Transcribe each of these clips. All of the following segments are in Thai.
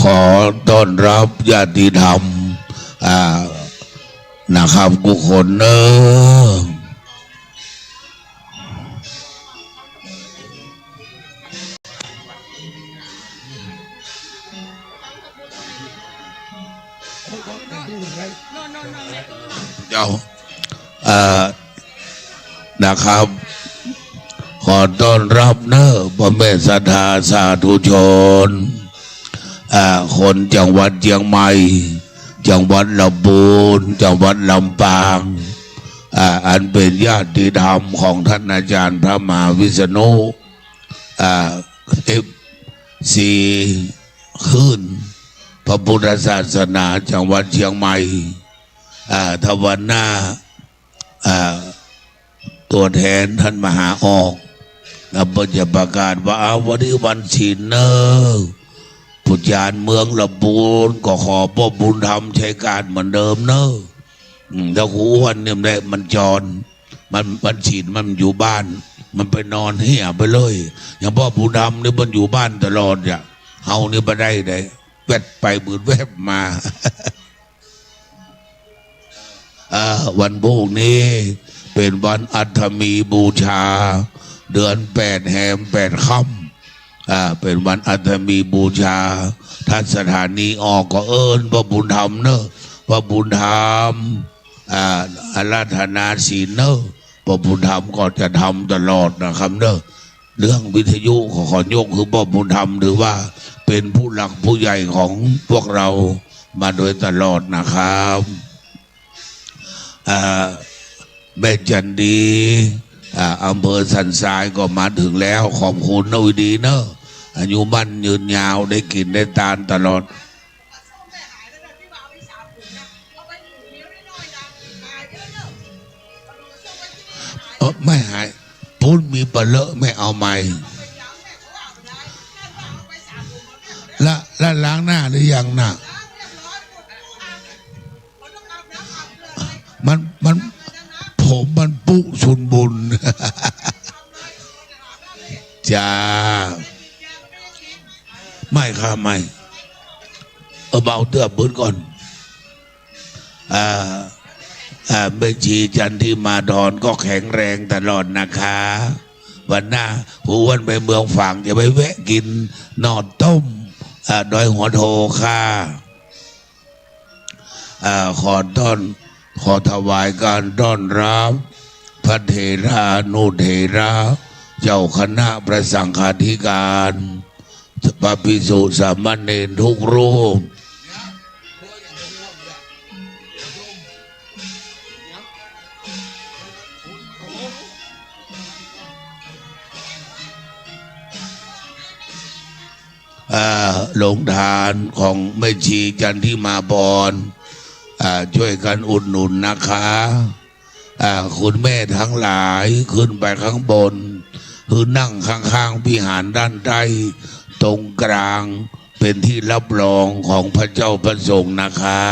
ขอต้อนรับญาติธรรมนะครับกุศลเนอะเจ้านะครับขอต้อนรับเนอะพ่อแม่ศรัทธาสาธุชนคนจังหวัดเชียงใหม่จังหวัดลำพูนจังหวัดลำปางอันเป็นญาติธรรมของท่านอาจารย์พระมหาวิษณุสี่ขึ้นพระพุทธศาสนาจังหวัดเชียงใหม่ทวันหน้าตัวแทนท่านมหาออกแล้วจะประกาศว่าวันนี้วันศีลเนอะผู้จารเมืองลำพูนก็ขอพ่อบุญธรรมใช้การเหมือนเดิมเนอะถ้าหูวันเนี่ยมันจรมันศีลมันอยู่บ้านมันไปนอนเหี้ยไปเลยอย่างพ่อบุญธรรมเนี่ยมันอยู่บ้านตลอดอย่างเฮาเนี่ยไปได้แวดไปบืนแวบมาวันพวกนี้เป็นวันอัฐมีบูชาเดือน8 แห่ม 8 ค่ำเป็นวันอัฐมีบูชาท่านสถานีออกก็พระบุญธรรมเนอะพระบุญธรรมอาราธนาศีลเนอะพระบุญธรรมก็จะทำตลอดนะครับเนอะเรื่องวิทยุขอยกคือพระบุญธรรมหรือว่าเป็นผู้หลักผู้ใหญ่ของพวกเรามาโดยตลอดนะครับแม่จันดีอำเภอสันทรายก็มาถึงแล้วขอบคุณนะวิดีเนอะอายุมั่นยืนยาวได้กินได้ทานตลอดไม่หายพูดมีปลาเลอะไม่เอาใหม่แล้วล้างหน้าหรือยังน่ะมันผมมันปุ๊ชุนบุญจ้าไม่ค่ะไม่เบาเตื้อปืนก่อนเมจีจันที่มาดอนก็แข็งแรงตลอดนะคะวันหน้าหูวันไปเมืองฝั่งจะไปแวะกินนอดต้มดอยหัวโทค่ะขอถวายการต้อนรับพระเถรานุเถระเจ้าคณะพระสังฆาธิการพระภิกษุสามเณรทุกรูปโรงทานของแม่ชีจันทิมาพรช่วยกันอุดหนุนนะคะคุณแม่ทั้งหลายขึ้นไปข้างบนคือนั่งข้างๆวิหารด้านใต้ตรงกลางเป็นที่รับรองของพระเจ้าพระสงฆ์นะคะ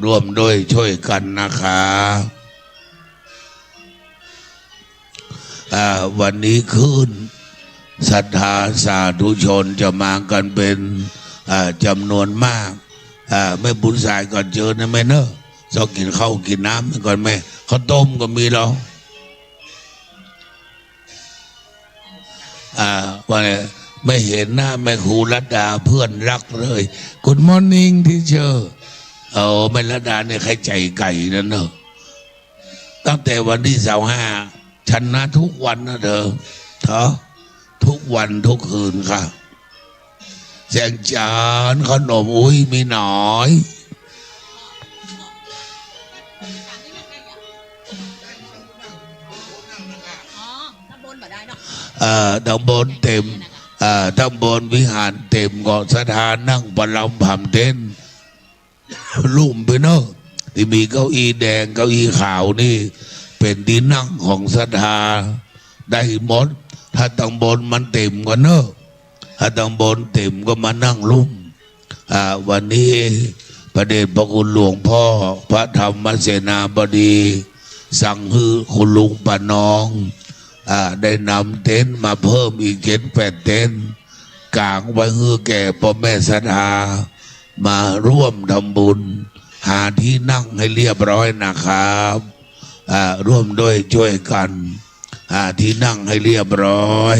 ร่วมด้วยช่วยกันนะคะวันนี้ขึ้นศรัทธาสาธุชนจะมากันเป็นจำนวนมากแม่บุญสายก่อนเจอนะแม่เนอะชอบกินข้าวกินน้ำก่อนแม่ข้าวต้มก็มีแล้วว่าไม่เห็นหน้าแม่ครูรัตดาเพื่อนรักเลย Good morning teacher แม่รัตดาเนี่ยใครใจไก่นั่นเนอะตั้งแต่วันที่25ชนะทุกวันนะเธอทุกวันทุกคืนค่ะแจงจานขนมอุ้ยมีหน่อยตำบลเต็มตำบลวิหารเต็มก็สถานนั่งประลำผำเต้นลุ่มไปเนอะที่มีเก้าอี้แดงเก้าอี้ขาวนี่เป็นที่นั่งของศรัทธาได้หมดถ้าตำบลมันเต็มก็เนอะถ้าตำบลเต็มก็มานั่งลุ่มวันนี้พระเดชพระคุณหลวงพ่อพระธรรมเสนาบดีสั่งให้คุณลุงป้าน้องได้นำเต็นท์มาเพิ่มอีก7-8 เต็นท์ กลางไว้เฮือแก่พ่อแม่ศรัทธามาร่วมทำบุญหาที่นั่งให้เรียบร้อยนะครับร่วมด้วยช่วยกันหาที่นั่งให้เรียบร้อย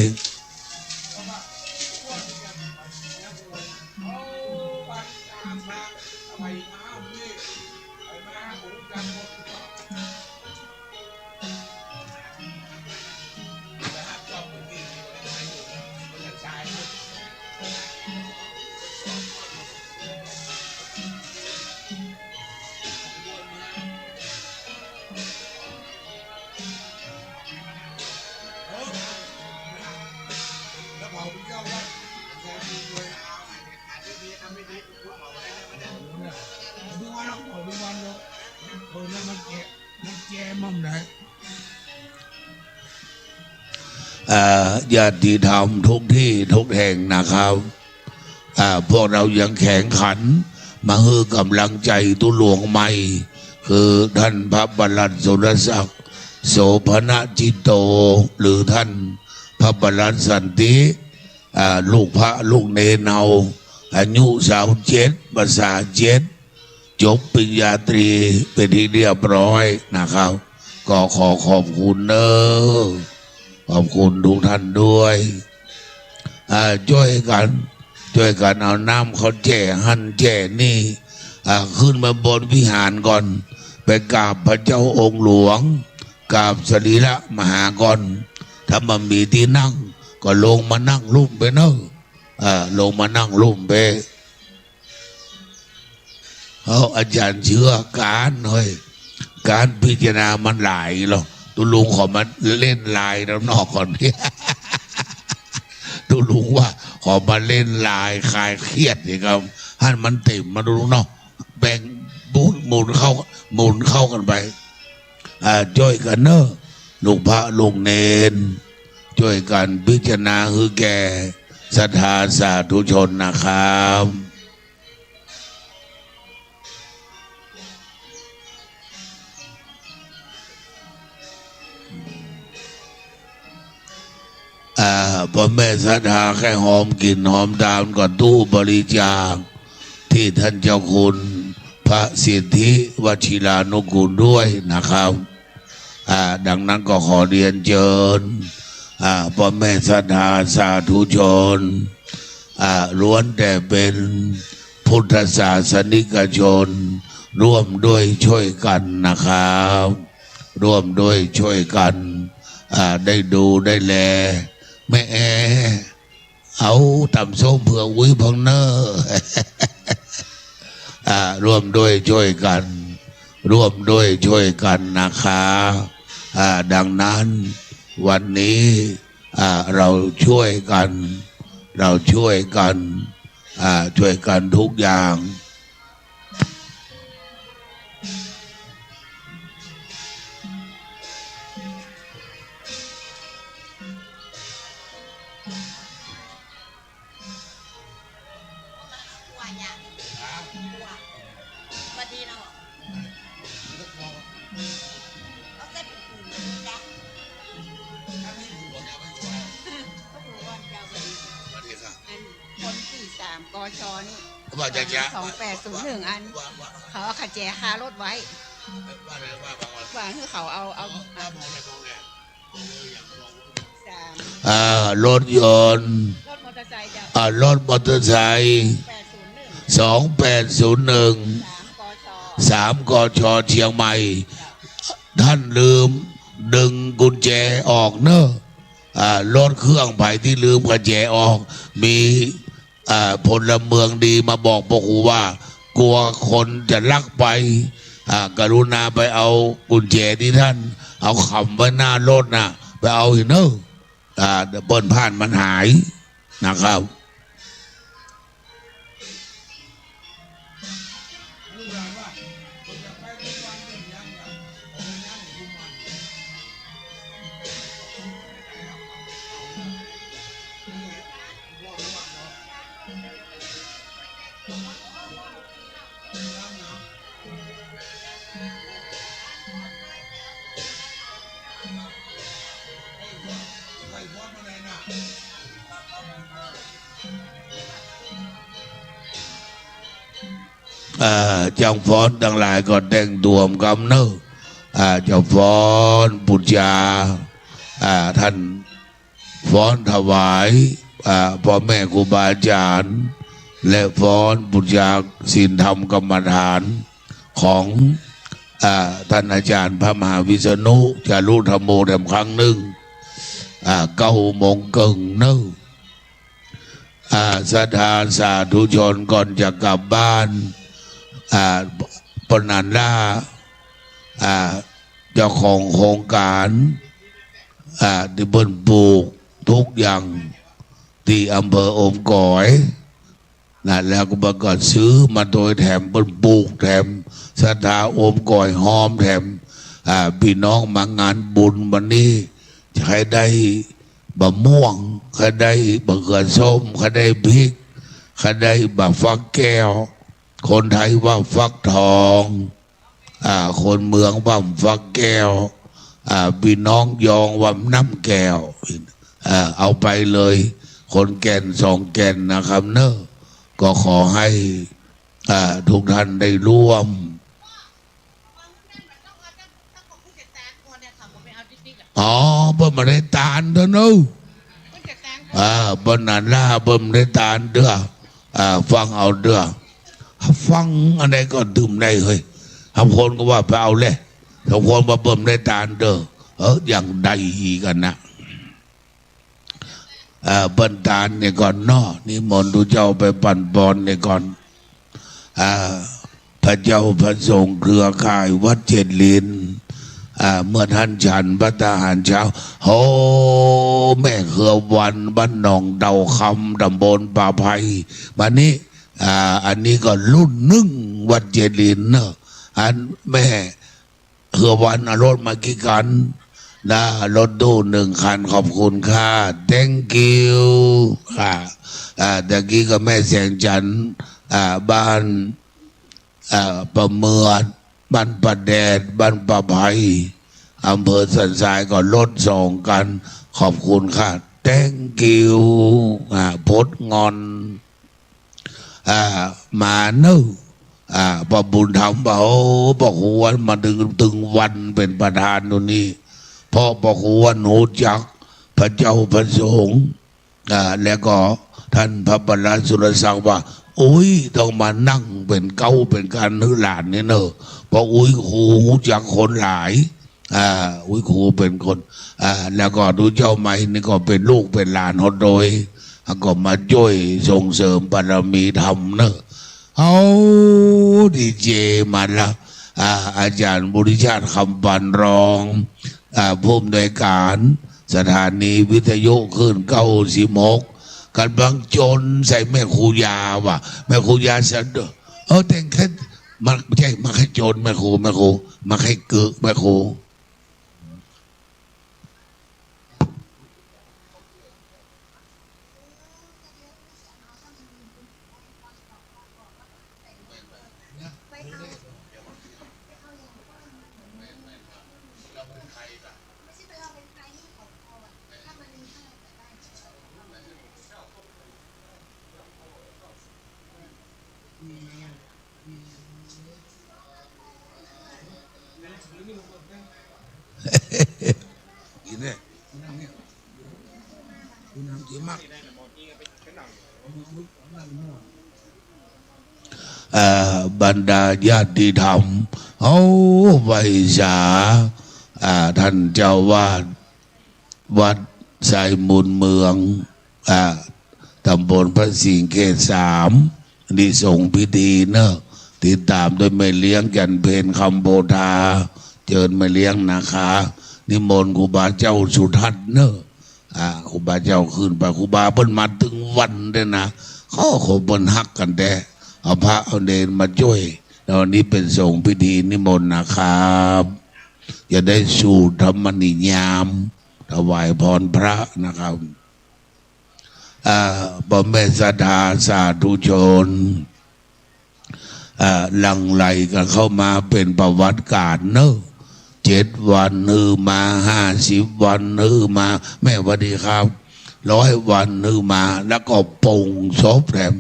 ญาติธรรมทุกที่ทุกแห่งนะครับพวกเรายังแข็งขันมาให้กำลังใจตุหลวงใหม่คือท่านพระบรมสุรศักดิ์โสภณจิตโตหรือท่านพระบรมสันติลูกพระลูกเนรเอาอายุ27 ภาษา7จบปริญญาตรีเป็นที่เรียบร้อยนะครับก็ขอขอบคุณเนอะขอบคุณทุกท่านด้วยช่วยกันเอาน้ำเขาแจ่หั่นแจ่นี่ขึ้นมาบนวิหารก่อนไปกราบพระเจ้าองค์หลวงกราบสรีระมหากรถ้ามันมีที่นั่งก็ลงมานั่งลุ่มไปเนอะลงมานั่งลุ่มไปอาจารย์เชื่อการหน่อยการพิจารณามันหลายหรอกตุลุงขอมาเล่นลายแล้วนอกก่อนพี่ตุลุงว่าขอมาเล่นลายคลายเครียดนี่ครับให้มันเต็มมาดูเนาะแบ่งหมุนเข้ากันไปช่วยกันเนอะลูกพระลูกเนรช่วยกันพิจารณาคือแก่ศรัทธาสาธุชนนะครับพ่อแม่ศรัทธาแค่หอมกลิ่นหอมดามก่อนตู้บริจาคที่ท่านเจ้าคุณพระสิทธิวชิรานุกูลด้วยนะครับดังนั้นก็ขอเรียนเชิญพ่อแม่ศรัทธาสาธุชนล้วนแต่เป็นพุทธศาสนิกชนร่วมด้วยช่วยกันนะครับร่วมด้วยช่วยกันได้ดูได้แลแม่เอาตำส้มเผื่อวิพังเนอร์ร่วมด้วยช่วยกันร่วมด้วยช่วยกันนะคะดังนั้นวันนี้เราช่วยกันช่วยกันทุกอย่างกชนี่2801อันเขาเอาขัดแจคารถไว้ว่าคือเขาเอารถยนต์รถมอเตอร์ไซค์2801 3 กชเชียงใหม่ท่านลืมดึงกุญแจออกเนอะรถเครื่องไปที่ลืมกุญแจออกมีพลเมืองดีมาบอกพวกกูว่ากลัวคนจะลักไปกรุณาไปเอากุญแจที่ท่านเอาคำไว้หน้ารถนะไปเอาเห็นเนอะเปิ้ลผ่านมันหายนะครับ Hey, what my name now? จังฟ้อนทั้งหลายก็แต่งตัวกำเนอเจ้าฟ้อนปุจจาท่านฟ้อนถวายพ่อแม่ครูบาอาจารย์และฟ้อนปุจจาศีลธรรมกรรมฐานของท่านอาจารย์พระมหาวิษณุจารุธรรมโมแถมครั้งหนึ่ง9 โมงครึ่งเนศรัทธาสาธุชนก่อนจะกลับบ้านปนันล่าเจ้าของโครงการที่เพิ่นปลูกทุกอย่างที่อำเภออมก๋อยแล้วก็ประกาศซื้อมาโดยแถมเพิ่นปลูกแถมศรัทธาอมก๋อยหอมแถมพี่น้องมางานบุญวันนี้ใครได้บะม่วงใครได้บะเขือส้มใครได้พริกใครได้บะฟักแก้วคนไทยว่าฟักทองคนเมืองว่าฟักแก้วพี่น้องยองว่าน้ำแก้วเอาไปเลยคนแก่น2 แก่นนะครับเนอะก็ขอให้ทุกท่านได้ร่วมเบิ่มมาได้ตาลเด้อเนอะบนนั้นล่าเบิ่มได้ตาลเด้อฟังเอาเด้อฟังอะไรก็ดื่มได้เฮ้ยบางคนก็ว่าไปเอาเลยบางคนว่าเบิ่มได้ตาลเด้ออย่างใดกันนะบรรดาลเนี่ยก่อนนอนี่มนต์ดูเจ้าไปปั่นบอลเนี่ยก่อนพระเจ้าพระสงฆ์เครือข่ายวัดเจดลินเมื่อท่านฉันพระทหารเช้าโอ้แม่เครือวันบ้านหนองเดาคำตำบลป่าไผ่บัดนี้อันนี้ก็รุ่น1วัดเจดลินเนอะอันแม่เครือวันรถมากี่กันรถตู้1 คันขอบคุณค่ะ thank you ตะกี้ก็แม่แสงจันทร์บ้านประเมือดบ้านประแดดบ้านประไพอำเภอสันทรายก็รถ2 กันขอบคุณค่ะ thank you พดงอนมาเนอะพระบุญธรรมบอกว่ามาตึงวันเป็นประธานตรงนี้พ่อบอกว่าหนูจักพระเจ้าพระสงฆ์แล้วก็ท่านพระบรมสุรศักดิ์ว่าอุ้ยต้องมานั่งเป็นเก้าเป็นการนึกหลานเนี่ยเนอะเพราะอุ้ยครูจักคนหลายอุ้ยครูเป็นคนแล้วก็ดูเจ้าใหม่นี่ก็เป็นลูกเป็นหลานเขาโดยก็มาช่วยส่งเสริมบารมีธรรมเนอะเอาดีเจมาละอาจารย์บุริชาติคำปันรองผู้อำนวยการสถานีวิทยุขึ้น96กันบังจนใส่แม่ครูยาว่ะแม่ครูยาสันเดอแต่งแค่มันไม่ใช่มาให้จนแม่ครูมาให้เกิดแม่ครูกินเนี่ยคุณน้ำจีมากบรรดาญาติธรรมไวสาท่านเจ้าวาดวัดไซมูลเมืองตำบลพระสิงห์เขต3นี่ส่งพิธีเนอะติดตามโดยไม่เลี้ยงกันเพนคำโบธาเจิญไม่เลี้ยงนะคะนิมนต์ครูบาเจ้าสุทัศน์เนอะครูบาเจ้าขึ้นไปครูบาเพิ่นมาถึงวันเด้นะเขาขบวนฮักกันแต่เอาพระเอาเนรมาช่วยแล้วนี้เป็นส่งพิธีนิมนต์นะครับจะได้สู่ธรรมนิยามถวายพรพระนะครับพ่อแม่ศรัทธาสาธุชนหลั่งไหลกันเข้ามาเป็นประวัติการเนอะ7 วันมา50 วันมาแม่สวัสดีครับ100 วันมาแล้วก็ปงศพแถม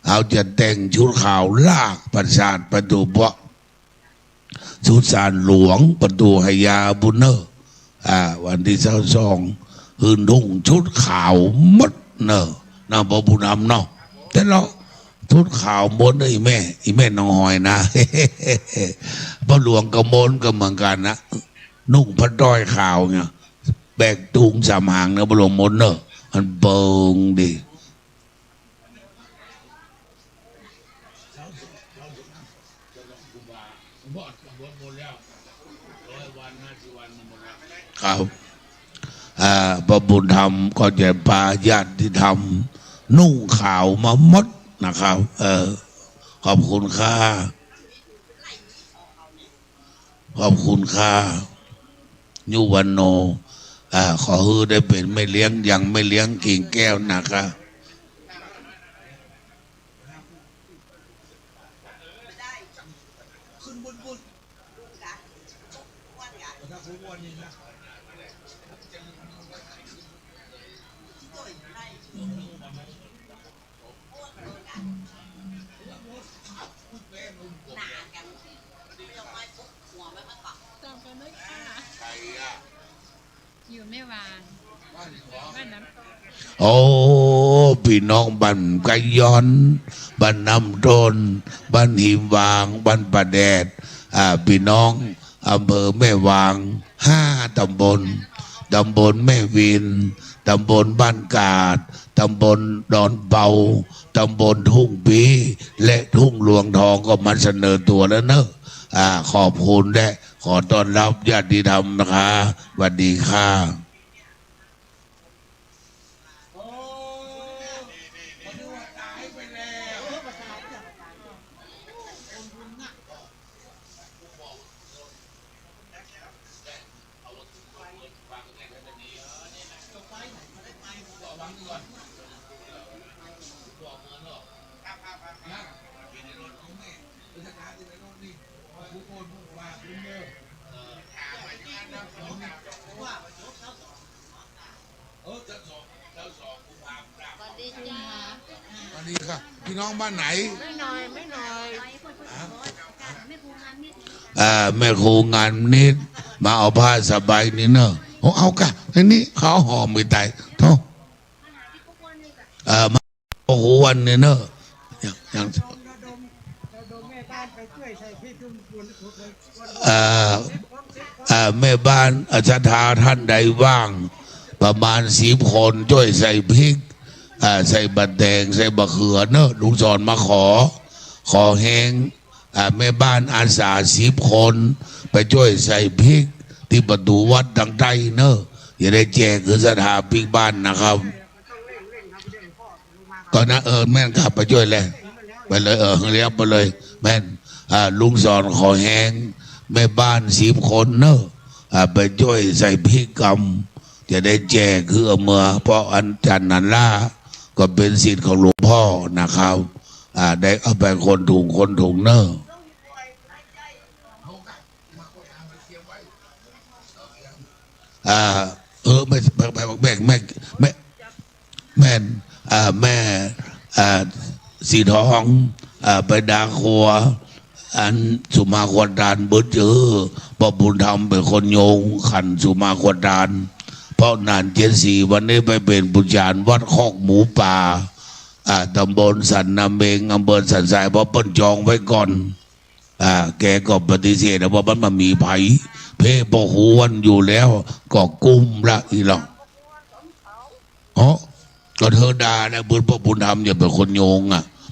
เอาจะแต่งชุดขาวลากประสาทประตูเบาะชุดสารหลวงประตูหยาบุญเนอร์วันที่22หืนทุ่งชุดขาวมดเนอน้าบุญนำเนาะแต่เราชุดขาวมดไอ้แม่น้องหอยนะ พระหลวงกระมนก็เหมือนกันนะนุ่งพระด้อยขาวเนี่ยแบกตุงสามหางเนอะพระหลวงมนเนอะมันเบิงดิครับพระบุญธรรมก็จะพาญาติธรรมนุ่งขาวมามดนะครับขอบคุณค่ะขอบคุณค่ะยุวันโนขอฮือได้เป็นไม่เลี้ยงยังไม่เลี้ยงกิ่งแก้วนะคะอยู่ไม่วางบ้านน้ำ โอ้พี่น้องบ้านไกย้อนบ้านน้ำต้นบ้านหิมวางบ้านประแดดพี่น้องอำเภอแม่วาง5 ตำบลแม่วินตำบลบ้านกาดตำบลดอนเบาตำบลทุ่งปีและทุ่งหลวงทองก็มาเสนอตัวแล้วเนอะขอบคุณและขอต้อนรับญาติธรรมนะคะสวัสดีค่ะสวัสดีค่ะพี่น้องบ้านไหนไม่น้อยแม่ครูงานนิดมาเอาผ้าสบายนี่เนอะเอากะทีนี้เขาหอมไม่ตายเท่ามาโอ้โหวันนี้เนอะอย่างแม่บ้านอาจารย์ท่านใดว่างประมาณ10 คนช่วยใส่พริกใส่บะแดงใส่บะเขือเนอะลุงสอนมาขอแห้งแม่บ้านอาสา10 คนไปช่วยใส่พริกที่ประตูวัดดังใต้เนอะอย่าได้แจกคือสถาพริกบ้านนะครับก็นะแม่นขับไปช่วยเลยไปเลยเรียบไปเลยแม่นลุงสอนขอแห้งแม่บ้าน10 คนเนอะไปช่วยใส่พริกกำจะได้แจกคือเมื่อเพราะอันจันนันล่าก็เป็นสิทธิ์ของหลวงพ่อนะครับได้เอาไปคนถุงเนอะไม่แบ่งแม่สีทองไปดาครัวอันสุมาควดานเบิดเจอพอบุญธรรมเป็นคนโยงขันสุมาควดานเพราะนาน74วันนี้ไปเป็นบุญญาณวัดคอกหมูป่าตำบลสันนาเมงอำเภอสันทรายเพราะเปิ้นจองไว้ก่อนแกก็ปฏิเสธนะว่ามันมีไผเพ่ปหูวันอยู่แล้วก็กุ้มละอีหรอกก็เธอด่านะบุญพระบุญธรรมอย่าเป็นคนโยง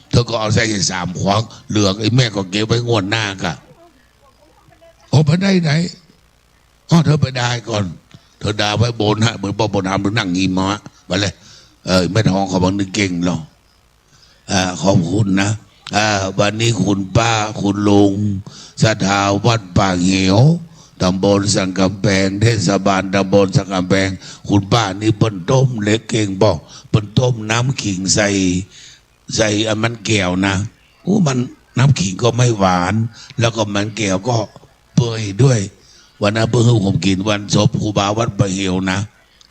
เธอก็เอาใส่3 ขวางเหลือกไอ้แม่ก็เก็บไว้งวดหน้ากะไปได้ไหนเธอไปได้ก่อนเธอด่าไว้บนเหมือนพระบุญธรรมหรือนั่งงีมะไปเลยแม่ทองเขาบอกนึกเก่งหรอกขอบคุณนะวันนี้คุณป้าคุณลุงศรัทธาวัดป่าเหวตำบลสังกำแพงเทศบาลตำบลสังกำแพงคุณป้านี่เปิ้นต้มเล็กเก่งบอกเปิ้นต้มน้ำขิงใส่มันแก้วนะมันน้ำขิงก็ไม่หวานแล้วก็มันแก้วก็เปื่อยด้วยวันนั้นเพิ่งผมกินวันศพครูบาวัดป่าเหวนะ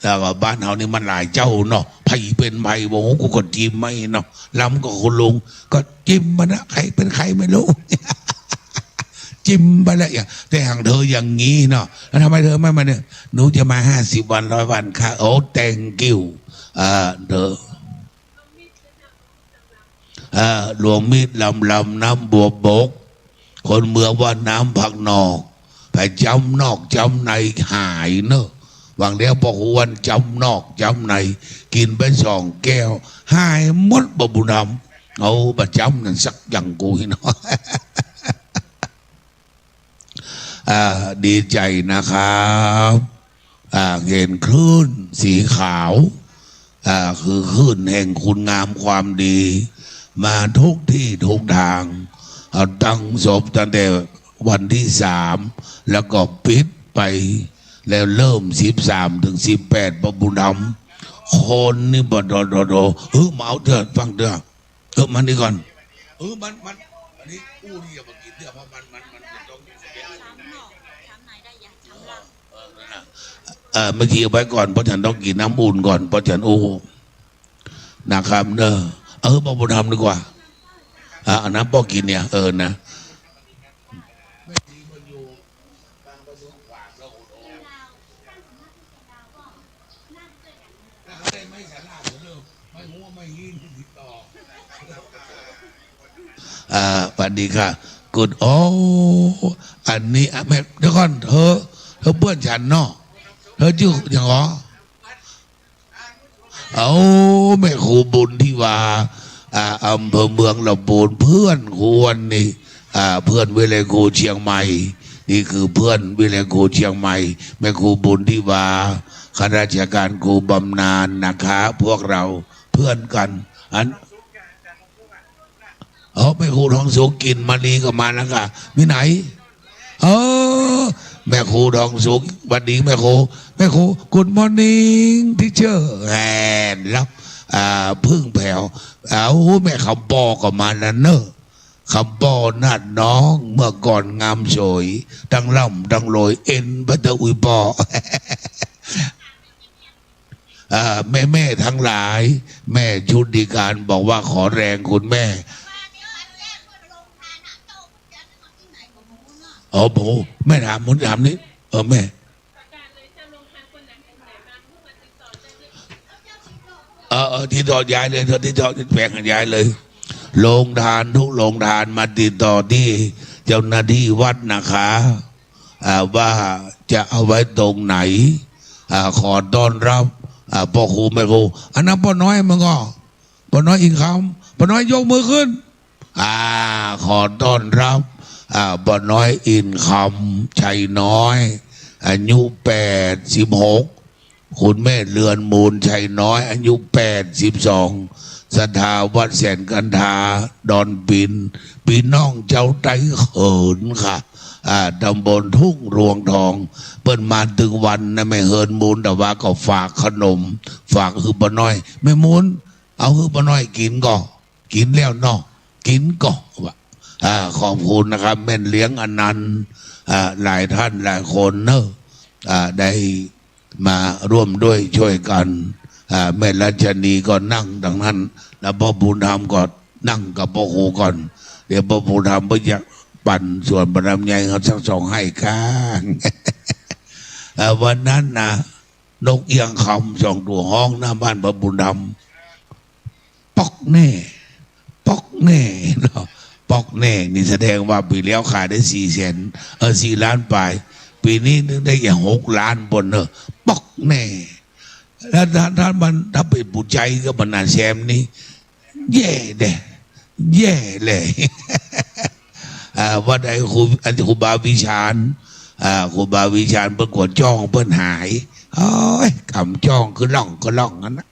แต่ว่าบ้านเฮานี่มันหลายเจ้าเนาะ ไผ่เป็นไผ่บอกโอ้กูก็จิ้มไม่เนาะลำก็คุณลุงก็จิ้มมานะใครเป็นใครไม่รู้ จิ้มไปแล้วอย่างแต่ห่างเธออย่างงี้เนาะแล้วทำไมเธอไม่มาเนี่ยหนูจะมา50 วัน100 วันค่ะโอ้แต่งกิ้วเธอหลวงมิตรลำน้ำบัวบกคนเมืองว่าน้ำผักนอกไปจำนอกจำในหายเนอะบางเดียวพอหวนจำนอกจำในกินไป2 แก้วหายหมดบบุญธรรมเอาบะจำนั่นสักอย่างกูเนาะ ดีใจนะครับเห็นคลื่นสีขาวคือคลื่นแห่งคุณงามความดี มาทุกที่ทุกทางตั้งศพตั้งแต่วันที่3แล้วก็ปิดไปแล้วเริ่ม13 ถึง 18ประบุญธรรมคนนี่บดมาเอาเถอะฟังเถอะมันนี่ก่อนมันอันนี้อู้นี่อย่ามากินเถอะเพราะมันต้องเมื่อกี้เอาไว้ก่อนเพราะฉันต้องกินน้ำอุ่นก่อนเพราะฉันโอ้นะครับเนอะประบุญธรรมดีกว่าน้ำปอกินเนี่ยนะสวัสดีค่ะกุดอันนี้แม่เดี๋ยวก่อนเธอเพื่อนฉันเนาะเธอชื่ออย่างอ๋อแม่ครูบุญที่ว่าอำเภอเมืองลำพูนเพื่อนควรนี่เพื่อนวิเลยครูเชียงใหม่นี่คือเพื่อนวิเลยครูเชียงใหม่แม่ครูบุญที่ว่าข้าราชการครูบำนาญนะคะพวกเราเพื่อนกันแม่ครูทองสุขกินมาลีก็มาแล้วค่ะมีไหนแม่ครูทองสุขวันนี้แม่ครูGood morning teacher แอนรับพึ่งแผ่วแม่คำปอก็มาแล้วเนอะคำปอนัดน้องเมื่อก่อนงามสวยดังล่ำดังลอยเอ็นบัตอุยปอ แม่ทั้งหลายแม่ชุติการบอกว่าขอแรงคุณแม่โบแม่ถามผมถามนี่แม่ที่ต่อย้ายเลยเธอที่ต่อแปลงกันย้ายเลยโรงทานทุกโรงทานมาติดต่อที่เจ้าหน้าที่วัดนะคะว่าจะเอาไว้ตรงไหนขอต้อนรับพ่อครูแม่ครูอันนั้นพ่อน้อยมึงก็พ่อน้อยอีกคำพ่อน้อยยกมือขึ้นขอต้อนรับพ่อน้อยอินคำชัยน้อยอายุ86คุณแม่เรือนมูลชัยน้อยอายุ82ศรัทธาวัดแสนกันทาดอนปินพี่น้องเจ้าไต้เขินค่ะตำบลทุ่งรวงทองเปิ้นมาถึงวันนะไม่เฮินมูลแต่ว่าก็ฝากขนมฝากคือป้าน้อยไม่มูลเอาคือป้าน้อยกินก็กินแล้วเนาะกินก็ขอบคุณนะครับแม่เลี้ยงอนันต์หลายท่านหลายคนเนอะได้มาร่วมด้วยช่วยกันแม่รัชนีก็นั่งดังนั้นแล้วพ่อบุญธรรมก็นั่งกับพ่อครูก่อนเดี๋ยวพ่อบุญธรรมก็จะปั่นส่วนบารมีใหญ่เขาสักสองให้ข้างวันนั้นนะนกเอียงคำส่องตัวห้องหน้าบ้านพ่อบุญธรรมปอกแน่เนาะปอกแน่นี่แสดงว่าปีแล้วขายได้4 ล้านไปปีนี้นึกได้อย่าง6 ล้านบนเนอะปอกแน่แล้วถ้าไปปุจใจก็บรรณาแชมนี่แย่เลย ว่าได้ครูบาวิชาญเพิ่นกดจ้องเพิ่นหายคำจ้องคือล่องนั้นนะ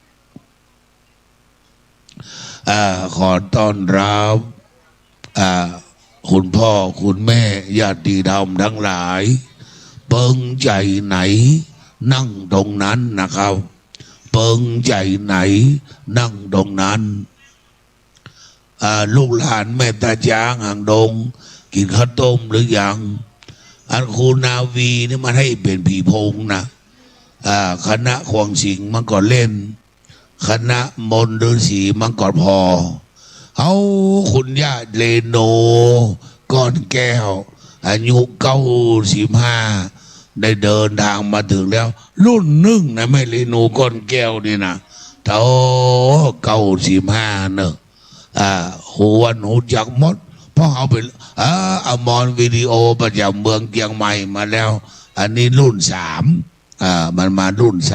ขอต้อนรับคุณพ่อคุณแม่ญาติธรรมทั้งหลายเปิงใจไหนนั่งตรงนั้นนะครับเปิงใจไหนนั่งตรงนั้นลูกหลานแม่ตาจางห่างดงกินข้าวต้มหรือยังอันครูนาวีนี่มันให้เป็นผีโพงนะคณะควงสิงมันก็เล่น คณะมนต์ฤาษีมังกรพอเอาคุณย่าเลโนก้อนแก้วอายุ95ได้เดินทางมาถึงแล้ว รุ่นหนึ่งนะไม่เลโนก้อนแก้วนี่นะเท่า95เนอะหัวหนูจักมดเพราะเอาไปเอามอนวิดีโอประจำเมืองเชียงใหม่มาแล้วอันนี้รุ่น3มันมารุ่น3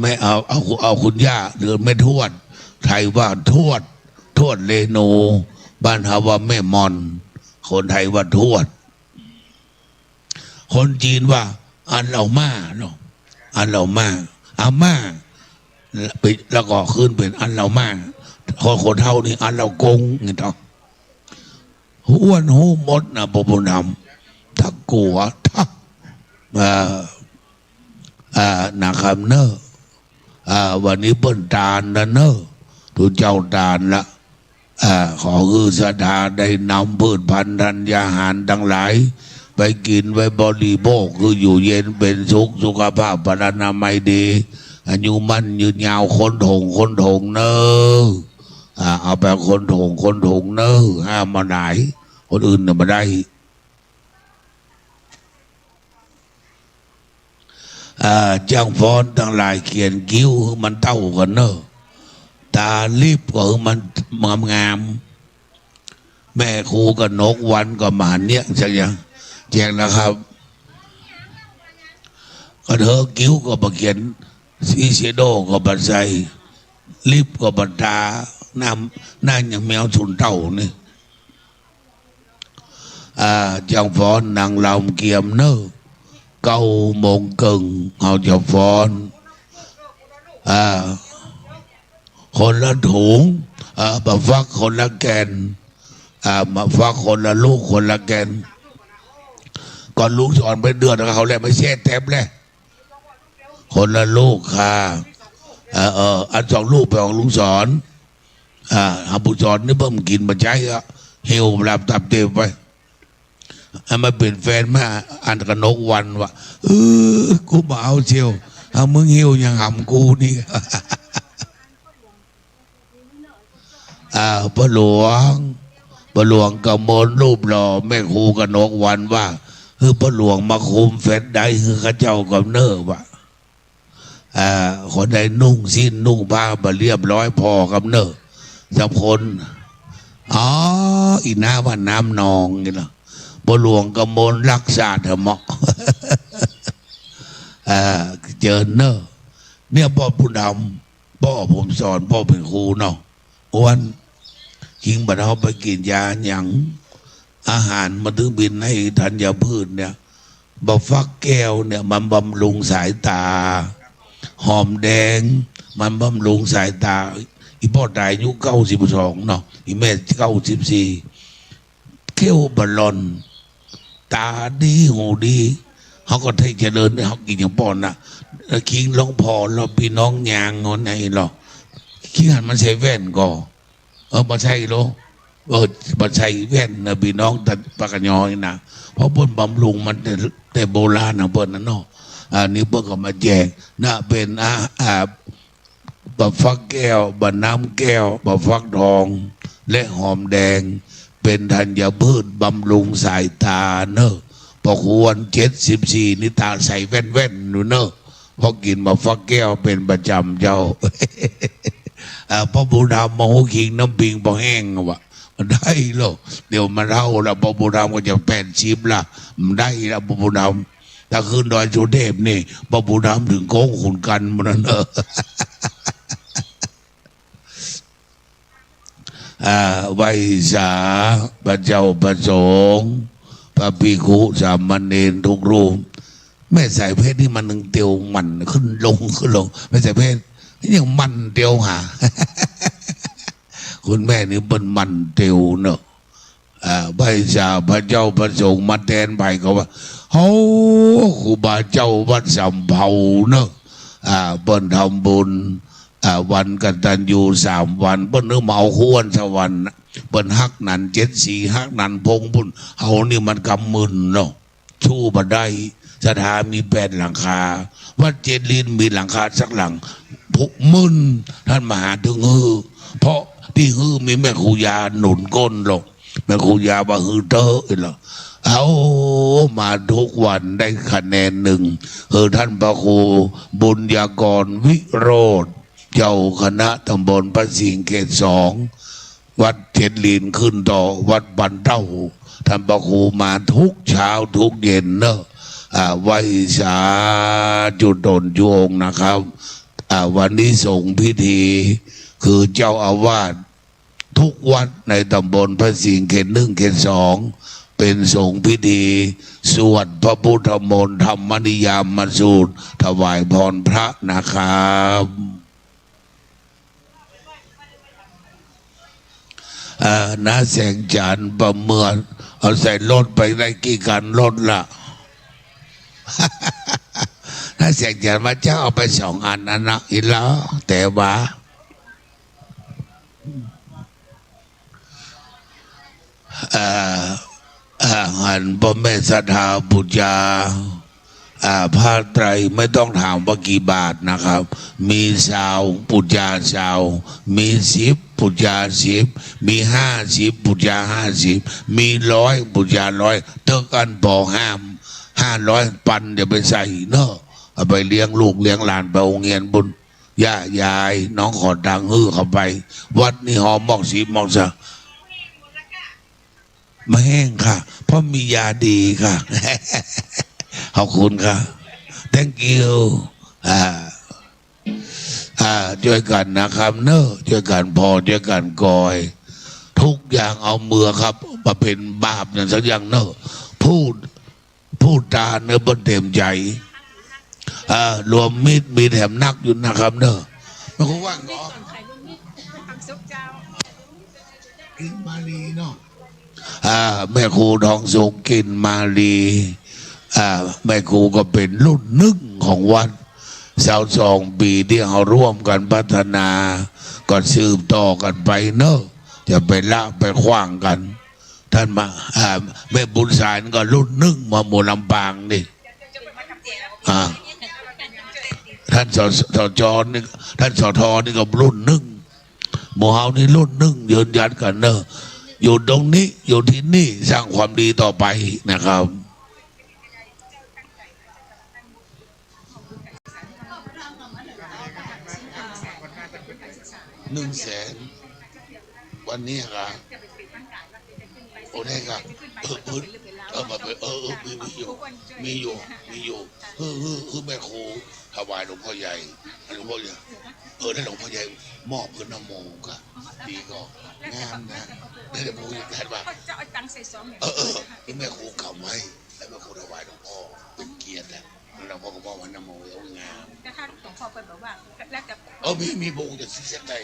ไม่เอาคุณย่าหรือแม่ทวดไทยว่าทวดเลโนบ้านเขาว่าแม่มอนคนไทยว่าทวดคนจีนว่าอันเหล่ามาเนาะอันเหล่ามาอาม่าไปแล้วก็ขึ้นเป็นอันเหล่ามาคนเท่านี้อันเหล่ากงนี่ต่ออ้วนหูมดนะปบุญธรรมทักกัวทักนะครับเนอะวันนี้เปิ้นตาลนะเนอะถูกเจ้าตาลละขอคือศรัทธาได้นำพืชพันธุ์ธัญญาหารทั้งหลายไปกินไว้บริโภคคืออยู่เย็นเป็นสุขภาพพรรณนามัยดีอายุมั่นยืนยาวคนถงเนอะเอาไปคนถงเนอะห้ามมาไหนคนอื่นเนี่ยมาได้จ้างฟ้อนทั้งหลายเขียนคิ้วมันเท่ากันเนอะตาลีบก็มันงามแม่ครูกับนกวันก็มาเนี่ยใช่ยังแจ้งนะครับก็เธอคิ้วก็มาเขียนซีเชโดก็มาใส่ลีบก็มาตาหน้าอย่างแมวชุนเต่านี่จ้างฟ้อนนางลำเกียมเนอะ9 โมงครึ่งเอาจะฟ้อนคนละถุงมาฟักคนละแกนมาฟักคนละลูกคนละแกนก่อนลูกสอนไปเดือนเขาแล้วไม่แช่แทบเลยคนละลูกค่ะอัน2 ลูกไปของลุงสอนอาบุสอนนี่เพิ่มกินมาใช้เหี่ยวหลับตับเต็มไปมาเป็นแฟนมาอันกนกวันวะกูมาเอาเชียวมึงหิวยังหำกูนี่พระหลวงกำมลรูปหล่อแม่ครูกนกวันว่าพระหลวงมาคุมแฟนได้ข้าเจ้ากับเนอวะคนใดนุ่งสิ้นนุ่งผ้ามาเรียบร้อยพอกับเนอสักคนอีน้าว่าน้ำนองนี่เหรอพระหลวงกำมลรักษาธรรมะเจอเนอเนี่ยพ่อผู้นำพ่อผมสอนพ่อเป็นครูเนาะวันจริงบัดเขาไปกินยาอย่างอาหารมาถึงบินให้ธัญพืชเนี่ยบะฟักแก้วเนี่ยมันบำรุงสายตาหอมแดงมันบำรุงสายตาอีพ่อตายอายุ92เนาะอีแม่94เขี้ยวบอลลอนตาดีหูดีเขาก็ให้เจริญเขากินอย่างป้อนนะคิงร้องพอเราพี่น้องยางงอนไหนหรอคิงหันมันใส่แว่นก็มาใช่หรอมาใส่แว่นนะพี่น้องแต่ปากกยอยนะเพราะเปิ้นบำรุงมันแต่โบราณนะเปิ้นนั่นเนาะนี่เปิ้นก็มาแจกน่ะเป็นบะฟักแก้วบะน้ำแก้วบะฟักทองและหอมแดงเป็นธัญพืชบำรุงสายตาเนอะพอควร74นี่ตาใส่แว่นๆนูเนอะพอกินมาฟักแก้วเป็นประจำเจ้า พอบูดามมโหคิงน้ำปิงพอแห้งวะได้หรอเดี๋ยวมาเล่าแล้วพอบูดามก็จะ80ละมันได้แล้วพอบูดามถ้าขึ้นดอยสุเทพนี่พอบูดามถึงโค้งขุนกันมันเนอะไว้สาพระเจ้าประสงค์พระภิกขุสามเณรทุกรูปไม่ใส่เพศที่มันนึงเตียวมันขึ้นลงไม่ใส่เพศยังมันเตียวหา คุณแม่นี่เป็นมันเตียวเนอะใบชาพระเจ้าประสงค์มาแทนไปเขาว่าโอ้ครูบาเจ้าวัดสำเภาเนอะเปิ้นทำบุญวันกันตันอยู่3 วันเปิ้นนึกมาเอาควรสวรรค์เปิ้นฮักนัน74ฮักนันพงบุญเอานี่มันกำมึนเนาะชู้มาได้ ศรัทธามี8 หลังคาวัดเจดลินมีหลังคาสักหลังพกมึนท่านมาหาถึงเพราะที่มีแม่ครูยาหนุนก้นหรอกแม่ครูยาว่าเตอหรอเอามาทุกวันได้คะแนน1ท่านพระครูบุญญากรวิโรธเจ้าคณะตำบลพระสิงห์เขต2วัดเจดลินขึ้นต่อวัดบันเต้าท่านพระครูมาทุกเช้าทุกเย็นเนอะไหว้สาจุดนโยงนะครับวันนี้ส่งพิธีคือเจ้าอาวาสทุกวัดในตำบลพระสิงห์เขต1เขต2เป็นส่งพิธีสวดพระพุทธมนต์ธรรมนิยามสูตรถวายพรพระนะครับน้าแสงจันทร์ประเมินเอาใส่รถไปได้กี่กันรถละ ถ้าเสียงจันทร์มาเจ้าเอาไป2 อันนั่นนะอีแล้วแต่ว่าหันพ่อแม่ศรัทธาบูชาผ้าไตรไม่ต้องถามว่ากี่บาทนะครับมีสาวบูชาสาวมี10บูชา10มี50บูชา50มี100บูชา100เท่ากันพอห้าม500ปันเดี๋ยวไปใส่เนอะเอาไปเลี้ยงลูกเลี้ยงหลานไปโรงเรียนบุญย่ายายน้องขอตังค์เข้าไปวัดนี่หอมมอกสีมอกซะไม่แห้งค่ะเพราะมียาดีค่ะ ขอบคุณค่ะ thank you ช่วยกันนะครับเนอะช่วยกันพอช่วยกันกอยทุกอย่างเอามือครับมาเป็นบาปนั่นสักอย่างเนอะพูดตาเนื้อบนเต็มใจรวมมีแถมนักอยู่นะครับเนอะไม่คุ้ว่างเหรอกินมาลีเนาะแม่ครูทองสุขกินมาลีแม่ครูก็เป็นรุ่น1ของวัด22 ปีที่เขาร่วมกันพัฒนาก็สืบต่อกันไปเนอะจะไปละไปขว้างกันท่านมาแม่บุญสารก็รุ่น1มาหมู่ลำปางนี่ท่านสจนี่ท่านสทนี่ก็รุ่น1หมู่เฮานี่รุ่น1ยืนยันกันเนอะอยู่ตรงนี้อยู่ที่นี่สร้างความดีต่อไปนะครับ100,000วันนี้ครับโอ้ได้ครับมีอยู่คือแม่ครูถวายหลวงพ่อใหญ่หลวงพ่อใหญ่ได้หลวงพ่อใหญ่มอบเพื่อนน้ำมงค่ะดีก็งามนะได้แต่พูดอย่างนั้นว่าที่แม่ครูเก่าไหมแล้วแม่ครูถวายหลวงพ่อเป็นเกียรติแล้วหลวงพ่อก็มอบเพื่อนน้ำมงแล้วงามแต่ถ้าหลวงพ่อเป็นแบบว่าแล้วจะมีพวกจะซื้อเส้นใด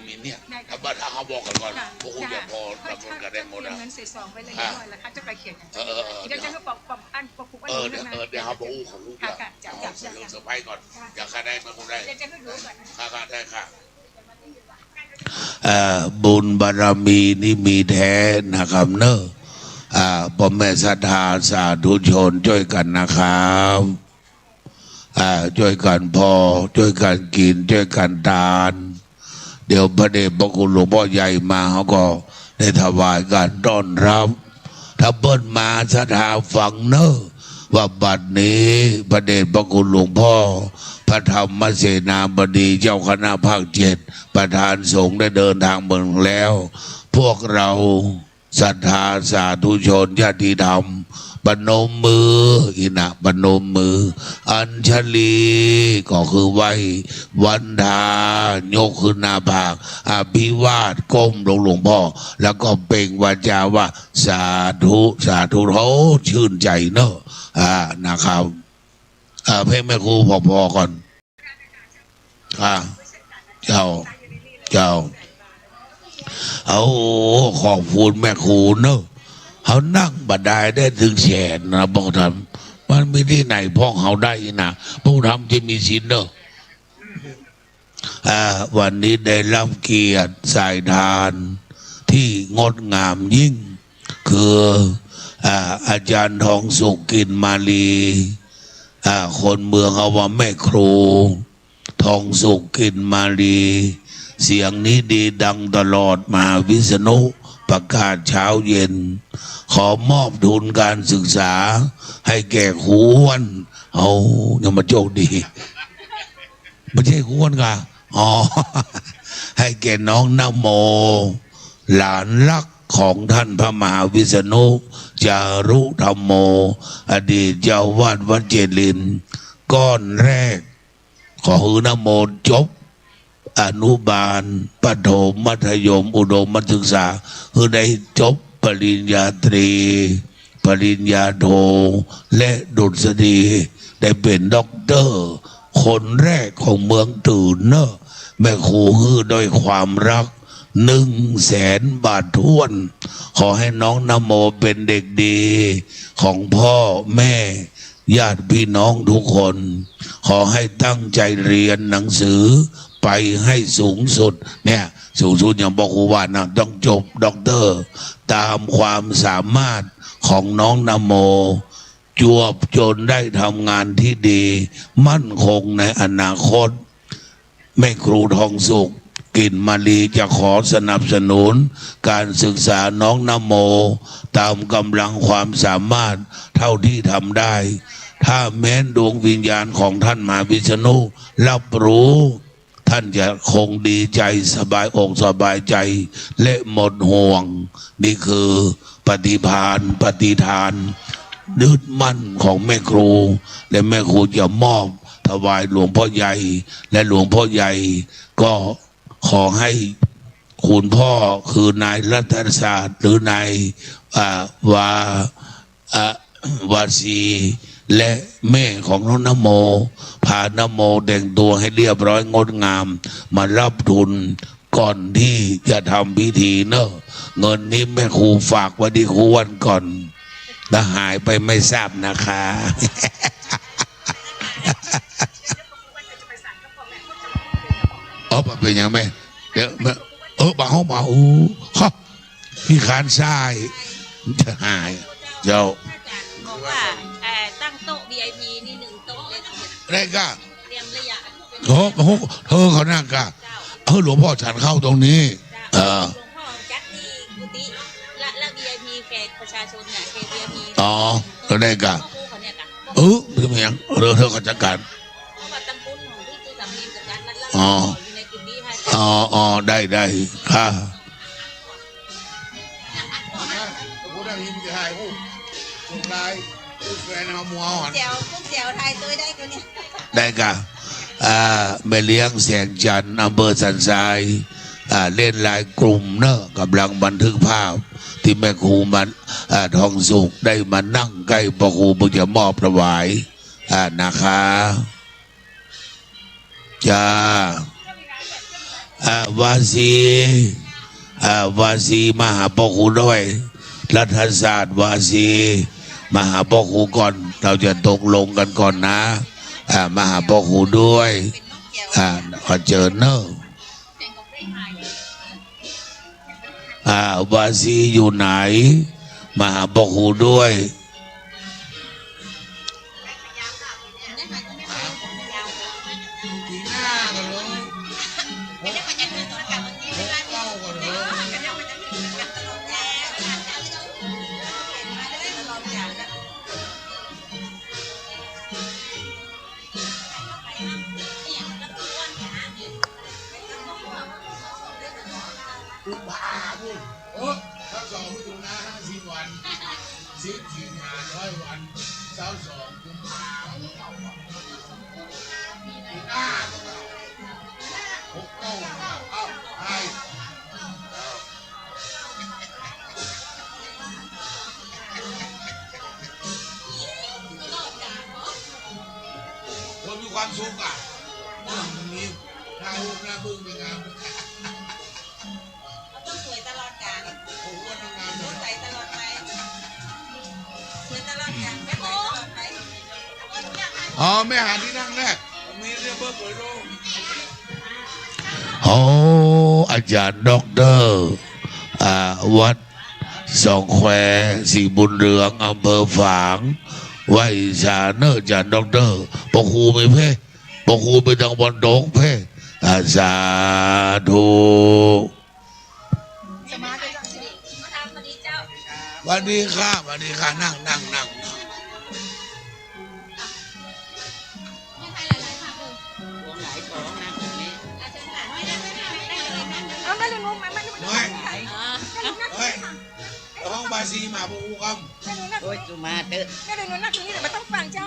มีเนี่ยถ้าเขาบอกกันก่อนพวกจะพอดำเนินการได้หมดนะเงินเศษซองไปเลยแล้วเขาจะไปเขียนเดี๋ยวจะให้ปอกอันปอกอันเดี๋ยวเขาบอกของลูกจะเอาเรื่องเซอร์ไพรส์ก่อนอยากค่าได้มาคงได้ค่าได้ค่ะบุญบารมีนี่มีแท้นะครับเนอะพ่อแม่ศรัทธาสาธุชนช่วยกันนะครับช่วยกันพอช่วยกันกินช่วยกันทานเดี๋ยวพระเดชพระคุณหลวงพ่อใหญ่มาเขาก็ได้ถวายการต้อนรับถ้าเบิ้ลมาศรัทธาฟังเนอะว่าบัดนี้พระเดชพระคุณหลวงพ่อพระธรรมเสนาบดีเจ้าคณะภาค7ประธานสงฆ์ได้เดินทางเมืองแล้วพวกเราศรัทธาสาธุชนญาติธรรมปนมมืออินะปนมมืออัญชลีก็คือไหววันทายกขึ้นหน้าผากอภิวาทก้มลงหลวงพ่อแล้วก็เปล่งวาจาว่าสาธุสาธุเขาชื่นใจเนอะนะครับเพลงแม่ครูพอก่อนเจ้าเอาขอบคุณแม่ครูเนอะเขานั่งบันไดได้ถึง100,000นะบอกทำมันไม่ที่ไหนพ่องเขาได้นะพวกทำจะมีศีลเนอะวันนี้ได้รับเกียรติสายทานที่งดงามยิ่งคือ อาจารย์ทองสุขกินมาลีคนเมืองเขาว่าแม่ครูทองสุขกินมาลีเสียงนี้ดีดังตลอดมาวิษณุประกาศเช้าเย็นขอมอบทุนการศึกษาให้แก่ครูอ้วนเอาเนี่ยมาโชคดีไม่ใช่ครูอ้วนกะอ๋อให้แก่น้องนโมหลานรักของท่านพระมหาวิษณุจารุธรรมโมอดีตเจ้าวาดวัดเจริญก้อนแรกขอหือนโมจบอนุบาลประถมมัธยมอุดมศึกษาคือได้จบปริญญาตรีปริญญาโทและดุษฎีได้เป็นด็อกเตอร์คนแรกของเมืองตื่นเนอะแม่ครูฮือด้วยความรัก100,000 บาทท้วนขอให้น้องนโมเป็นเด็กดีของพ่อแม่ญาติพี่น้องทุกคนขอให้ตั้งใจเรียนหนังสือไปให้สูงสุดเนี่ยสูงสุดอย่างบอกครูว่านะต้องจบด็อกเตอร์ตามความสามารถของน้องนโมจวบจนได้ทำงานที่ดีมั่นคงในอนาคตแม่ครูทองสุขกินมาลีจะขอสนับสนุนการศึกษาน้องนโมตามกำลังความสามารถเท่าที่ทำได้ถ้าแม้นดวงวิญญาณของท่านมหาวิษณุรับรู้ท่านจะคงดีใจสบายอกสบายใจและหมดห่วงนี่คือปฏิภาณปฏิทานยึดมั่นของแม่ครูและแม่ครูจะมอบถวายหลวงพ่อใหญ่และหลวงพ่อใหญ่ก็ขอให้คุณพ่อคือนายรัตนศาสตร์หรือนายวาสีและแม่ของน้องนโมพานโมแต่งตัวให้เรียบร้อยงดงามมารับทุนก่อนที่จะทำพิธีเนอะเงินนี้แม่ครูฝากไว้ที่ครูวันก่อนถ้าหายไปไม่ทราบนะคะเป็นยังไงเดี๋ยวเบาครับพี่ขานทรายจะหายเจ้าบอกว่าตั้งโต๊ะ VIP นี่1 โต๊ะเลยได้ก็เตรียมระยะเธอเขานั่งก็หลวงพ่อฉันเข้าตรงนี้หลวงพ่อจัดที่กุฏิและ VIP แขกประชาชนเนี่ยแขก VIP อ๋อก็ได้ก็เป็นยังเธอเขาจัดการอ๋อได้ค่ะได้ค่ะแม่เลี้ยงแสงจันทร์อำเภอสันทรายเล่นลายกลุ่มเนอะกำลังบันทึกภาพที่แม่ครูมันทองสุขได้มานั่งใกล้พระครูเพื่อจะมอบถวายนะคะจ้าวาสีมาหาพ่อครูด้วยรัฐศาสตร์วาสีมาหาพ่อครูก่อนเราจะตกลงกันก่อนนะมาหาพ่อครูด้วยขอเจอเนอะวาสีอยู่ไหนมาหาพ่อครูด้วยความสุขมีหน้าหุบหน้าบึ้งเป็นไงต้องสวยตลอดกาลโอ้โหทำงานใส่ตลอดไปสวยตลอดกาลไม่โม้ไม่หาที่นั่งแน่มีเรื่องเบิกเลยลูกอาจารย์ด็อกเตอร์วัด สองแควสีบุญเรืองอำเภอฝางไหวชาเนอร์จันด็อกเตอร์ปกครูไปเพ่ปกครูไปทางบนโต๊ะเพ่สาธุ สมาธิ มาทำวันนี้เจ้า วันดีค่ะวันดีค่ะนั่ง มีใครหลายๆค่ะคุณ หลายของนะตรงนี้ อาจารย์หลานไม่ได้เลยนั่ง เอาไม่ได้งงไม่ น้อย อ๋อ เฮ้ยห้องบาซีมาปกครูครับ โอ้ยจุมาเตอะ ไม่ได้งงนั่งตรงนี้แต่ไม่ต้องฟังเจ้า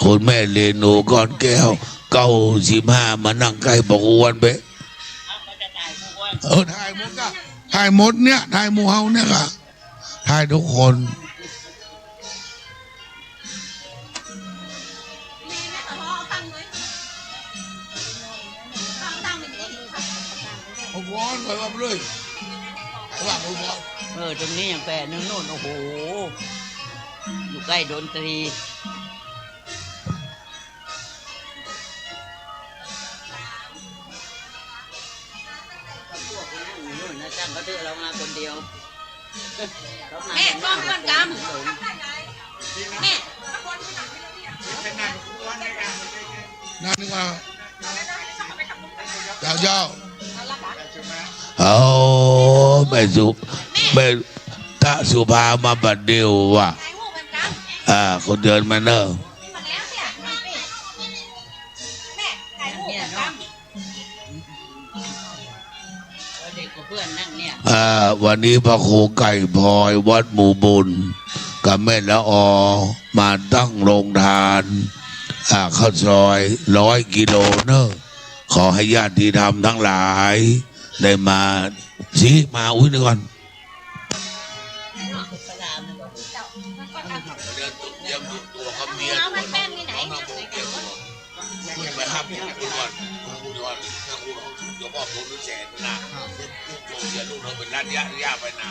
คุณแม่เรนูก้อนแก้ว95มานั่งใกล้ปกครูวันเป๊ะถ่ายหมดก็ถ่ายหมดเนี่ยถ่ายหมูเฮาเนี่ยค่ะถ่ายทุกคน มีนะแต่พ่อเอาตังค์เลยเอาตังค์ไปดิ เอาบอลไปว่าไปเลยว่าไปบอล ตรงนี้อย่างแปลนึงโน่นโอ้โหอยู่ใกล้ดนตรีนู่นนะจ้างเขาเถอะเรามาคนเดียว แม่กล้องเพื่อนกรรมแม่ นั่นนี่ว่าเจ้าเอาแม่สุแม่ตาสุภามาบัดเดียวว่ะ ถ่ายรูปเพื่อนกรรม คนเดินมาเนอะ มาแล้วเนี่ยแม่ถ่ายรูปเพื่อนกรรม เด็กกับเพื่อนนั่งเนี่ย วันนี้พระครูไก่พลอยวัดหมู่บุญกับแม่ละออมาตั้งโรงทานข้าวซอย100 กิโลเนอะขอให้ญาติธรรมทั้งหลายได้มามาอุ้ยนี่ก่อนตัวกับเมีย เอามันแป้นที่ไหน ไปห้ามคุณก่อนคุณก่อนถ้าคุณยกพ่อผมรู้แสนนะลูกเสียลูกเธอเป็นร้านย่าไปนะ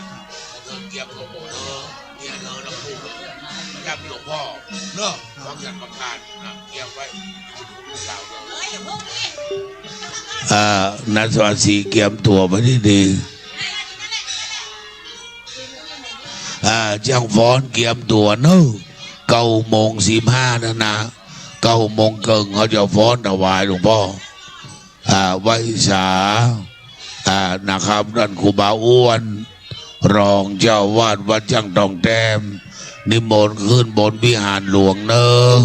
เธอเกียบกับเธอเมียเธอแล้วลูกย่าเป็นหลวงพ่อเนอะฟังอย่างประกาศนะเกียบไว้ลูกสาวเธอ เฮ้ยอย่าพุ่งนี่ นัทสวัสดิ์เกียมตัวไปที่ดีจ้างฟ้อนเกียมตัวเนอะ9:15นะ9:00เขาจะฟ้อนถวายหลวงพ่อไว้สานะครับด้านครูบาอ้วนรองเจ้าวาดวัดจังตองแต้มนิมนต์ขึ้นบนวิหารหลวงเนอะ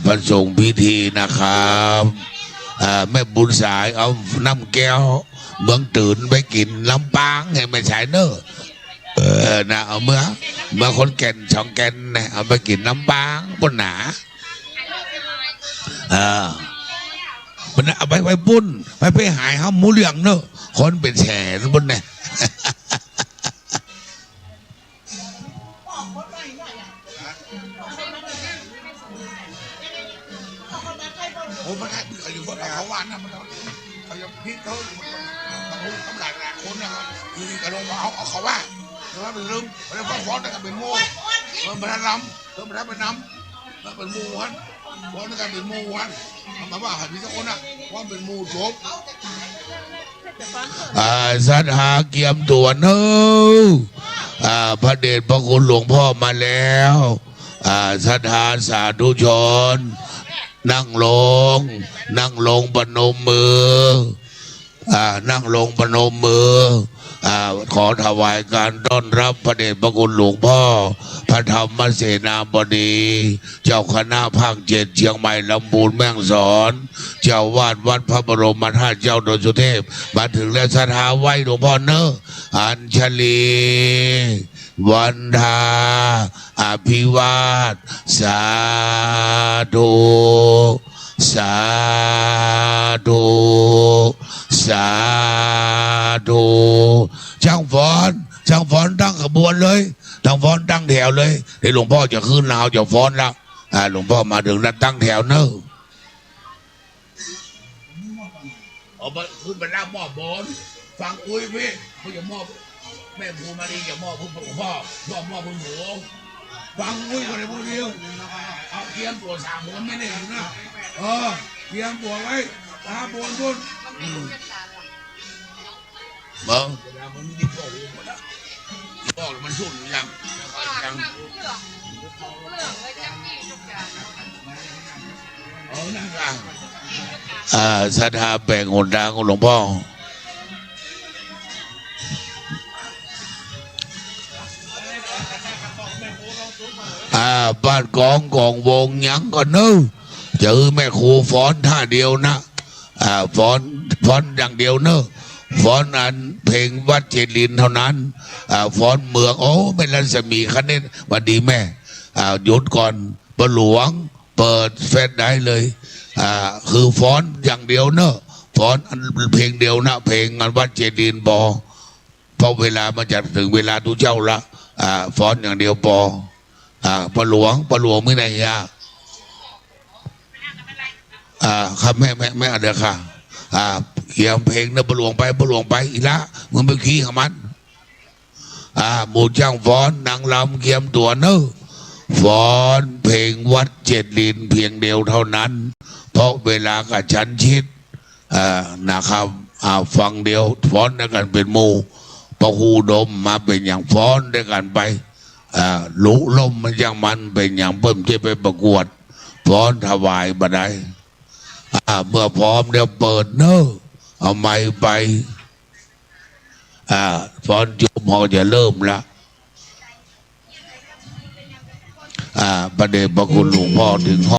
พระสงฆ์พิธีนะครับแม่บุญสายเอาน้ำแก้วเมืองตื่นไปกินลำปางให้ไม่ใช่เนอะนะเอาเมื่อคนแก่นสองแก่นเนี่ยเอาไปกินน้ำปางปนหนามันเอาไปปุ้นไปหายห้ามหมูเหลืองเนอะคนเป็นแฉนบนเนี่ยโอ้มันเขาอยู่บนเขาวานนะมันเขาจะพิษเขามันรู้กำลังคนนะครับคือกระโดดเอาเขาว่าแต่ว่าเป็นลืมมันฟ้องฟ้องแต่ก็เป็นงูมันล้ำมันเป็นน้ำมันเป็นมูฮันฟ้องแต่ก็เป็นมูฮันมาว่าหันพิษคนน่ะว่าเป็นมูจบสัตหาเกียมตัวเนอะพระเดชพระคุณหลวงพ่อมาแล้วสัทธาสาธุชนนั่งลงปนมมือนั่งลงปนมมือขอถวายการต้อนรับพระเดชพระคุณหลวงพ่อพระธรรมเสนาบดีเจ้าคณะภาค7เชียงใหม่ลำพูนแม่ฮ่องสอนเจ้าวาดวัดพระบรมธาตุเจ้าดอยสุเทพมาถึงแล้วศรัทธาไหว้หลวงพ่อเนอะอัญชลีวันทาอภิวาทสาธุสาธุสาธุช่างฟ้อนตั้งขบวนเลยช่างฟ้อนตั้งแถวเลยเดี๋ยวหลวงพ่อจะขึ้นเราจะฟ้อนแล้วหลวงพ่อมาถึงแล้วตั้งแถวเนอะเอาไปขึ้นไปล่ามอบบอลฟังอุ้ยพี่เขาจะมอบแม่ภูมาดีจะมอบผู้พ่อมอบผู้หนูฟังอุ้ยคนเดียวผู้เดียวเอาเกียมตัว3 คนไม่ได้อยู่นะเกียมตัวไว้ตาบน เบิ้งเวลามันดีบอกหมดอ่ะบอกมันสุ่นยังเอาหน้ากันศรัทธาแบ่งหนทางของหลวงพ่อบ้านกองกองวงยังก็เนื้อเจอแม่ครูฟ้อนท่าเดียวนะฟ้อนอย่างเดียวเนอะฟ้อนอันเพลงวัดเจริญเท่านั้นฟ้อนเมืองโอ้ไม่รัศมีคะแนนวันดีแม่หยุดก่อนประหลวงเปิดเฟซได้เลยคือฟ้อนอย่างเดียวเนอะฟ้อนเพลงเดียวนะเพลงงานวัดเจริญบอเพราะเวลามันจะถึงเวลาทุกเจ้าละฟ้อนอย่างเดียวปอประหลวงไม่ไหนยากครับแม่เดี๋ยวค่ะเขียนเพลงนะประหลวงไปอีละมึงไปขี้กับมันหมู่จ้างฟ้อนนางลำเขียมตัวเนอะฟ้อนเพลงวัดเจ็ดลินเพียงเดียวเท่านั้นเพราะเวลากับฉันชิดนะครับฟังเดียวฟ้อนด้วยกันเป็นหมู่พระหูดมมาเป็นอย่างฟ้อนด้วยกันไปลุลมมันยังมันเป็นอย่างเพิ่มที่ไปประกวดฟ้อนถวายบัดใดเมื่อพร้อมเดี๋ยวเปิดเนอะเอาไม้ไปฟ้อนจุบพอจะเริ่มละประเดชพระคุณหลวงพ่อถึงห้อง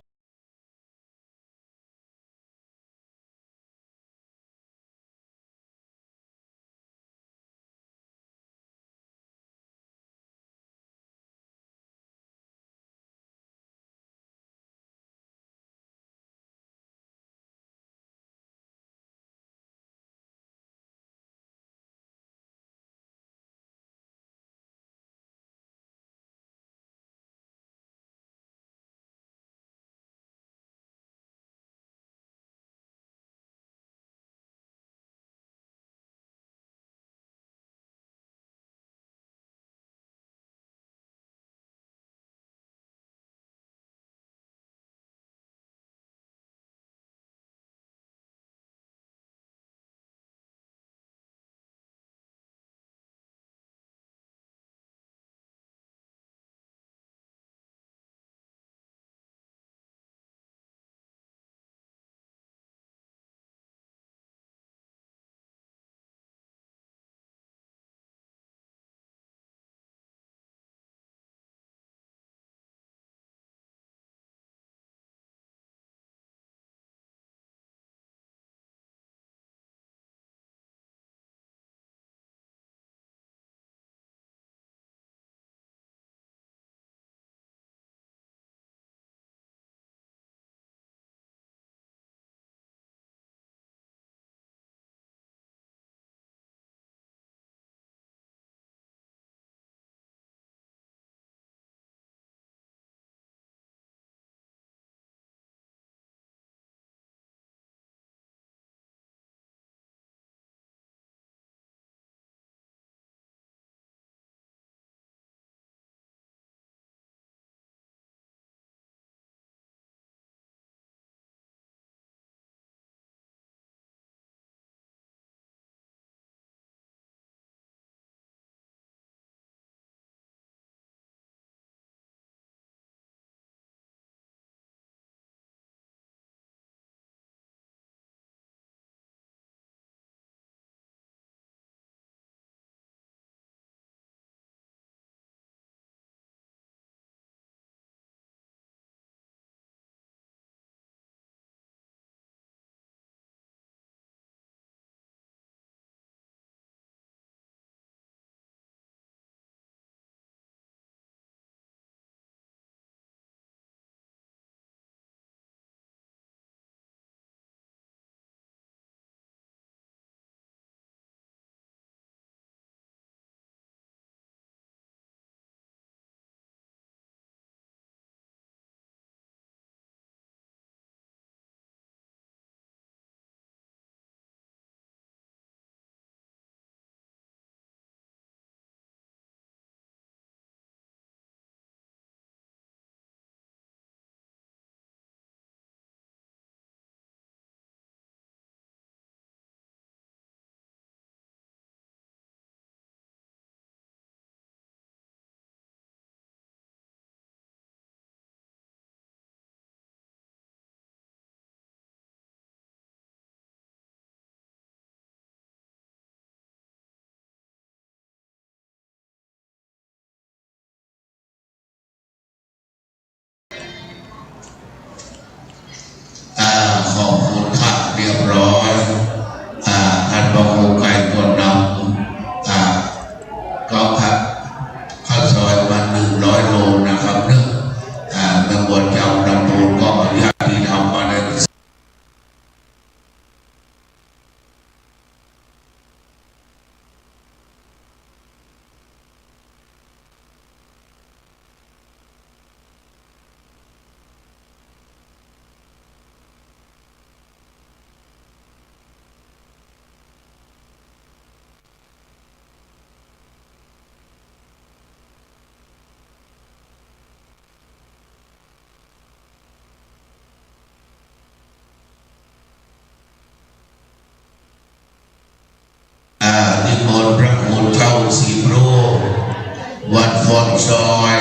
อนซอย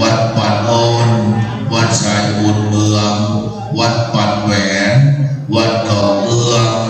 วัดปัดโอนวัดสายบุญเมืองวัดปัดแหวนวัดดอกเอื้อง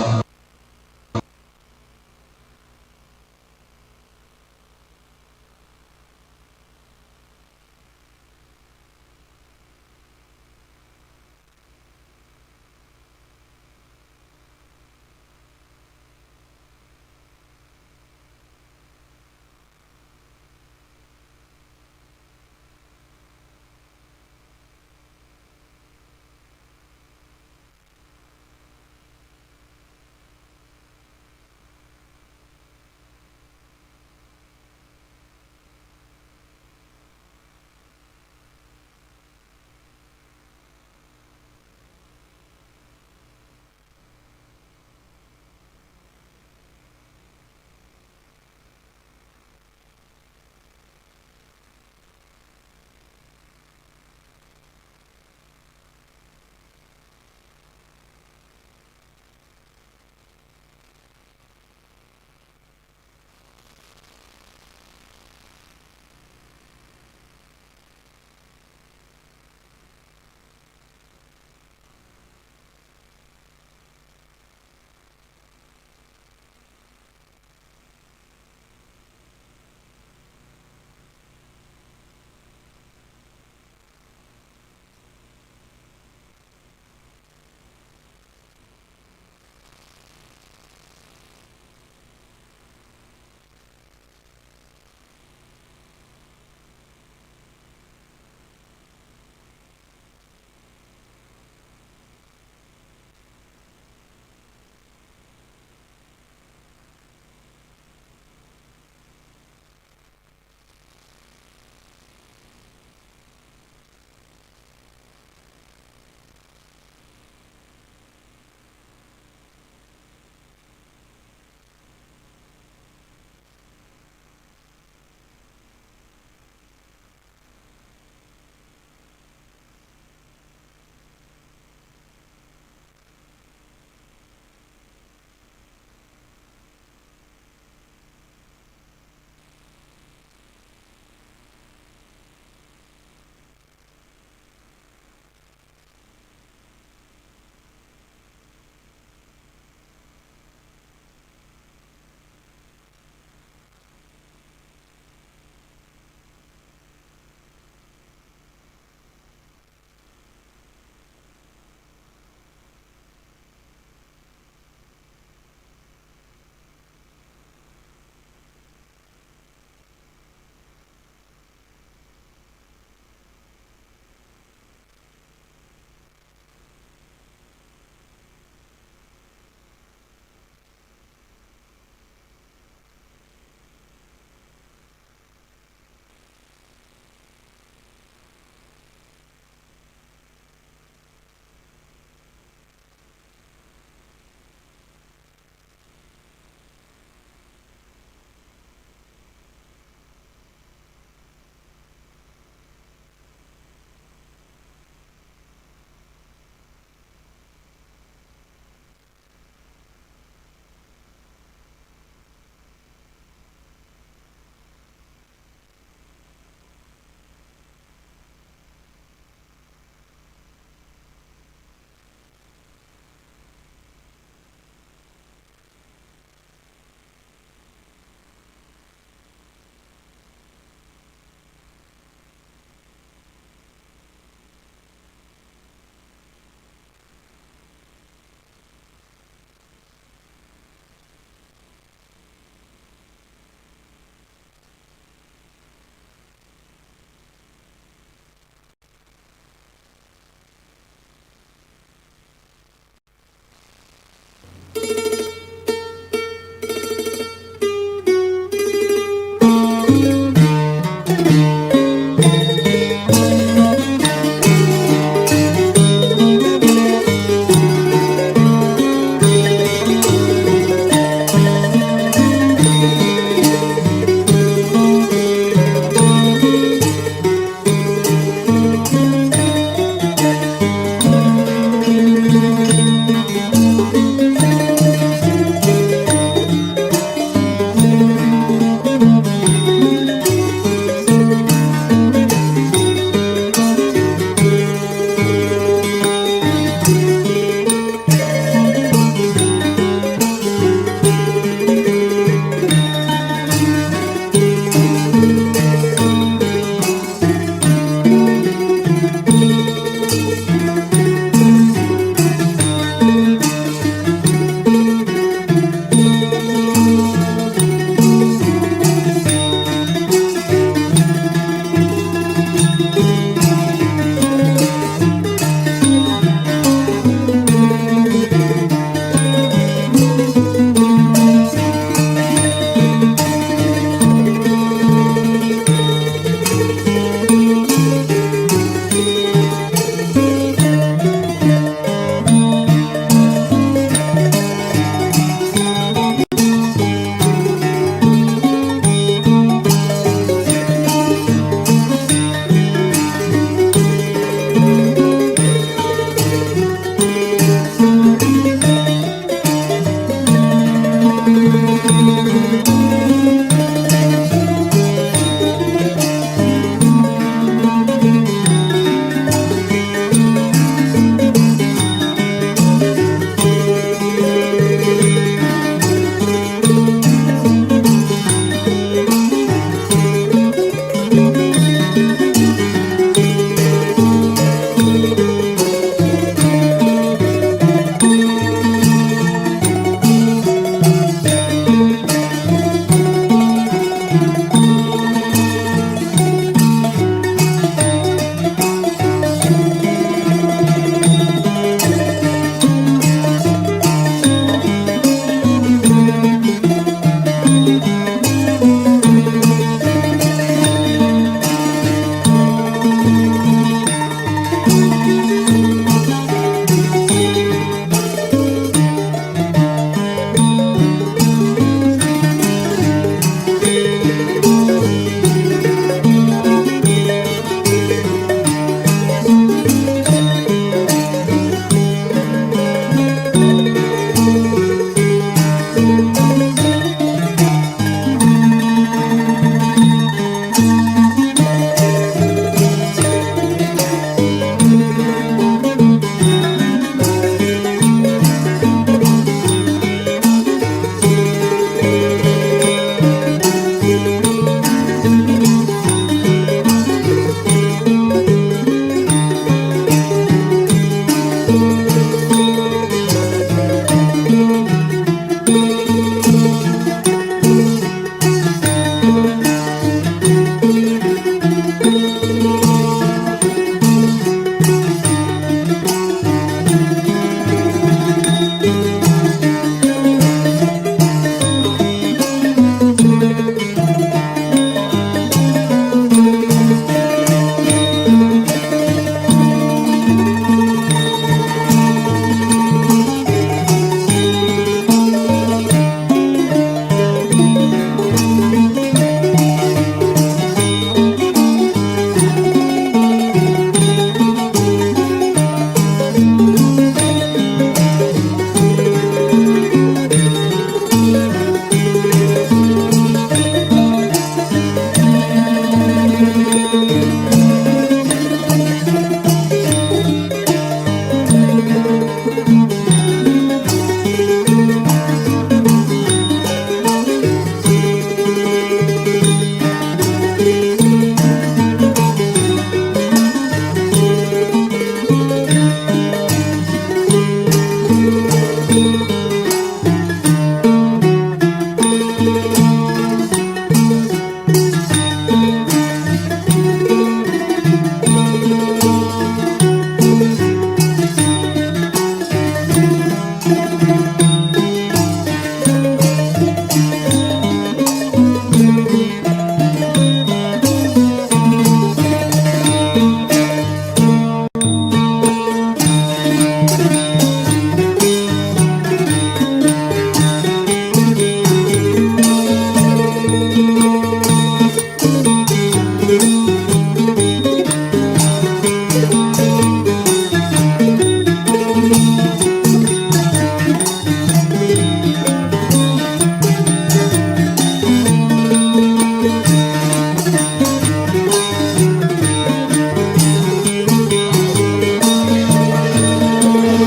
เ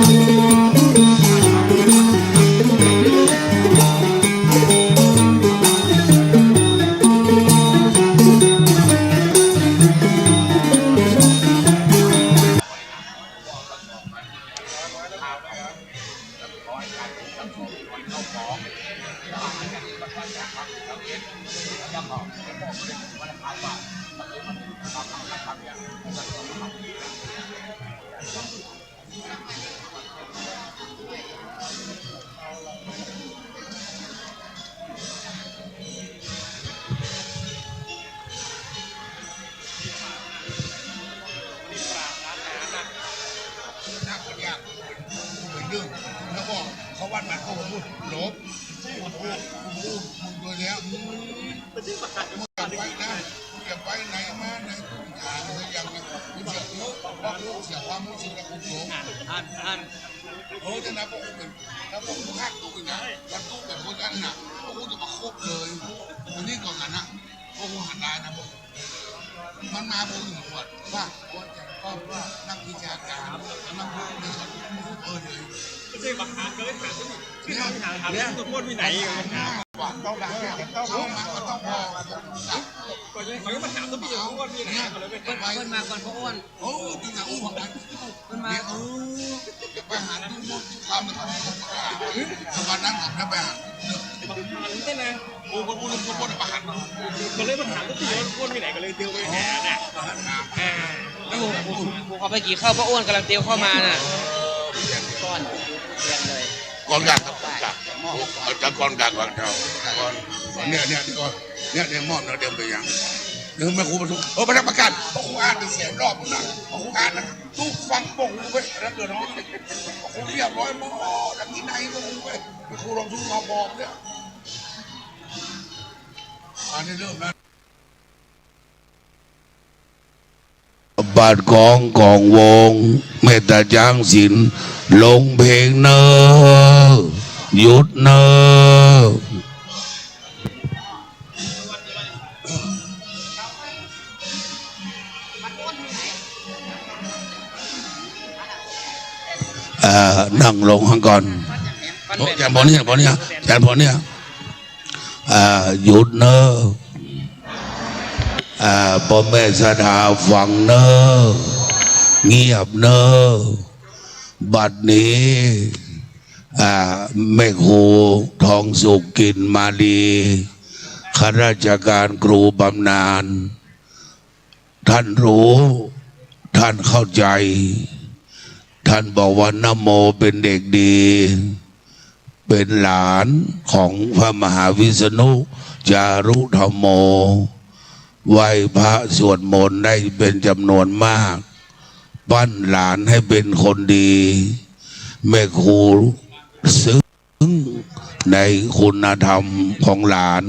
รื่องแล้วก็เขาวัดมาเขาพูดหลบพูดตัวเนี้ยเก็บไว้นะเก็บไว้ไหนมาไหนอะไรอย่างเงี้ยคุณเสียเยอะบอกลูกเสียความรู้สึกกับคุณหลงจะนับพวกคุณเป็นนับพวกคุณหักตู้กันนะแล้วตู้แบบคนนั้นน่ะพวกคุณจะมาคบเลยวันนี้ก่อนกันนะพวกคุณหันได้นะพวกมันมาพวกคุณว่าว่าจะก็ว่านักวิชาการนักพูดในสอนพูดเลยไม่ใช่บังคับก็เลยถามเนี่ยตัวพูดที่ไหนกันนะต้องดังต้องมาก็ต้องพอก่อนเขาจะมาถามตัวพี่เขาว่ามีไหนก็เลยเป็นคนมาก่อนพ่ออ้วนโอ้จริงนะอ้วนคนมาไปหาดูมุกคำนะครับวันนั้นผมจะไปหาบังคับนี่ใช่ไหมโอ้คนประหันก็เลยมาถามตัวพี่ว่าพูดที่ไหนก็เลยเตียวไปแห่น่ะแล้วผมเขาไปกี่เข้าพ่ออ้วนกำลังเตียวเข้ามาน่ะก้อนเรียนเลยก่อนกักจะก่อนกักก่อนเจ้าก่อนเนี่ยก่อนเนี่ยมอบเดี๋ยวไปยังเดี๋ยวแม่ครูประชุมประทับประกันพอครูอ่านเป็นเสียงรอบนะพอครูอ่านนะตู้ฟังปงไปแล้วเกิดน้องครูเรียบร้อยมอจากที่ไหนก็ครูไปครูลองชูมาบอกเนี่ยอันนี้เริ่มแล้วบาทกองวงเมตตาจ้างศิลป์ลงเพลงเนอหยุดเนอนั่งลงข้างก่อนแจนพอเนี่ยหยุดเนอพ่อแม่สถาฟังเนอเงียบเนอบัดนี้แม่ครูทองสุขกินมาลีข้าราชการครูบำนาญท่านรู้ท่านเข้าใจท่านบอกว่านโมเป็นเด็กดีเป็นหลานของพระมหาวิษณุจารุธรรมโมไหว้พระสวดมนต์ได้เป็นจำนวนมากปั้นหลานให้เป็นคนดีแม่ครูซึ้งในคุณธรรมของหลาน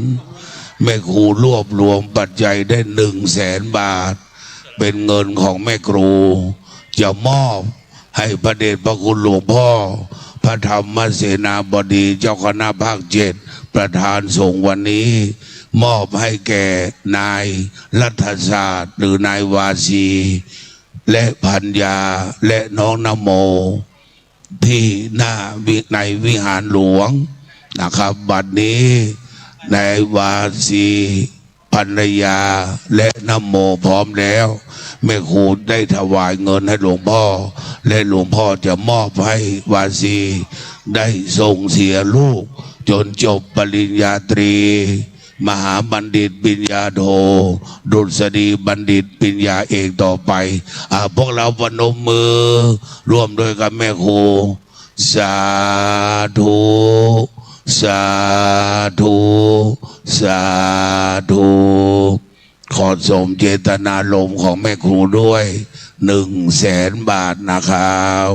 แม่ครูรวบรวมปัจจัยได้100,000 บาทเป็นเงินของแม่ครูจะมอบให้พระเดชพระคุณหลวงพ่อพระธรรมเสนาบดีเจ้าคณะภาค7ประธานสงฆ์วันนี้มอบให้แก่นายรัฐศาสตร์หรือนายวาสีและพัญญาและน้องนโมที่หน้าในวิหารหลวงนะครับบัดนี้นายวาสีภรรยาและนโมพร้อมแล้วแม่ครูได้ถวายเงินให้หลวงพ่อและหลวงพ่อจะมอบให้วาสีได้ส่งเสียลูกจนจบปริญญาตรีมหาบัณฑิตปริญญาโทดุษฎีบัณฑิตปริญญาเอกต่อไปพวกเราพนมมือร่วมด้วยกับแม่ครูสาธุสาธุสาธุขอสมเจตนาลมของแม่ครูด้วย100,000 บาทนะครับ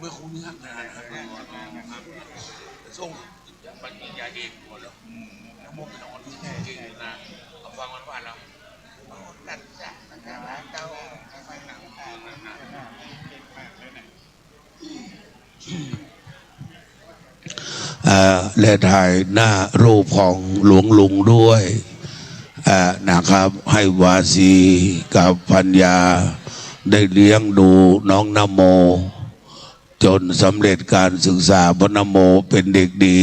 ไม่คุ้นนักนะส่งปริญญาเอกหมดแล้วแล้วมุกนอนจริงนะเอาฟังมันว่าเราตัดจากนะครับเจ้าไปหนังและถ่ายหน้ารูปของหลวงลุงด้วยนะ นะครับ ให้วาสีกับพัญญาได้เลี้ยงดูน้องนโมจนสำเร็จการศึกษาพนโมเป็นเด็กดี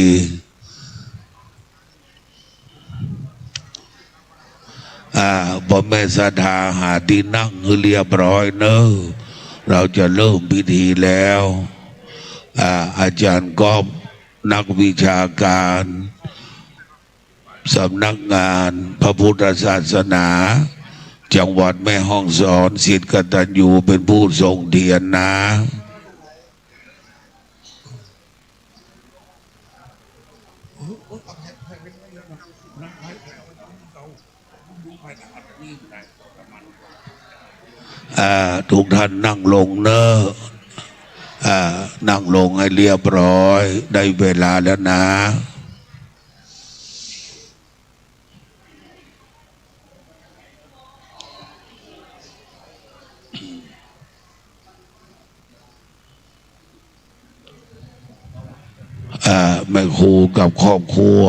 พ่อแม่ศรัทธาหาที่นั่งให้เรียบร้อยเนอะเราจะเริ่มพิธีแล้วอาจารย์ก๊อฟนักวิชาการสำนักงานพระพุทธศาสนาจังหวัดแม่ฮ่องสอนศิษย์กตัญญูเป็นผู้ทรงเทียนนะทุกท่านนั่งลงเนอะนั่งลงให้เรียบร้อยได้เวลาแล้วนะแม่ครูกับครอบครัว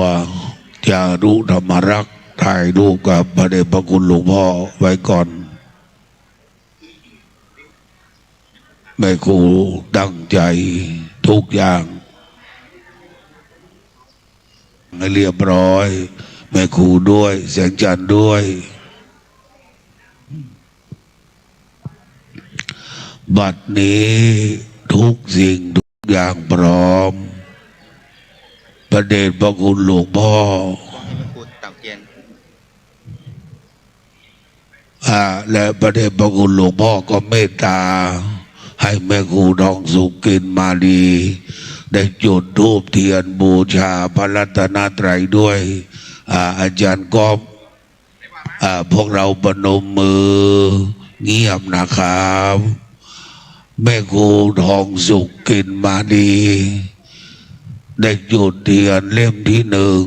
จารุธรรมรักษ์ถ่ายรูปกับพระเดชพระคุณหลวงพ่อไว้ก่อนแม่ครูตั้งใจทุกอย่างให้เรียบร้อยแม่ครูด้วยแสงจันทร์ด้วยบัดนี้ทุกสิ่งทุกอย่างพร้อมพระเดชพระคุณหลวงพ่อและพระเดชพระคุณหลวงพ่อก็เมตตาให้แม่ครูทองสุกินมาดีได้จุดธูปเทียนบูชาพระรัตนตรัยด้วยอาจารย์ก๊อฟพวกเราประนมมือเงียบนะครับแม่ครูทองสุกินมาดีได้จุดเทียนเล่มที่หนึ่ง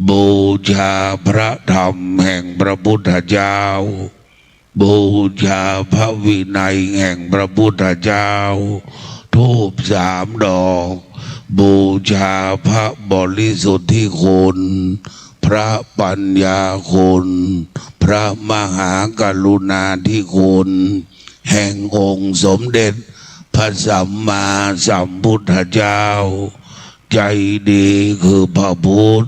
บูชาพระธรรมแห่งพระพุทธเจ้าบูชาพระวินัยแห่งพระพุทธเจ้าธูป3 ดอกบูชาพระบริสุทธิคุณพระปัญญาคุณพระมหากรุณาธิคุณแห่งองค์สมเด็จพระสัมมาสัมพุทธเจ้าใจดีคือพระพุทธ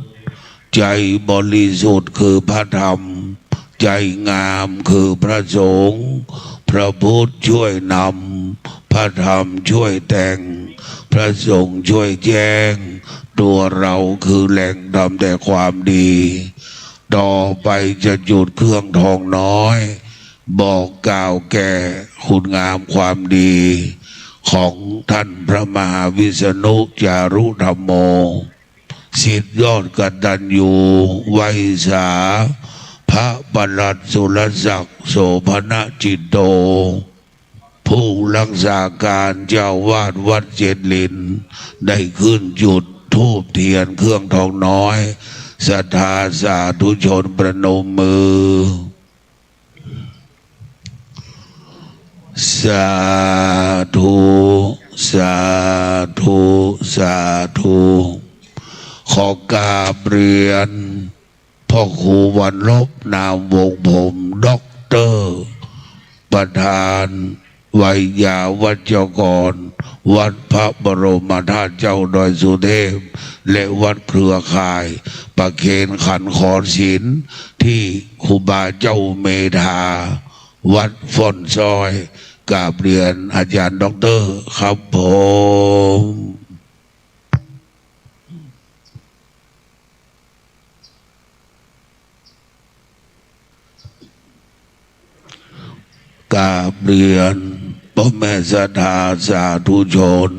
ใจบริสุทธิ์คือพระธรรมใจงามคือพระสงฆ์พระพุทธช่วยนำพระธรรมช่วยแต่งพระสงฆ์ช่วยแจ้งตัวเราคือแหล่งทำแต่ความดีต่อไปจะจุดเครื่องทองน้อยบอกกล่าวแก่คุณงามความดีของท่านพระมหาวิษณุจารุธรรมโมศิษย์ยอดกตัญญูไวสาพระปลัดสุรศักดิ์โสภณจิตโตผู้รักษาการเจ้าวาดวัดเจดลินได้ขึ้นจุดธูปเทียนเครื่องทองน้อยศรัทธาสาธุชนประนมมือสาธุสาธุสาธุขอกราบเรียนพ่อครูวันลบนามวงผมด็อกเตอร์ประธานวัยยาวัจกรวัดพระบรมธาตุเจ้าดอยสุเทพและวัดเครือข่ายประเคนขันขอนศิลป์ที่ครูบาเจ้าเมธาวัดฝนซอยกราบเรียนอาจารย์ด็อกเตอร์ครับผมกราบเรียนพ่อแม่ศรัทธาสาธุชน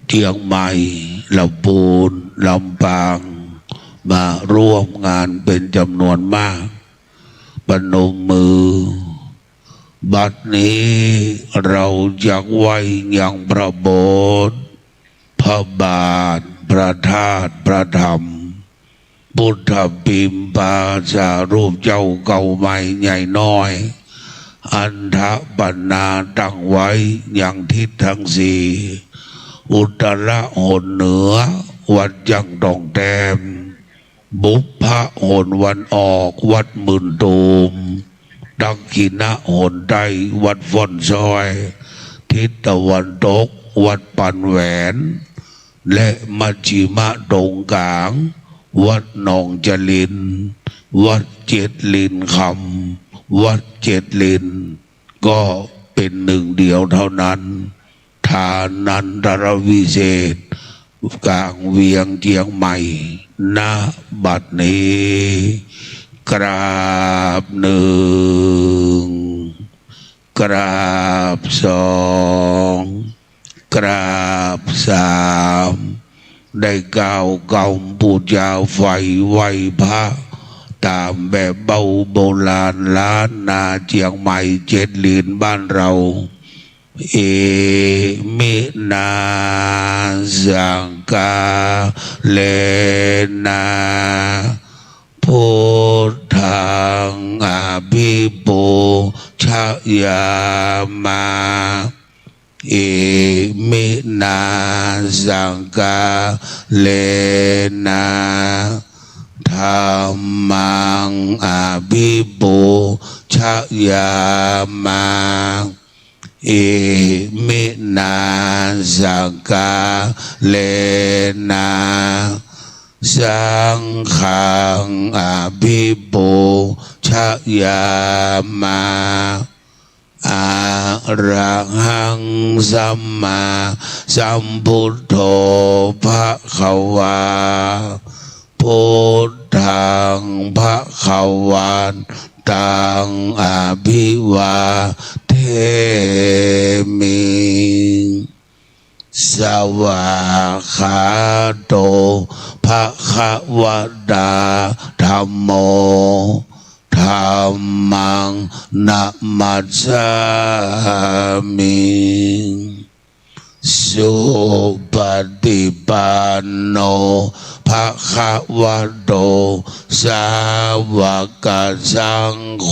เชียงใหม่ลำพูนลำปางมาร่วมงานเป็นจำนวนมากประนมมือบัดนี้เราจะไหว้ยังพระโบสถ์พระบาทพระธาตุพระธรรมพุทธปิมปาสารูปเจ้าเก่าใหม่ใหญ่น้อยอันทะปนาตั้งไว้อย่างทิศทั้งสี่อุตระหนเหนือวัดจังดองแต้ม บุพพะหนวันออกวัดหมื่นตูมดังกินะหนใต้วัดฟ่อนซอยทิศตะวันตกวัดปันแหวนและมัชชิมะตรงกลางวัดหนองจลินวัดเจ็ดลินคำวัดเจ็ดลินก็เป็นหนึ่งเดียวเท่านั้นทานันตรวิเศษกลางเวียงเจียงใหม่ณบัดนี้กราบหนึ่งกราบสองกราบสามได้ก้าวเก่าปูจาไฟไหวพระตามแบบเบาโบราณล้านนาเจียงใหม่เจ็ดลินบ้านเราเอมินาสังกาเลนาพุทธังอภิปูชยามาเอมินาสังกาเลนาธรรมังอภิปูชยามาเอมินาสังกาเลนะสังฆังอภิปูชยามาอะระหังสัมมาสัมพุทโธภะคะวาพุทธังภะคะวันตังอภิวาเทมิสวากขาโตภะคะวะตาธัมโมธัมมังนะมัสสามิสุปฏิปันโนภะคะวะโตสาวกสังโฆ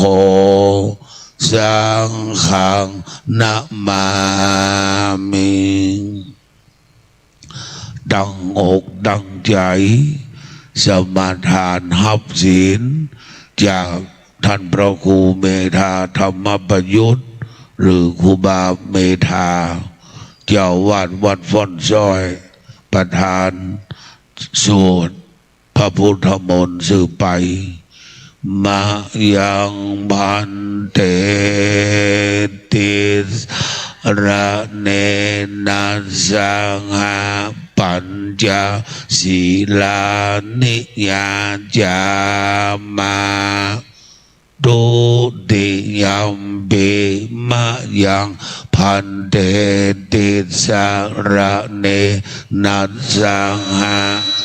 สังฆังนะมามิดังอกดังใจสมาทานหับศีลจากท่านพระครูเมธาธรรมประยุทธ์หรือครูบาเมธาเจ้าวาดวัดฟ่อนซอยประธานสวดพระพุทธมนต์สืบไปมายังพันเตติสระเนนะสังหาปัญจศีลานิยาจามาดุติยัมปิมะยังพันเตติสระเนนะสังหา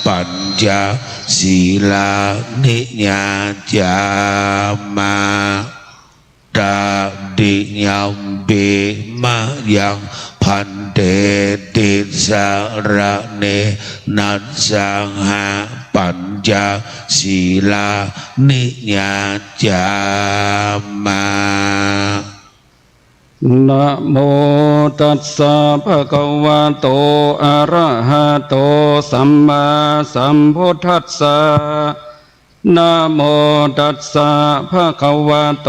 ปัญจศีลานิยาจามาตาดิยัมปิมะยังพันเตติสระเนนะสังหาปัญจศีลานิยาจามานะโมตัสสะภะคะวะโตอะระหะโตสัมมาสัมพุทธัสสะนะโมตัสสะภะคะวะโต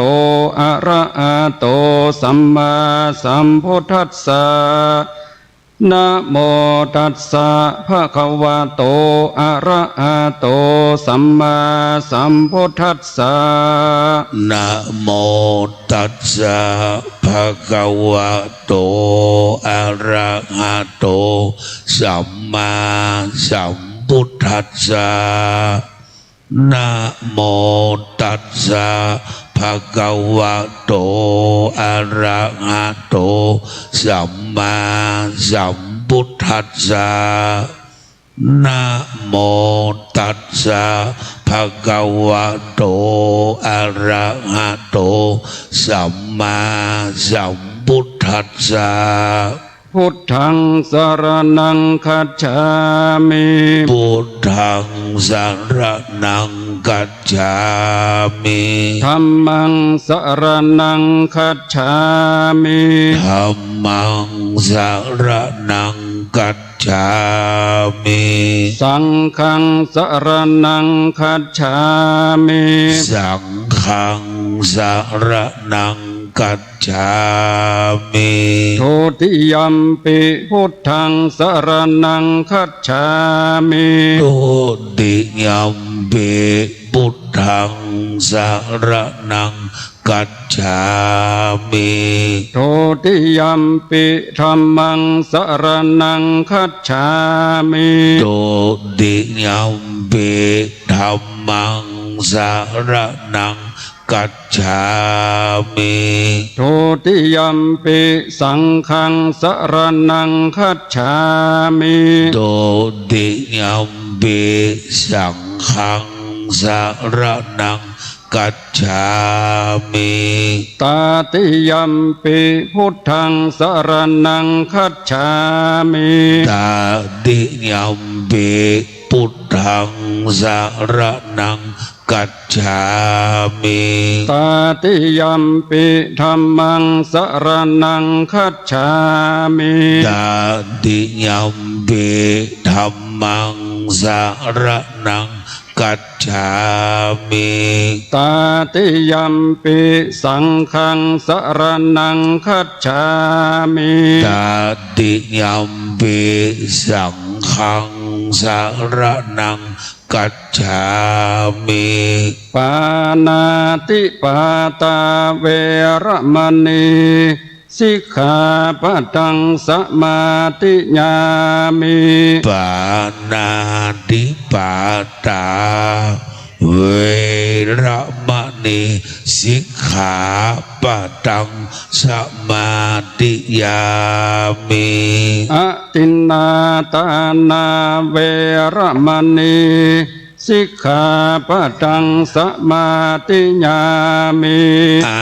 อะระหะโตสัมมาสัมพุทธัสสะนะโมตัสสะภะคะวะโตอะระหะโตสัมมาสัมพุทธัสสะนะโมตัสสะภะคะวะโตอะระหะโตสัมมาสัมพุทธัสสะนะโมตัสสะภะคะวะโตอะระหะโตสัมมาสัมพุทธัสสะนะโมตัสสะภะคะวะโตอะระหะโตสัมมาสัมพุทธัสสะพุทธังสรณังคัจฉามิพุทธังสรณังคัจฉามิธัมมังสรณังคัจฉามิธัมมังสรณังคัจฉ ฉามิ สังฆังสรณังคัจฉามิ สังฆังสรณังกัจฉามิ ทุติยัมปิพุทธังสรณังคัจฉามิ ทุติยัมปิพุทธังสรณังกัจฉามิ ทุติยัมปิธัมมังสรณังคัจฉามิ ทุติยัมปิธัมมังสรณังกัจฉามิ ทุติยัมปิสังฆังสรณังคัจฉามิ ทุติยัมปิสังฆังสรณังกัจฉามิ ตาติยัมปิพุทธังสรณังคัจฉามิ ตาติยัมปิพุทธังสรณังกัจฉามิ ตาติยัมปิธัมมังสรณังคัจฉามิ ตาติยัมปิธัมมังสรณังกัจฉามิ ตาติยัมปิสังฆังสรณังคัจฉามิ ตาติยัมปิสังฆังสรณังกัจฉามิ ปานาติปาตาเวระมณีสิกขาปะทังสมาธิญามิ ปานาติปาตาเวระมณีสิกขาปะทังสมาธิยามิ อตินนาตานาเวระมณีสิกขาปะทังสมาธิญามิ อา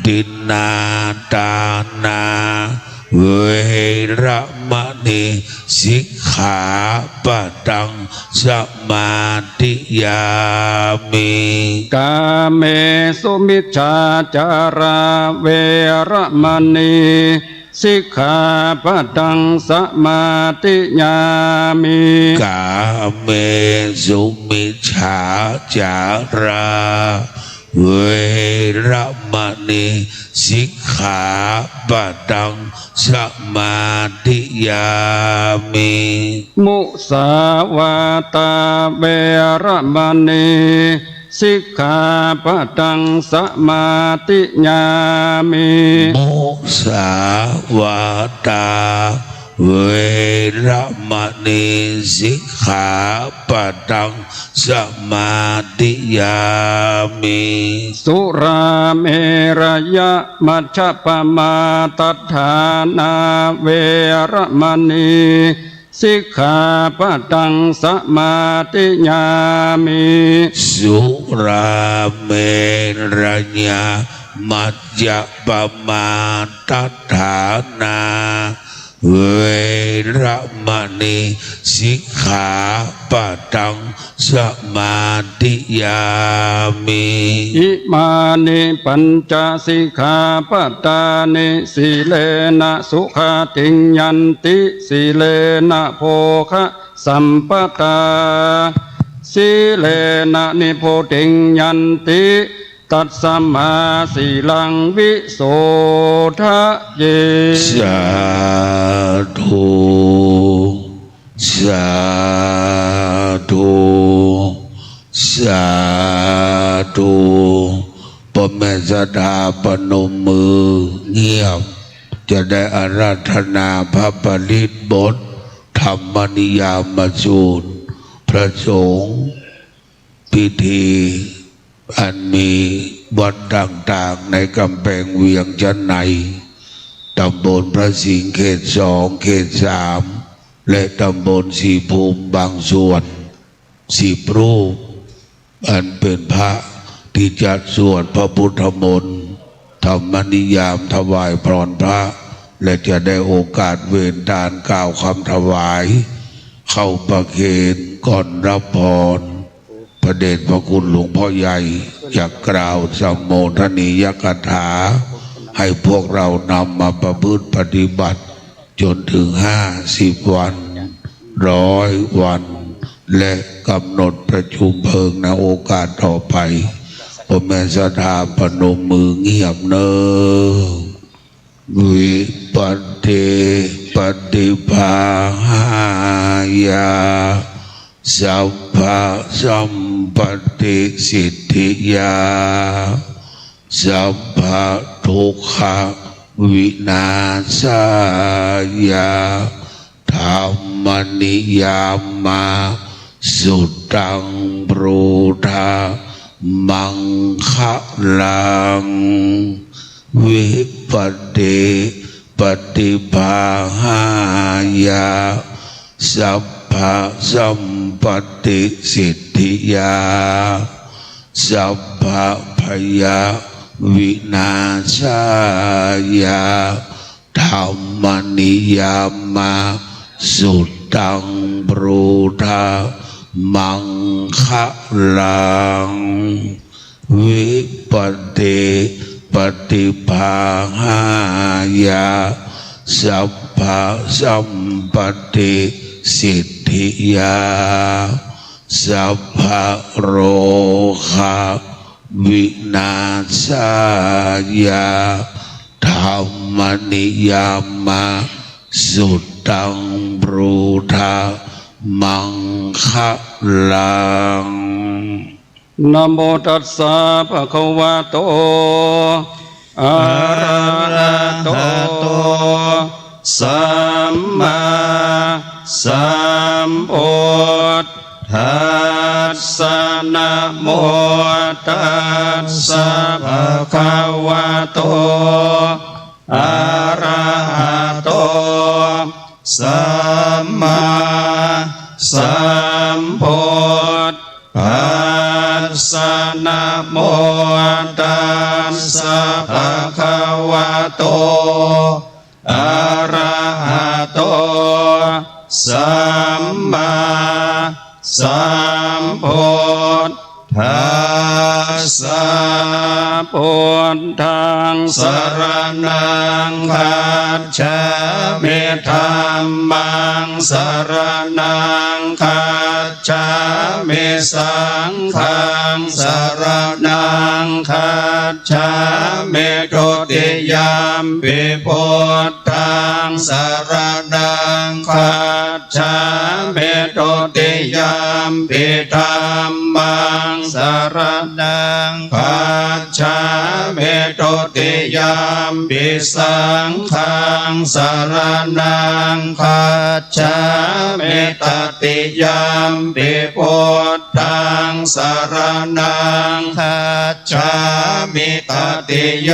ดินนาตานาเวระมณีสิกขาปะทังสมาธิยามิ กาเมสุมิจฉาจาราเวระมณีสิกขาปะทังสมาธิญามิ กาเมสุมิจฉาจาราเวระมณีสิกขาปะทังสมาธิยามิ มุสาวาตาเวระมณีสิกขาปะทังสมาธิญามิ มุสาวาตาเวระมณีสิกขาปะทังสมาธิยามิ สุราเมรยะมัชฌัปปมาตัฏฐานาเวระมณีสิกขาปะทังสมาธิญามิ สุราเมรยะมัจจปมาตัฏฐานาเวระมณีสิกขาปะทังสมาธิยามิ อิมานิปัญจสิกขาปตานิสีเลนะสุขาติงยันติสีเลนะโภคะสัมปตาสีเลนะนิโพติงยันติตัสสมาสีลังวิโสทะเย สาธุสาธุสาธุพระแม่สดาปนมมือเงียบจะได้อาราธนาพระปริตรบทธรรมนิยามสูตรพระสงฆ์พิธีอันมีวัดต่างๆในกำแพงเวียงจันทน์ในตำบลพระสิงห์เขต 2 เขต 3 และตำบลสีภูมิบางส่วน10 รูปอันเป็นพระที่จัดสวดพระพุทธมนต์ธรรมนิยามถวายพรพระและจะได้โอกาสเวนทานกล่าวคำถวายเข้าประเคนก่อนรับพรพระเดชพระคุณหลวงพ่อใหญ่จะกล่าวสัมโมทนียกถาให้พวกเรานำมาประพฤติปฏิบัติจนถึง50 วัน 100 วันและกำหนดประชุมเพลิงในโอกาสต่อไปพ่อแม่ศรัทธาพนมมือเงียบเนอวิปัสสิปฏิภาหายาสัพพะสัมปติสิทธิยาสัพพะทุกขวินาศายาธรรมนิยามาสุตังปรูธามังคะลังวิปัสสิปฏิภาหายาสัพพะสัมปติสิทธิยาสัพพะพยาวินาศายาธรรมนิยามาสุตังปรูธามังคะลังวิปัสสิปฏิภาหายาสัพพะสัมปติสิทธิยาสัพพะโรคะวินาศายาธรรมนิยามาสุตังปรูธามังคะลังนะโมตัสสะภะคะวะโตอะระหะโตสัมมาสัมพุทธัสสะนะโมตัสสะภะคะวะโตอะระหะโตสัมมาสัมพุทธัสสะนะโมตัสสะภะคะวะโตอะระหะโตสัมมาสัมพุทธัสสะพุทธังสรณังคัจฉามิธัมมังสรณังคัจฉามิสังฆังสรณังคัจฉามิทุติยมปิพุทธังสรณังคัจฉามิทุติยมปิธัมมังสรณังคัจฉามิทุติยมปิสังฆังสรณังคัจฉามิตติยมปิพุทธังสรณังคัจฉามิตติย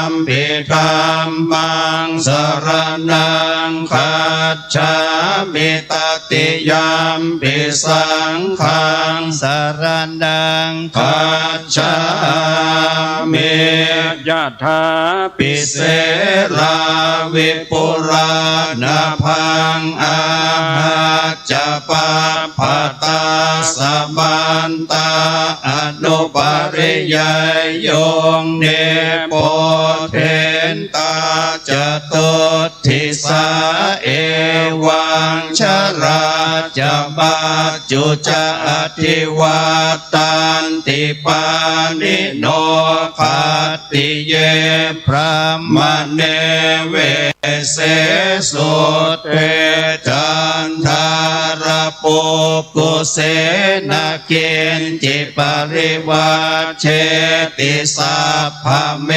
มปิธัมมังสรณังคัจฉามิตติยมปิสังฆังสรณังคัจฉามิยะถาปิเสลาวิปุรานะพังอาจจปาภตาสมันตาอนุปริยโยงเนโปเทนตาจตุทิสาเอวังชราจะมาจุจอธิวัตันติปานิโนภัตติเยพระมเนเวเสสุเตจันทารปุกุเสนาเกณจิปริวาเชติสัพพเม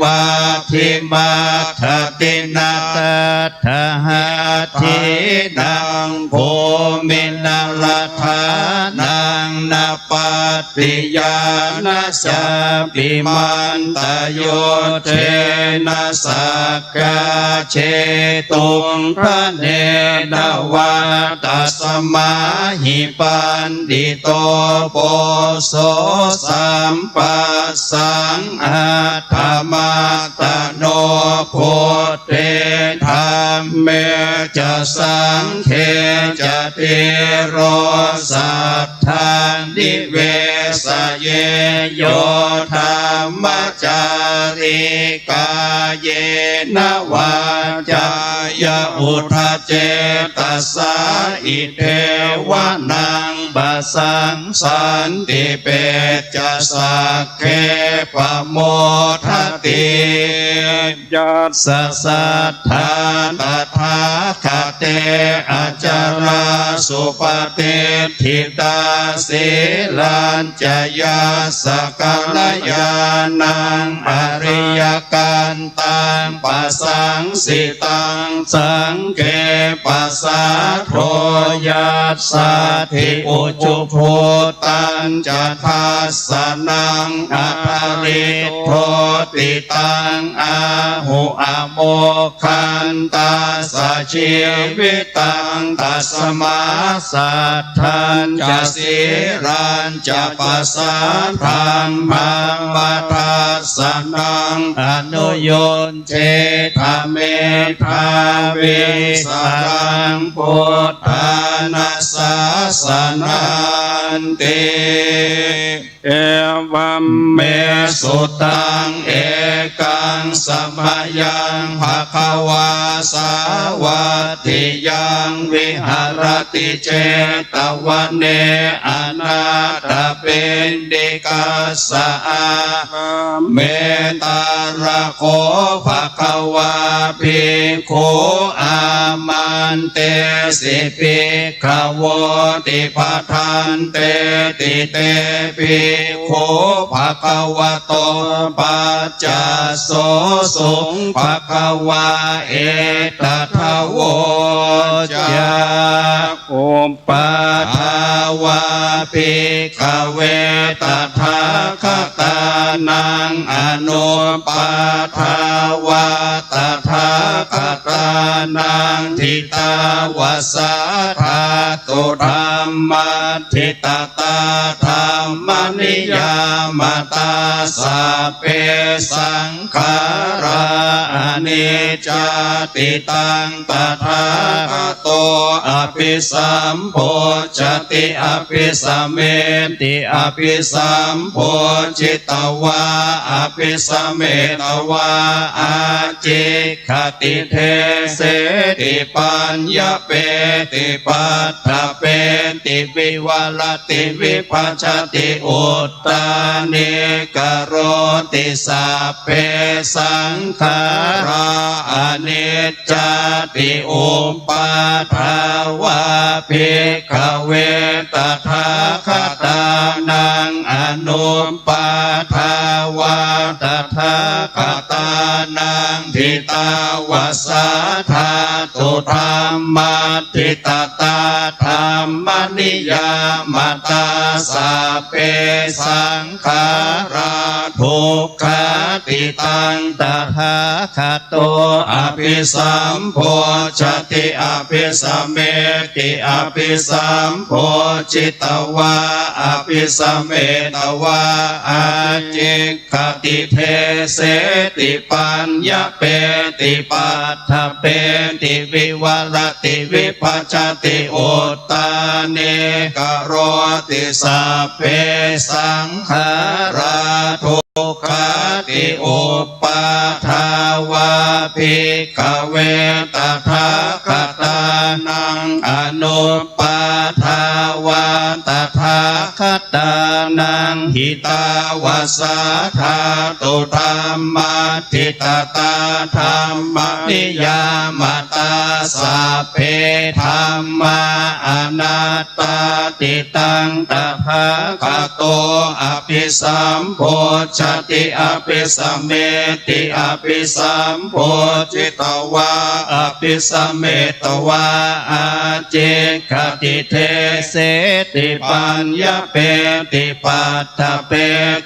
วะทิมัทตินาตถาทินังภูมินาลธานังนาปัตติยานัสสะปิมันตโยเทนะสักกาเชตุงพระเนนวัตสมาหิปันติโตโปโสสัมปัสสังอัตถมาตโนโพเทธา มเมจะสังเคจะเทโรสัทธานิเวสเยโยธรรมจาริกาเยนวาจายอุทธเจตสาอิเทวะนังบาสังสันติเปจะสักเคปโมทติยัสสะสัทธาตถาคเตอาจาราสุปฏิทิตาสีลัญจยาสกัลยานังอริยกันตังปัสสังสิตังสังเกปัสสะโทยัสสะทิอุจุภูตังจะทัสสนังอัตริโทติตังอาหุอโมคันตาสชีวิตังตัสมาสัทธันจะสีรันจะปัสสะธรรมังมัทธัสสนังอนุโยนเทธเมธาวิสังพุทธานัสสะสนันติเอวัมเมสุตังเอกังสมยังภควาสาวัติยังวิหารติเจตวันเนอนาถเปนดิกัสสะเมตาระโคภควาภิกขุอามันเตสิภิกขโวติปทันเตติเตภิกขุภควโตปัจจโสสุงภควาเอตทะโวจาอุปาทาวาภิกขเวตถาคตานังอนุปาทาวาตถาคตานังทิตาวสาธาตุธรรมทิตตาธรรมนิยามตาสัพเพสังขาราอนิจจติตังตถาคโตอภิสัมโพชติอภิสัมเมติอภิสัมโพจิตวาอภิสัมเมตวาอาจิขติเทเสติปัญญเปติปัฏฐเปติวิวัลติวิปัชติอุตตานิกโรติสัพเพสังขาราอนิจจติอุปาทาวาภิกขเวตถาคตานังอนุปาทาวาตถาคตานังทิตาวสาธาตุธรรมทิตตาธรรมนิยามตาสัพเพสังขาราทุกขติตังตถาคโตอภิสัมโพชติอภิสัมเมติอภิสัมโพจิตวาอภิสัมเมตวาอาจิขติเทเสติปัญญเปติปัฏฐเปติวิวัลติวิปัชติอุตตานิกโรติสัพเพสังขาราทุกขติอุปาทาวาภิกขเวตถาคตานังอนุปาทาวาตถาคตานังหิตาวสาธาตุธรรมทิตตาธรรมนิยามตาสัพเพธรรมาอนัตตาติตังตถาคโตอภิสัมโพชติอภิสัมเมติอภิสัมโพจิตวาอภิสัมเมตวาอาเจขติเทเส ติปัญญาเปติปัตถเป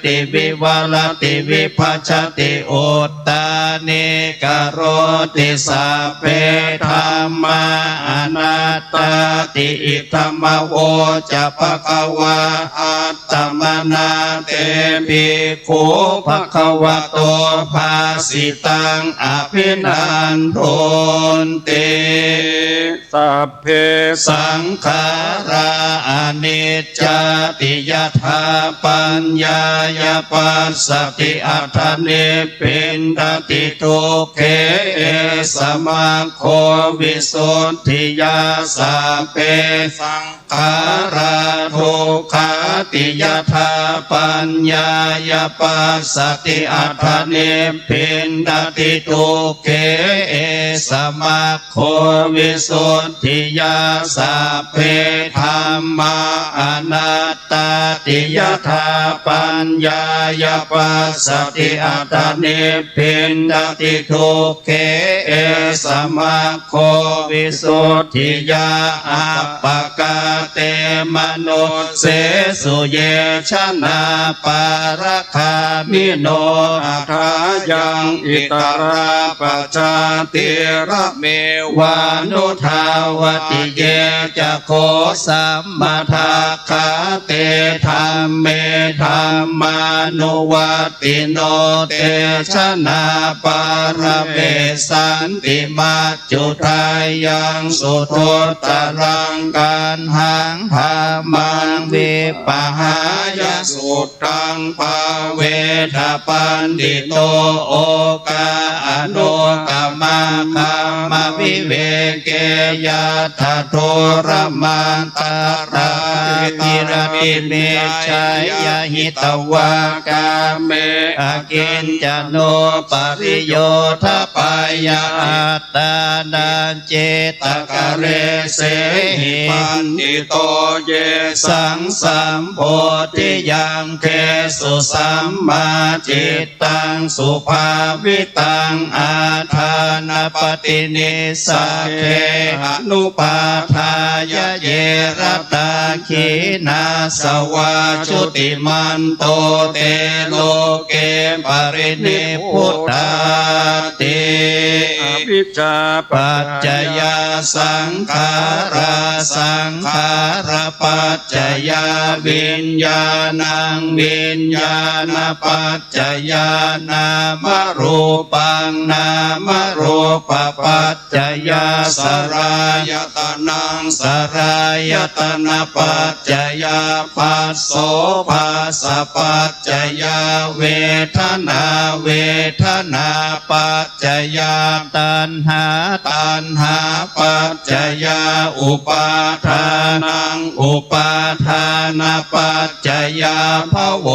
ติวิวัลติวิภัชติอุตตานิกโรติสัพเพธัมมาอนัตตาติอิธัมมโวจะภควาอัตตมนาเตปิขุภควโตภาสิตังอภินันโทนติสัพเพสังขาราอนิจจติยถาปัญญายปัสสติอัฏฐเนปินดติทุกเขสมาโควิสุทธิยาสัพเพสังขาราทุกขาติยถาปัญญายปัสสติอัฏฐเนปินดติทุกเขสมาโควิสุทธิยาสัพเพธัมมาอนัตตาติยถาปัญญายปัสสติอัฏฐเนปินดติทุกเขสมาโควิสุทธิยาอัปปกาเตมโนเสสุเยชนะปารคามิโนอัฏฐายังอิตราปัจจติระเมวานุทาวติเยจะโคสัมมาทาคาเตธัมเมธัมมานุวัติโนเตชนะปารเมสันติมาจุทายังสุทุตรังกันหังธรรมังวิปหายสุตังภาเวทปันติโตโอกาอนุกรรมคามวิเวเกยัตถะโทรมันตราติรติเมชัยยหิตวากาเมอกินจโนปริโยทปายาตานันเจตกะเรเสหิปันติโตเยสังสัมโพธิยังเคสุสัมมาจิตตังสุภาวิตังอาทานปฏินิสักเขอนุปาทายเยรตาขีนาสวาชุติมันโตเตโลเกปรินิพุทธาติอภิชาปัจจยาสังขาราสังขารปัจจยาวิญญาณังวิญญาณปัจจยานามรูปังนามรูปปัจจยาสรายตนังสรายตนะปัจจยาปัสโสปัสสะปัจจยาเวทนาเวทนาปัจจยาตัณหาตัณหาปัจจยาอุปาทานังอุปาทานปัจจยาภโว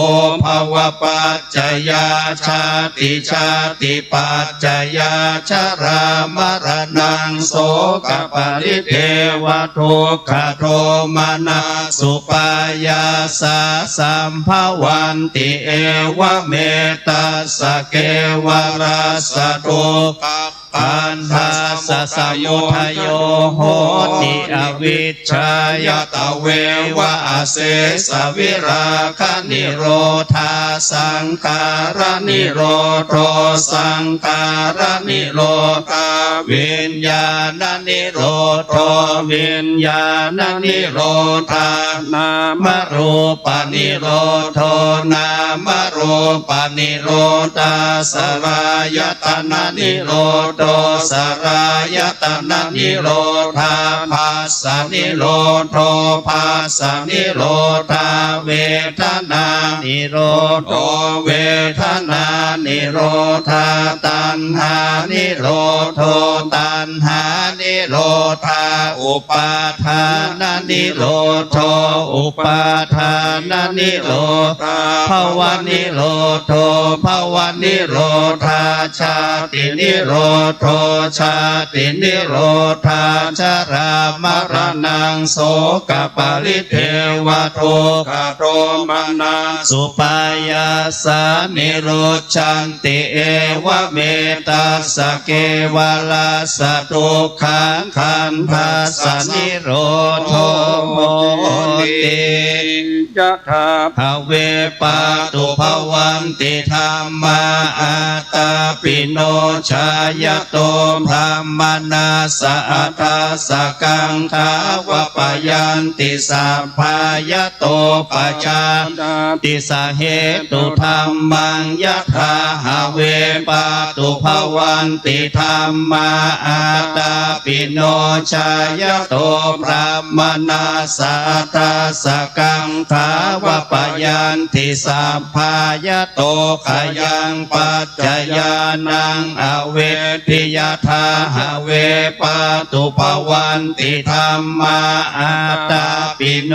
ภวปัจจยาชาติชาติปัจจยาชรามรณังโสกปริเทวทุกขโทมานาสุปายาสาสัมภวันติเอวเมตัสสะเกวรัสสะทุกขปันธาสสะมุทโยโหติอวิชชายตะเววะอเสสวิราคะนิโรธาสังการนิโรโทสังการนิโรธาวิญญาณนิโรโทวิญญาณนิโรธานามรูปนิโรโทนามรูปนิโรธาสลายตนะนิโรโทสรายตนะนิโรธาภาสนิโรโทภาสนิโรธาเวทนานิโรโทเวทนานิโรธาตัณหานิโรโทตัณหานิโรธาอุปาทานนิโรโทอุปาทานนิโรธาภวนิโร โรโธภวนิโรธาชาตินิโรโธชาตินิโรธาชรามรณังโสกปริเทวโทคาโตมนาสุปายาสานิโรชันติเอวเมตัสสะเกวาลาสะทุกขังขันธัสสะนิโรโธโหติยะถาภเวปาตุภวันติธรรมาอาตาปิโนชายโตพรหมนาสะอัฏฐสะกังขาวปยันติสัพพายโตปัจจาติสเหตุธรรมังยะถาหาเวปาตุภวันติธรรมาอาตาปิโนชายโตพรหมนาสะอัฏฐสะกังขาวปยันติสัพพายโตขยังปัจจยานังอเวทิยถาหาเวปาตุภวันติธรรมาอาตาปิโน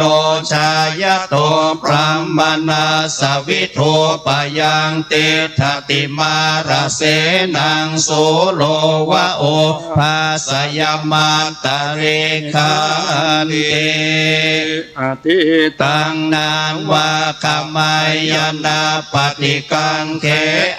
ชายโตพรหมนาสวิโทปยังติทติมาราเสนังโสโลวะโอภาสยมาตะเรคันเตอติตังนามวาคามายนาปฏิกังเข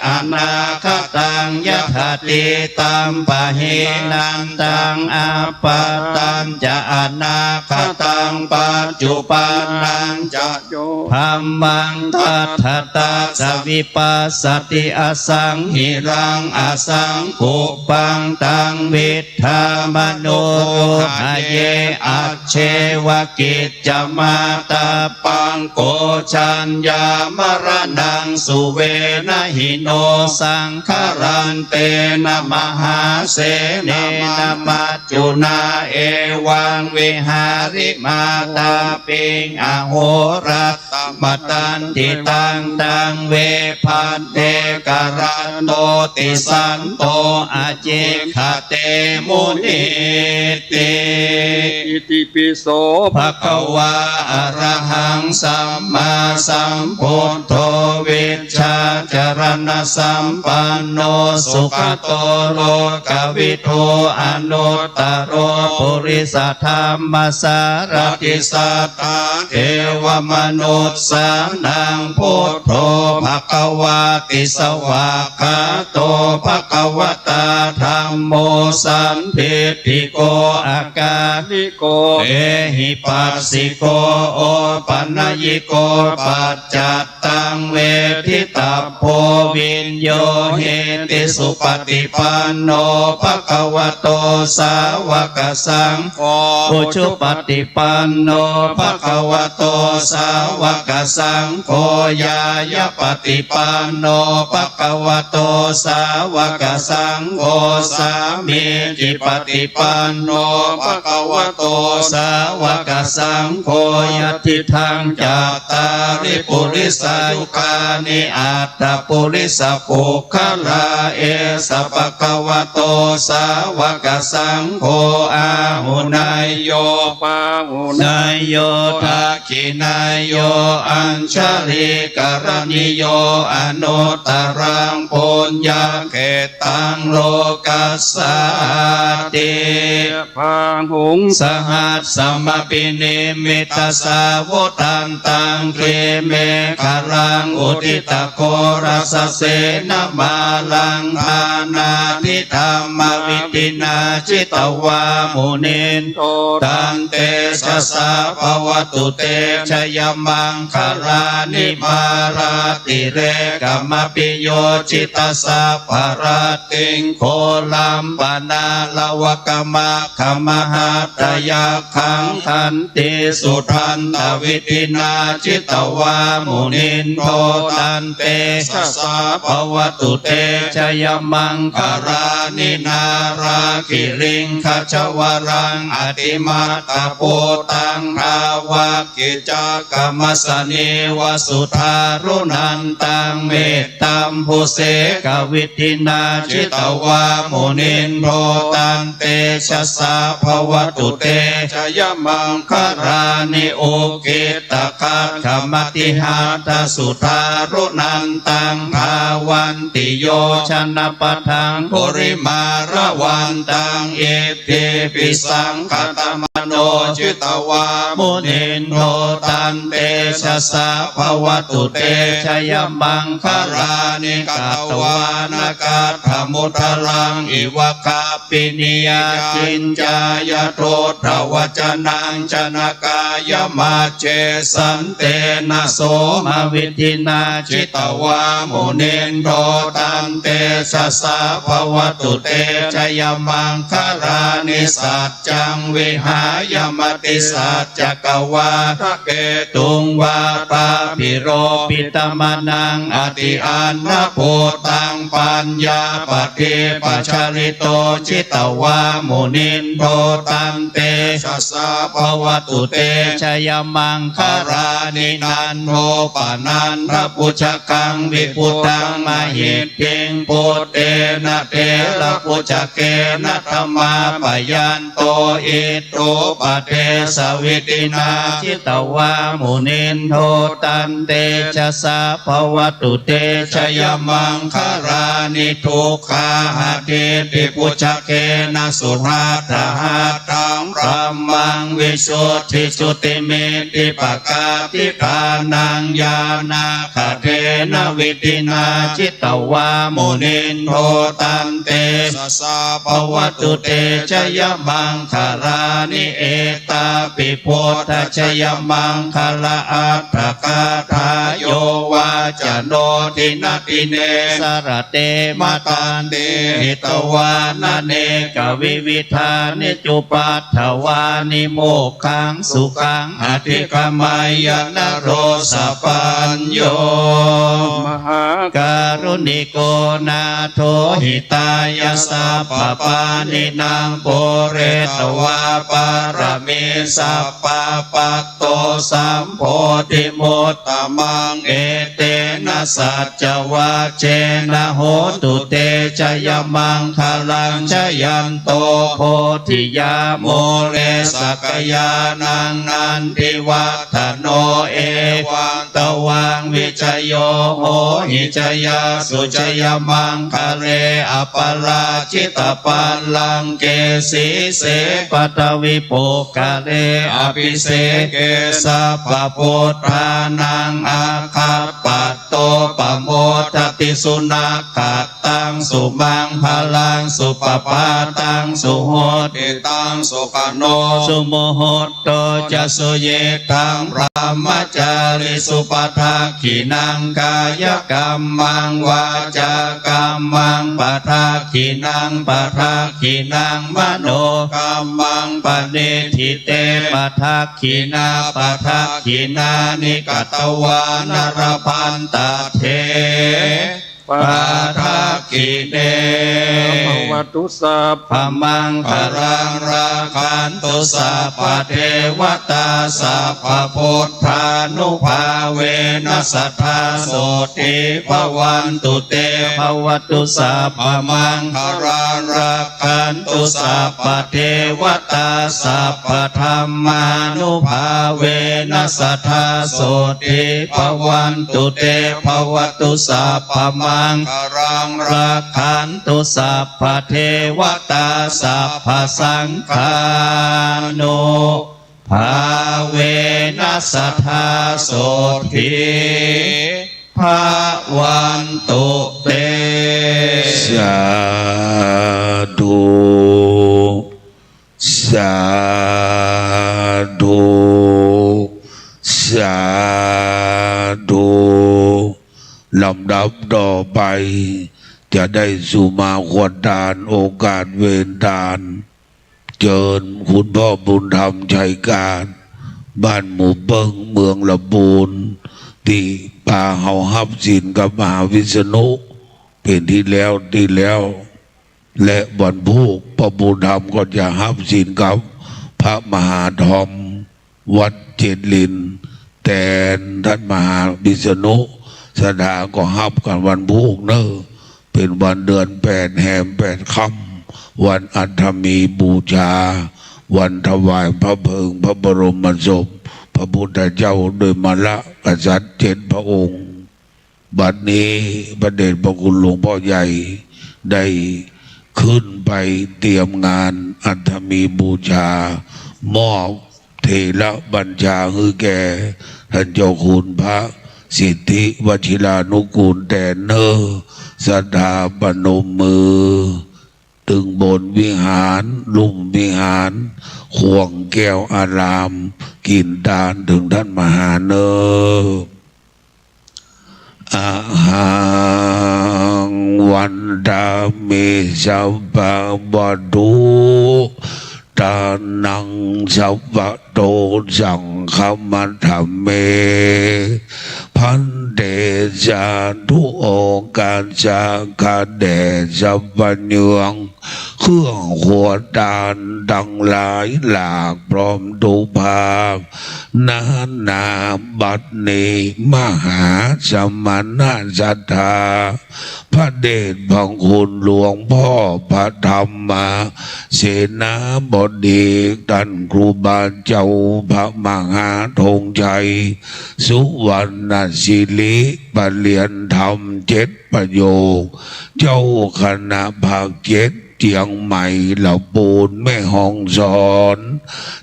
อนาคตังยะถติตัมปะหินันตังอาปาตังจะอนาคตังปัจจุปันนังจะโยธัมมังทัฏฐตาสวิปัสสติอสังหิรังอสังขุปังตังวิทธามโนหะเยอัจเชวกิจจมาตาปังโกชัญญามรณังสุเวนะหิโนสังขรันเตนะมหาเสเนนะมัจจุนาเอวังวิหาริมาตาปิงอโหรัตมตันติตังตังเวพันเตกรันโตติสันโตอาเจขเตมุนิติอิติปิโสภะคะวะอะระหังสัมมาสัมพุทโธวิชชาจรณะสัมปันโนสุขโตโลกวิทูอนุตตโรปุริสธรรมสารติสัตตาเทวมนุษย์สานังพุทโธภควาติสวากขาโตภควตาธัมโมสันทิฏฐิโกอากาลิโกเอหิปัสสิโกโอปัญญิโกปัจจัตตังเวทิตาโพวินโยเหติสุปฏิปันโนภควโตสาวกสังโฆปุชุปฏิปันโนภควโตสาวกสังโฆญายปฏิปันโนภควโตสาวกสังโฆสามีจิปฏิปันโนภควโตสาวกสังโฆยติทังจัตตาริปุริสายุคานิอัตตปุริสปุคลาเอสภควโตสาวกสังโฆอาหุนายโยปาหุนายโยทักขินายโยอัญชลิกรณิโยอนุตตรังปุญญาเขตังโลกัสสติพังหุงสหัสสมปินิมิตสาวุตันตังเคเมฆรังอุทิตโกรัสเสนมาลังทานาทิธรรมวิตินาจิตวามุนินโตตันเตชะสาภวตุเตชยมังคลานิมาราติเรกมปิโยจิตสาภรติงโคลัมปนาลวกมะขมหัตยักขังทันติสุทันตวิตินาจิตวามุนินโทตันเตชะสาภวตุเตชยมังคลานินาราคิริงขจวรังอติมาตโปตังภาวะกิจกรรมสเนวสุธารุนันตังเมตตัมภูเสกวิทินาจิตวามุนินโทตันเตชะสาภวตุเตชยมังคลานิโอเกตคัตขมติหาตสุธา การุนันตังภาวันติโยชนะปะทังปุริมาระวันตังเอเตปิสังคตมโนจิตวามุนินโนตันเตชะสะภวตุเตชยมังคารานิกัตวานากาธมุทรังอิวกาปินิยาจินจายโตทวจนังจนกายมาเจสันเตนะโสมาวิทินาจิตวามุนินโตตันเตชะสะภวตุเตชยมังคารานิสัจจังวิหายมติสัจจกวาทะเกตุงวาตาปิโรปิตมนังอติอันนะโพตังปัญญาปฏิปัจฉริโตจิตวามุนินโตตันเตชะสะภวตุเตชยมังคารานินันโทปานันทปุชกังวิพุตังมหิตติงปุตเตนะเตระปุชเกนะธรรมาปยันโตอิโตปะเทสวิตินาจิตวามุนินโทตันเตชะสะภวตุเตชยมังคารานิทุกขาหะเทติปุชเกนะสุราธาตังพระมังวิสุทธิสุติเมติปกาติกานังญาณาคเทนะวิตินาจิตวามุนินโทตันเตชะสะภวตุเตชยมังคารานิเอตาปิโพธชยมังคลาอัตถกาทาโยวาจโนทินาติเนสรเตมาตันเตหิตวานาเนกวิวิธานิจุปัฏฐวานิโมกขังสุขังอธิกมายนโรสปัญโยมหาการุณิโกนาโทหิตายาสัพพปานินางโปเรตวาปารมีสัพพปัตโตสัมโพธิโมตตมังเอเตนะสัจจวาเจนะโหตุเตชยมังคลังชยันโตโพธิยาโมเลสักยานังนันทิวัฒโนเอวังตวังวิจโยโหหิจยาสุจยมังคะเรอปราชิตปัลลังเกสีเสปตวิปุกะเลอภิเสเกสัพพพุทธานังอาคัปปัตโตปโมทติสุนัขขัดตังสุมังพลังสุปปาตังสุโหติตังสุขโนสุโมโหตโตจะสุเยตังพระมจาริสุปทักขินังกายกรรมังวาจากรรมังปทักขินังปทักขินังมโนกรรมังปณิทิเตปทักขินาปทักขินานิกัตวานรพันตเทปทักขิเนภวตุสัพพมังคารังราคันตุสัพพเทวตาสัพพพุทธานุภาเวนัสสัทธาโสติภวันตุเตภวตุสัพพมังคารังราคันตุสัพพเทวตาสัพพธรรมานุภาเวนัสสัทธาโสติภวันตุเตภวตุสัพพมังคารังราคันตุสัพพเทวตาสัพพสังฆานุภาเวนัสสัทธาโสติภวันตุเตสาธุสาธุสาธุลำดับต่อไปจะได้สู่มาควรทานโอกาสเวรทานเจิญคุณพ่อบุญธรรมชัยการบ้านหมู่เบิ้งเมืองละบูนที่ป่าเฮาฮับศีลกับมหาวิษณุเป็นที่แล้วและวันพุธพระบุญธรรมก็จะฮับศีลกับพระมหาธรรมวัดเจดลินแต่ท่านมหาวิษณุสดาก็ฮับกันวันพุธเนอะเป็นวันเดือน8แห่ม8ค่ำวันอัฐมีบูชาวันถวายพระเพลิงพระบรมศพพระพุทธเจ้าโดยมละกษัตริย์7 พระองค์ บัดนี้พระเดชพระคุณหลวงพ่อใหญ่ได้ขึ้นไปเตรียมงานอัฐมีบูชามอบเทระบัญชาฮือแก่ท่านเจ้าคุณพระสิทธิวชิรานุกูลแต่เนอสถาปนมมือตึงบนวิหารลุ่มวิหารห่วงแก้วอารามกินดานถึงท่านมหาเนออาหังวันดามิสัพพะบดุตานังสัพพะโตสังฆมัฏฐัมเมพันเตจาทุโอกาจาคาเดสัพพัญญังเครื่องหัวดานดังหลายหลากพร้อมทุกภาคนาบัดนี้มหาสมณะสัทธาพระเดชพระคุณหลวงพ่อพระธรรมเสนาบดีท่านครูบาเจ้าพระมหาธงชัยสุวรรณศิริปรเรียนธรรม7 ประโยคเจ้าคณะภาค7เจียงใหม่เหล่าปูนแม่ห้องสอน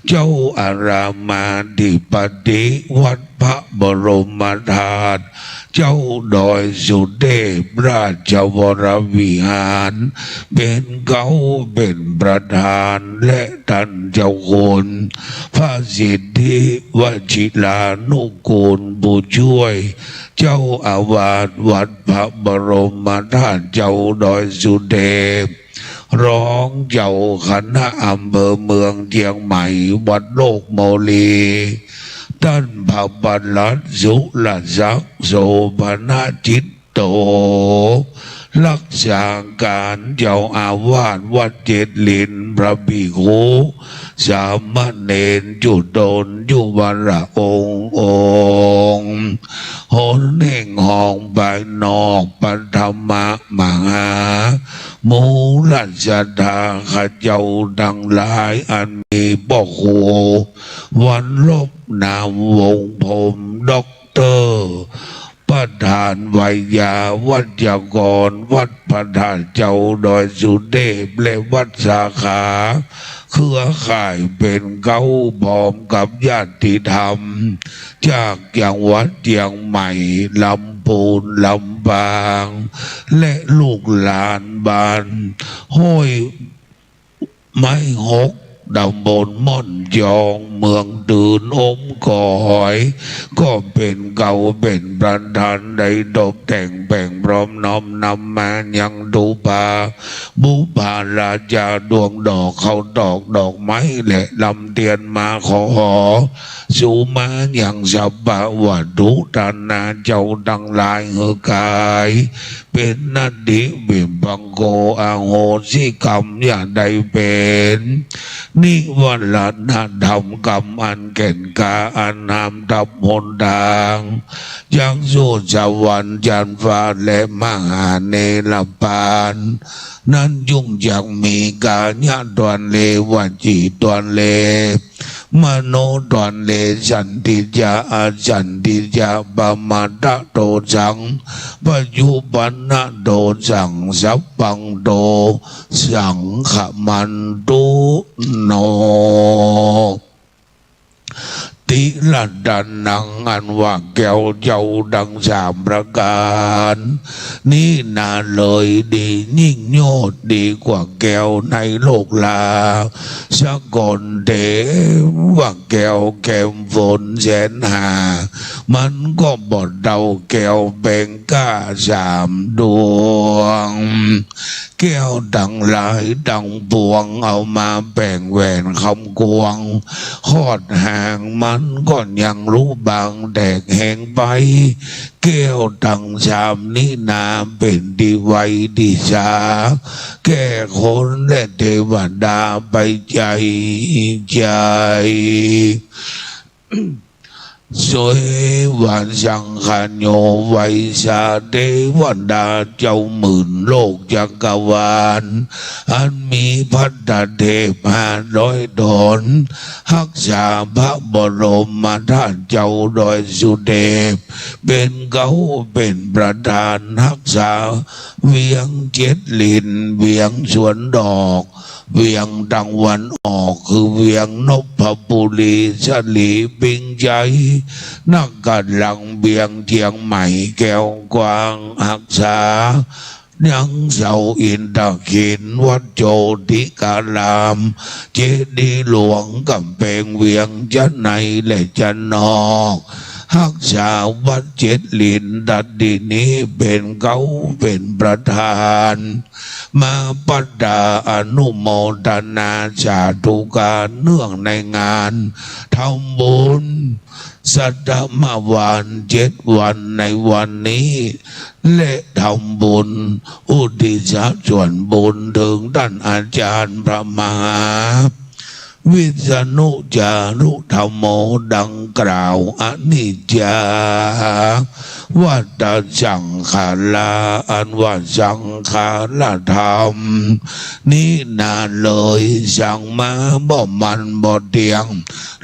เจ้าอารามมาธิปติวัดพระบรมธาตุเจ้าดอยสุเทพราชวรวิหารเป็นเก้าเป็นประธานและท่านเจ้าคุณพระสิทธิวชิรานุกูลผู้ช่วยเจ้าอาวาสวัดพระบรมธาตุเจ้าดอยสุเทพร้องเจ้าคณะอำเภอเมืองเชียงใหม่วัดโลกโมลีท่านพระบัลลัดสุรศักดิ์โสภณจิตโตรักษาการเจ้าอาวาสวัดเจ็ดลินพระภิกขุสามเณรจุดนยุวระองค์หนแห่งห้องไปนอกปัทมมหามูลสัทธาข้าเจ้าดังหลายอันมีพ่อครูวันลบนามวงผมด็อกเตอร์ประธานวิทยาวัจกรวัดพระธาตุเจ้าดอยสุเทพและวัดสาขาเครือข่ายเป็นเก้าพร้อมกับญาติธรรมจากจังหวัดเชียงใหม่ลำพูนลำปางและลูกหลานบ้านห้วยไม้หกตำบลม่อนยองเมืองตื่นอมก่อยก็เป็นเก่าเป็นประธานได้ตกแต่งแบ่งพร้อมน้อมนำมายังดูปาบุพาราชาดวงดอกเขาดอกไม้และลำเทียนมาขอสู่มาอย่างสัพพะวัตถุตานาเจ้าดังลายเหือกายเป็นนาดิบิมบังโกอาโหสิกรรมอย่าได้เป็นนิวัลนาธรรมกรรมอันแก่นกาอันนามทับหนทางยังสู่สวรรค์จันทร์ฟ้าและมหาเนรปานนั้นยุ่งอยากมีกาญาตวนเลวจีตวนเลมโนตวนเลสันติจาอาสันติจาปมาตะโตสังปัจจุบันนะโตสังสัพพังโตสังขมันตุโนติละดันนังอันว่าแก้วเจ้าดัง3 ประการนี่นาเลยดียิ่งโยดดีกว่าแก้วในโลกลาสกลเดว่าแก้วแก้มฝนแสนหามันก็บดเดาแก้วแบ่งก้า3 ดวงแก้วดังหลายดังปวงเอามาแบ่งแหวนคำกวงขอดห่างมันก็ยังรู้บางแดกแหงไปแก้วดัง3 นี้นาเป็นดีไวดีสาแก่คนและเทวดาไปใจ สวยวันสังขารโยไวยสาเทวันดาเจ้าหมื่นโลกจักรวาลอันมีพัฒเทพ500 ตนรักษาพระบรมธาตุเจ้าดอยสุเทพเป็นเขาเป็นประธานรักษาเวียง7 ลินเวียงสวนดอกเวียงตะวันออกคือเวียงนพบุรีฉลีปิงใจนักการหลังเบียงเทียงใหม่แก้วกวางหักษายังเสาอินทขินวัดโจติการามเจดีย์หลวงกำแพงเวียงจะในและจะนอกหักษาวัด7 ลินดัดดีนี้เป็นเขาเป็นประธานมาปัดดาอนุโมทนาสาธุการเนื่องในงานทำบุญสัตตมวัน7 วันในวันนี้และทำบุญอุทิศส่วนบุญถึงท่านอาจารย์พระมหาวิษณุจารุธรรมโมดังกล่าวอนิจจาวัฏสังขาราอันว่าสังขารธรรมนี่นานเลยสั่งมาบ่มันบ่เตียง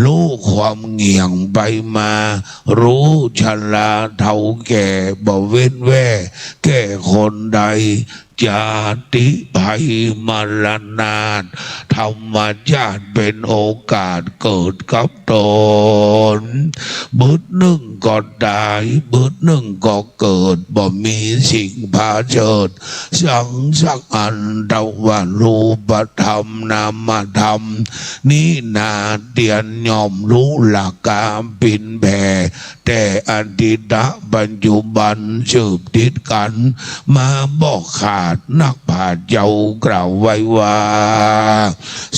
รู้ความเงี่ยงไปมารู้ชราเท่าแก่บ่เว้นแว่แก่คนใดจาติภัยมรณาถธรรมชาติเป็นโอกาสเกิดกับตนบึดหนึ่งก็ตายบึดหนึ่งก็เกิดบ่มีสิ่งพาเฉิดสังสักอันตว่ารูปธรรมนามธรรมนี่นาเตียนยอมรู้หลักการปินแผ่แต่อดีตปัจจุบันสืบติดกันมาบอกขาดนักผาเจ้ากล่าวไว้ว่า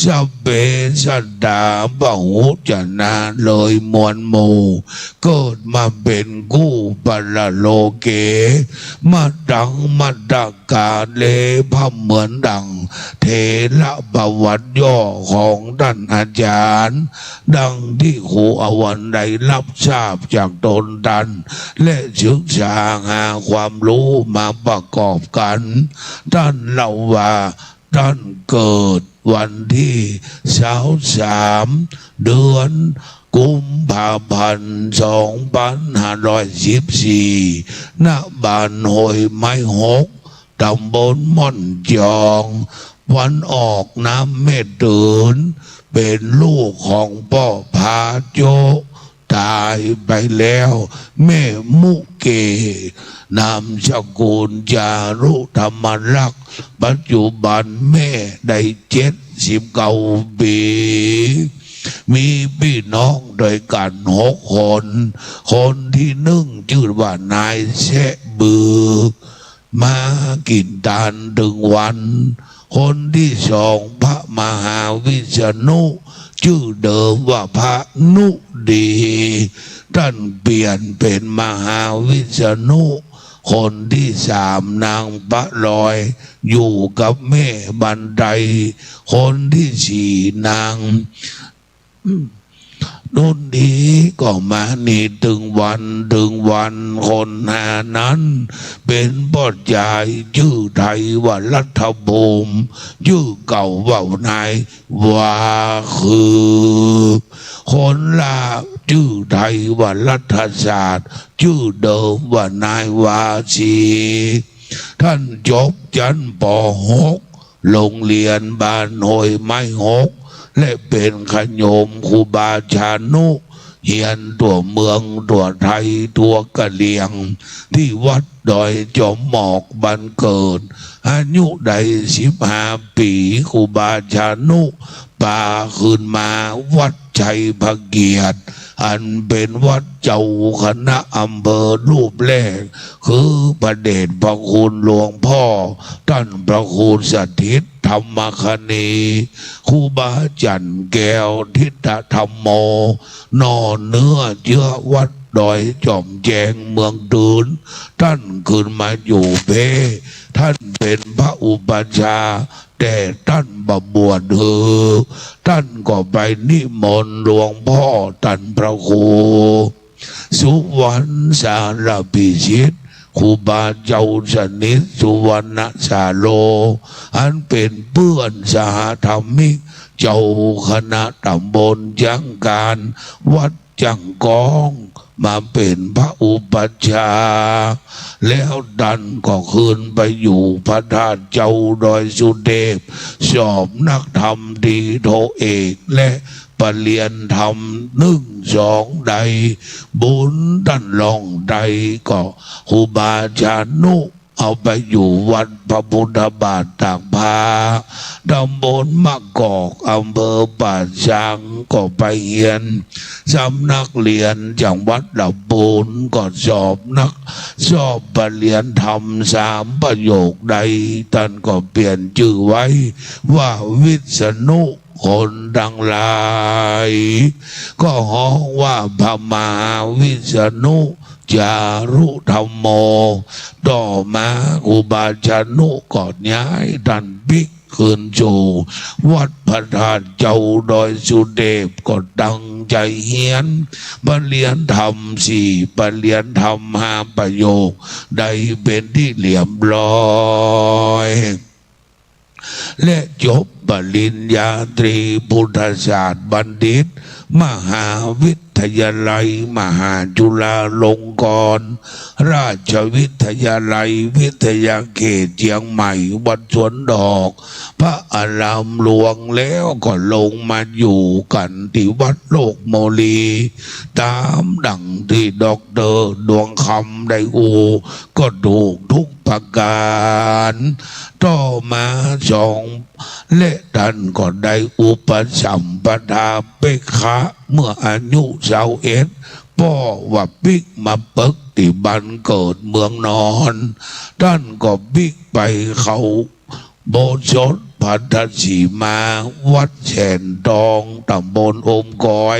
สัพเพสัตตาบ่หูจะนาเลยมวลหมู่เกิดมาเป็นกู้ปรโลเกมาดังมาดักกาเลพเหมือนดังเทระประวัติย่อของท่านอาจารย์ดังที่ครูอวันได้รับทราบจากตนท่านและศึกษาหาความรู้มาประกอบกันท่านเล่าว่าท่านเกิดวันที่23 เดือนกุมภาพันธ์ 2514 ณ บ้านห้วยไม้หกตำบลม่อนจองวันออกน้ำเม็ดตื่นเป็นลูกของพ่อพาโจตายไปแล้วแม่มุเกนามสกุลจารุธรรมรักษ์ปัจจุบันแม่ได้79 ปีมีพี่น้องโดยกัน6 คนคนที่1ชื่อว่านายแสะบือมากินทานถึงวันคนที่2พระมหาวิษณุชื่อเดิมว่าพระนุดีท่านเปลี่ยนเป็นมหาวิษณุคนที่3นางพระลอยอยู่กับแม่บันไดคนที่4นางนุ่นดีก็มานี่ถึงวันคนหานั้นเป็นพ่อใหญ่ชื่อไทยว่ารัฐภูมิชื่อเก่าว่านายว่าคือคนลาชื่อไทยว่ารัฐศาสตร์ชื่อเดิมว่านายวาชีท่านจบชั้นป .6 โรงเรียนบ้านห้วยไม้หกและเป็นขโยมครูบาชานุเฮียนตัวเมืองตัวไทยตัวกะเหลี่ยงที่วัดดอยจอมหมอกบันเกิดอายุได้15 ปีครูบาชานุป่าขึ้นมาวัดชัยพเกียรติอันเป็นวัดเจ้าคณะอำเภอรูปแรกคือพระเดชพระคุณหลวงพ่อท่านพระคุณสถิตธรรมคณีครูบาจันแก้วทิฏฐธรรมโมนอนเนื้อเชื้อวัดดอยจอมแจงเมืองดืนท่านขึ้นมาอยู่เพท่านเป็นพระอุปัชฌาย์แต่ท่านบวชท่านก็ไปนิมนต์หลวงพ่อท่านพระครู สุวรรณสารพิชิตครูบาเจ้าสนิทสุวรรณสาโลอันเป็นเพื่อนสหธรรมิกเจ้าคณะตำบลจังการวัดจังกองมาเป็นพระอุปัชฌาย์แล้วดันก็คืนไปอยู่พระธาตุเจ้าดอยสุเทพสอบนักธรรมดีโทเอกและปรริญญาธรรม1 2ใดบุญดันลองใดก็ครูบาอาจารย์นุเอาไปอยู่วัดพระพุทธบาทตากพาตำบลมะกอกอำเภอป่าช้างก็ไปเรียนสำนักเรียนจังหวัดลำพูนก็สอบปรริญญาธรรม3 ประโยคใดท่านก็เปลี่ยนชื่อไว้ว่าวิษณุคนดังหลายก็ฮ้องว่าพระมหาวิษณุจารุธรรมโมต่อมาครูบาอาจารย์นุก็ย้ายท่านบิ๊กคืนสู่วัดพระธาตุเจ้าดอยสุเทพก็ตั้งใจเฮียนปรริญญาธรรม4 ปรริญญาธรรม5 ประโยคได้เป็นที่เรียบร้อยและจบปริญญาตรีพุทธศาสตร์บัณฑิตมหาวิทยาลัยมหาจุฬาลงกรณราชวิทยาลัยวิทยาเขตเชียงใหม่วัดสวนดอกพระอารามหลวงแล้วก็ลงมาอยู่กันที่วัดโลกโมลีตามดังที่ดอกเตอร์ดวงคำได้ก็ถูกทุกประการต่อมาและท่านก็ได้อุปสัมปทาเปกขะเมื่ออายุ21พ่อว่าบิ๊กมาเปิกที่บ้านเกิดเมืองนอนท่านก็บิ๊กไปเขาโบสถ์พัทสีมาวัดแฉนทองตำบลอมก้อย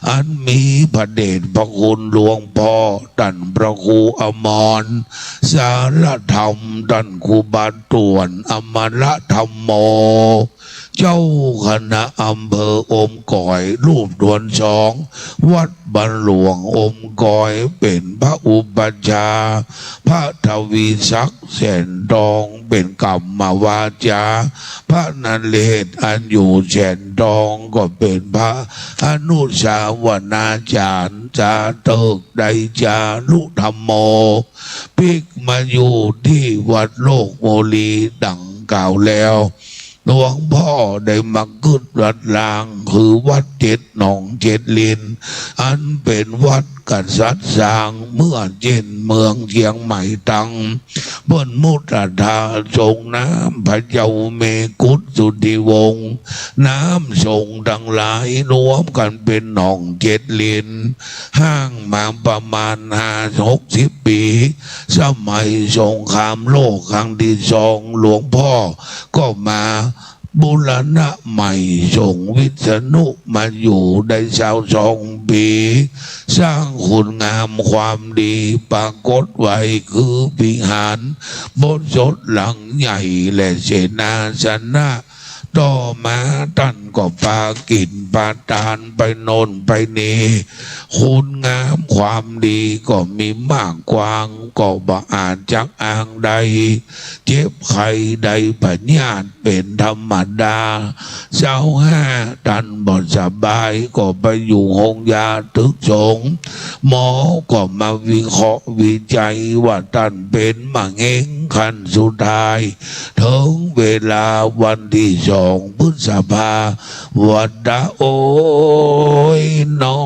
อันมีพระเดชพระคุณหลวงพ่อท่านพระครูอมรสารธรรมท่านครูบาตวนอมรธรรมโมเจ้าคณะอำเภออมก้อยรูปดวน2วัดบ้านหลวงอมก้อยเป็นพระอุปัชฌาย์พระทวีศักดิ์แสนทองเป็นกรรมวาจาพระนันเลศอันอยู่แสนทองก็เป็นพระอนุสาวนาจารย์จาเติกไดจารุธรรมโมพิกมาอยู่ที่วัดโลกโมลีดังกล่าวแล้วหลวงพ่อได้มาขึ้นวัดลางคือวัด7 หนอง7 ลินอันเป็นวัดกษัตริย์สร้างเมื่อเมืองเชียงใหม่ตังบนมุตตาทรงน้ำพระเจ้าเมกุฏสุทธิวงศ์น้ำทรงดังหลายรวมกันเป็นหนอง7 ลินห้างมาประมาณ50-60 ปีสมัยสงครามโลกครั้งที่2หลวงพ่อก็มาบูรณะใหม่ส่งวิษณุมาอยู่ได้22 ปีสร้างคุณงามความดีปรากฏไว้คือวิหารโบสถ์หลังใหญ่และเสนาสนะต่อมาท่านก็ปากินปาตานไปโน่นไปนี่คุณงามความดีก็มีมากกว้างก็บ่อาจจักอ้างใดเจ็บไข้ใดปัญญาเป็นธรรมดา25ท่านบ่สบายก็ไปอยู่ห้องยาตึกสงหมอก็มาวิเคราะห์วิจัยว่าท่านเป็นมะเร็งขั้นสุดท้ายถึงเวลาวันที่2 พฤษภาวัดโอ้ยน้อ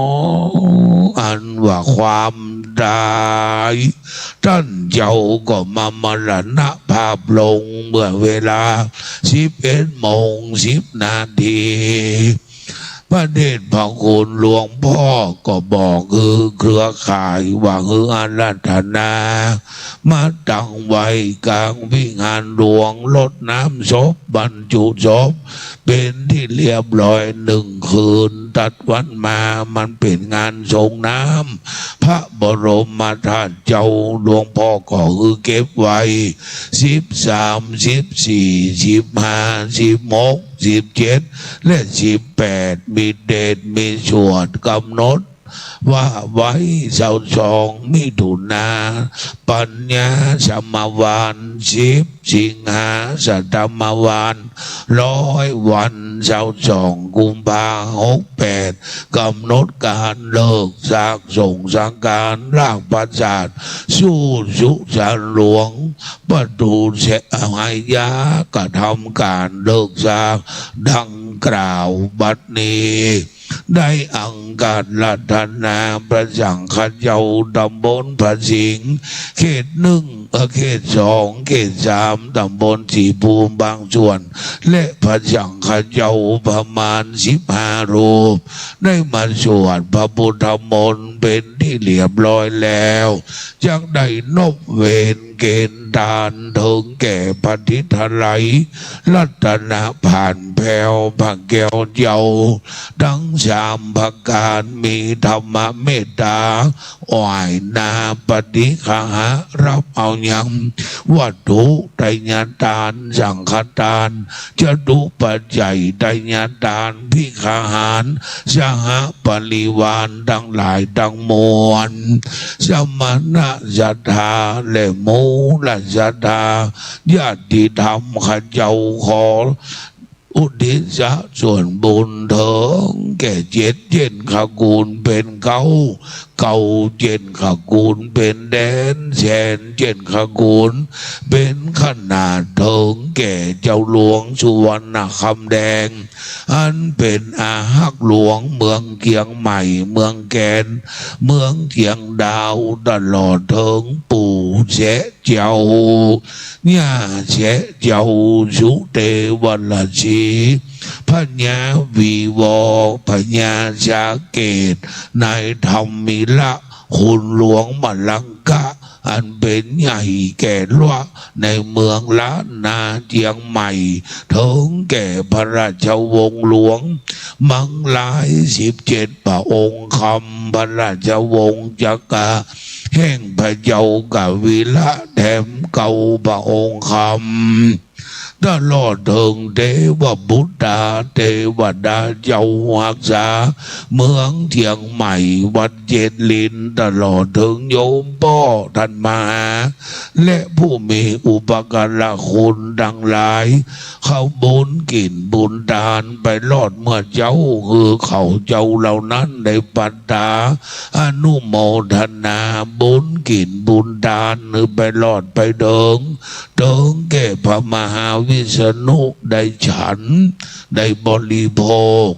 งอันว่าความได้ท่านเจ้าก็มามรณภาพลงเมื่อเวลา11:10 พระเดชพระคุณหลวงพ่อก็บอกคือเครือข่ายว่าคืออาราธนามาตั้งไว้กลางวิหารหลวงรดน้ำศพบรรจุศพเป็นที่เรียบร้อย1 คืนตัดวันมามันเป็นงานส่งน้ำพระบรมธาตุเจ้าหลวงพ่อก็คือเก็บไว้13 14 15 16 17 และ18มีเดชมีสวดกำหนด ว่าไว้เจ้าสองมิถุนาปัญญาสมวาน10 สิงหาสัตมวาน100 วันเจ้าสองกุมภา68กำหนดการเลิกซากส่งสังการรากประสาทสู้สุสานหลวงประตูเสหายากระทำการเลิกซากดังกล่าวบัดนี้ได้อังการรัตนาประจังขเจ้าตำบลพระสิงห์เขต1เขต2เขต3ตำบลสีภูมิบางส่วนและพระจังขเจ้าประมาณ15 รูปได้มาสวดพระพุทธมนต์เป็นที่เรียบร้อยแล้วจักได้นบเวรเกณฑ์ดานถึงแก่ปฏิทไลรัตนาผ่านแผ่วผักแก้วเจ้าทั้ง3 ประการมีธรรมเมตตาอ่อยนาปฏิฆาหะรับเอายังวัตถุไตรญาทานสังฆทานจะดุปัจจัยไตรญาทานพิฆาหารสหปริวารดังหลายดังมวลสมณะศรัทธาและมูลศรัทธาญาติธรรมข้าเจ้าขออุทิศส่วนบุญเถิงแก่เจ็ดขกูลเป็นเก้า7 ขกูลเป็นแดนแสน7 ขกูลเป็นขนาดเถิงแก่เจ้าหลวงสุวรรณคำแดงอันเป็นอาหักหลวงเมืองเกียงใหม่เมืองแกนเมืองเกียงดาวตลอดเถิงปู่เสเจ้าย่าเสเจ้าสุเทวราชีพญาวีวอพญาชาเกตนายธรรมิละคุณหลวงมลังกะอันเป็นใหญ่แก่ล้วนในเมืองล้านนาเจียงใหม่ถึงแก่พระราชวงศ์หลวงมังลาย17 พระองค์คำพระราชวงศ์จักรแห่งพระเจ้ากวิละแถมเก่าพระองค์คำตลอดถึงเทวบุตรเทวดาเจ้าหักษาเมืองเทียงใหม่วัดเจ็ดลินตลอดถึงโยมพ่อท่านมหาและผู้มีอุปการะคุณดังหลายเขาบุญกินบุญทานไปรอดเมื่อเจ้าคือเขาเจ้าเหล่านั้นได้ปัตตาอนุโมทนาบุญกินบุญทานหรือไปรอดไปเดิงแก่พระมหาวิษณุได้ฉันได้บริโภค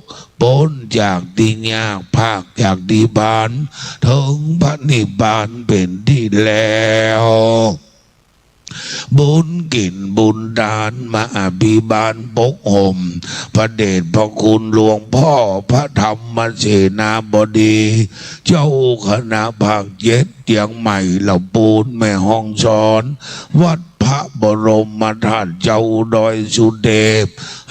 พ้นจากที่ยากภาคจากที่บานถึงพระนิพพานเป็นที่แล้วบุญกินบุญดานมาอภิบาลปกห่มพระเดชพระคุณหลวงพ่อพระธรรมเสนาบดีเจ้าคณะภาค7เตียงใหม่เหล่าปูนแม่ห้องสอนวัดพระบรมธาตุเจ้าดอยสุเทพ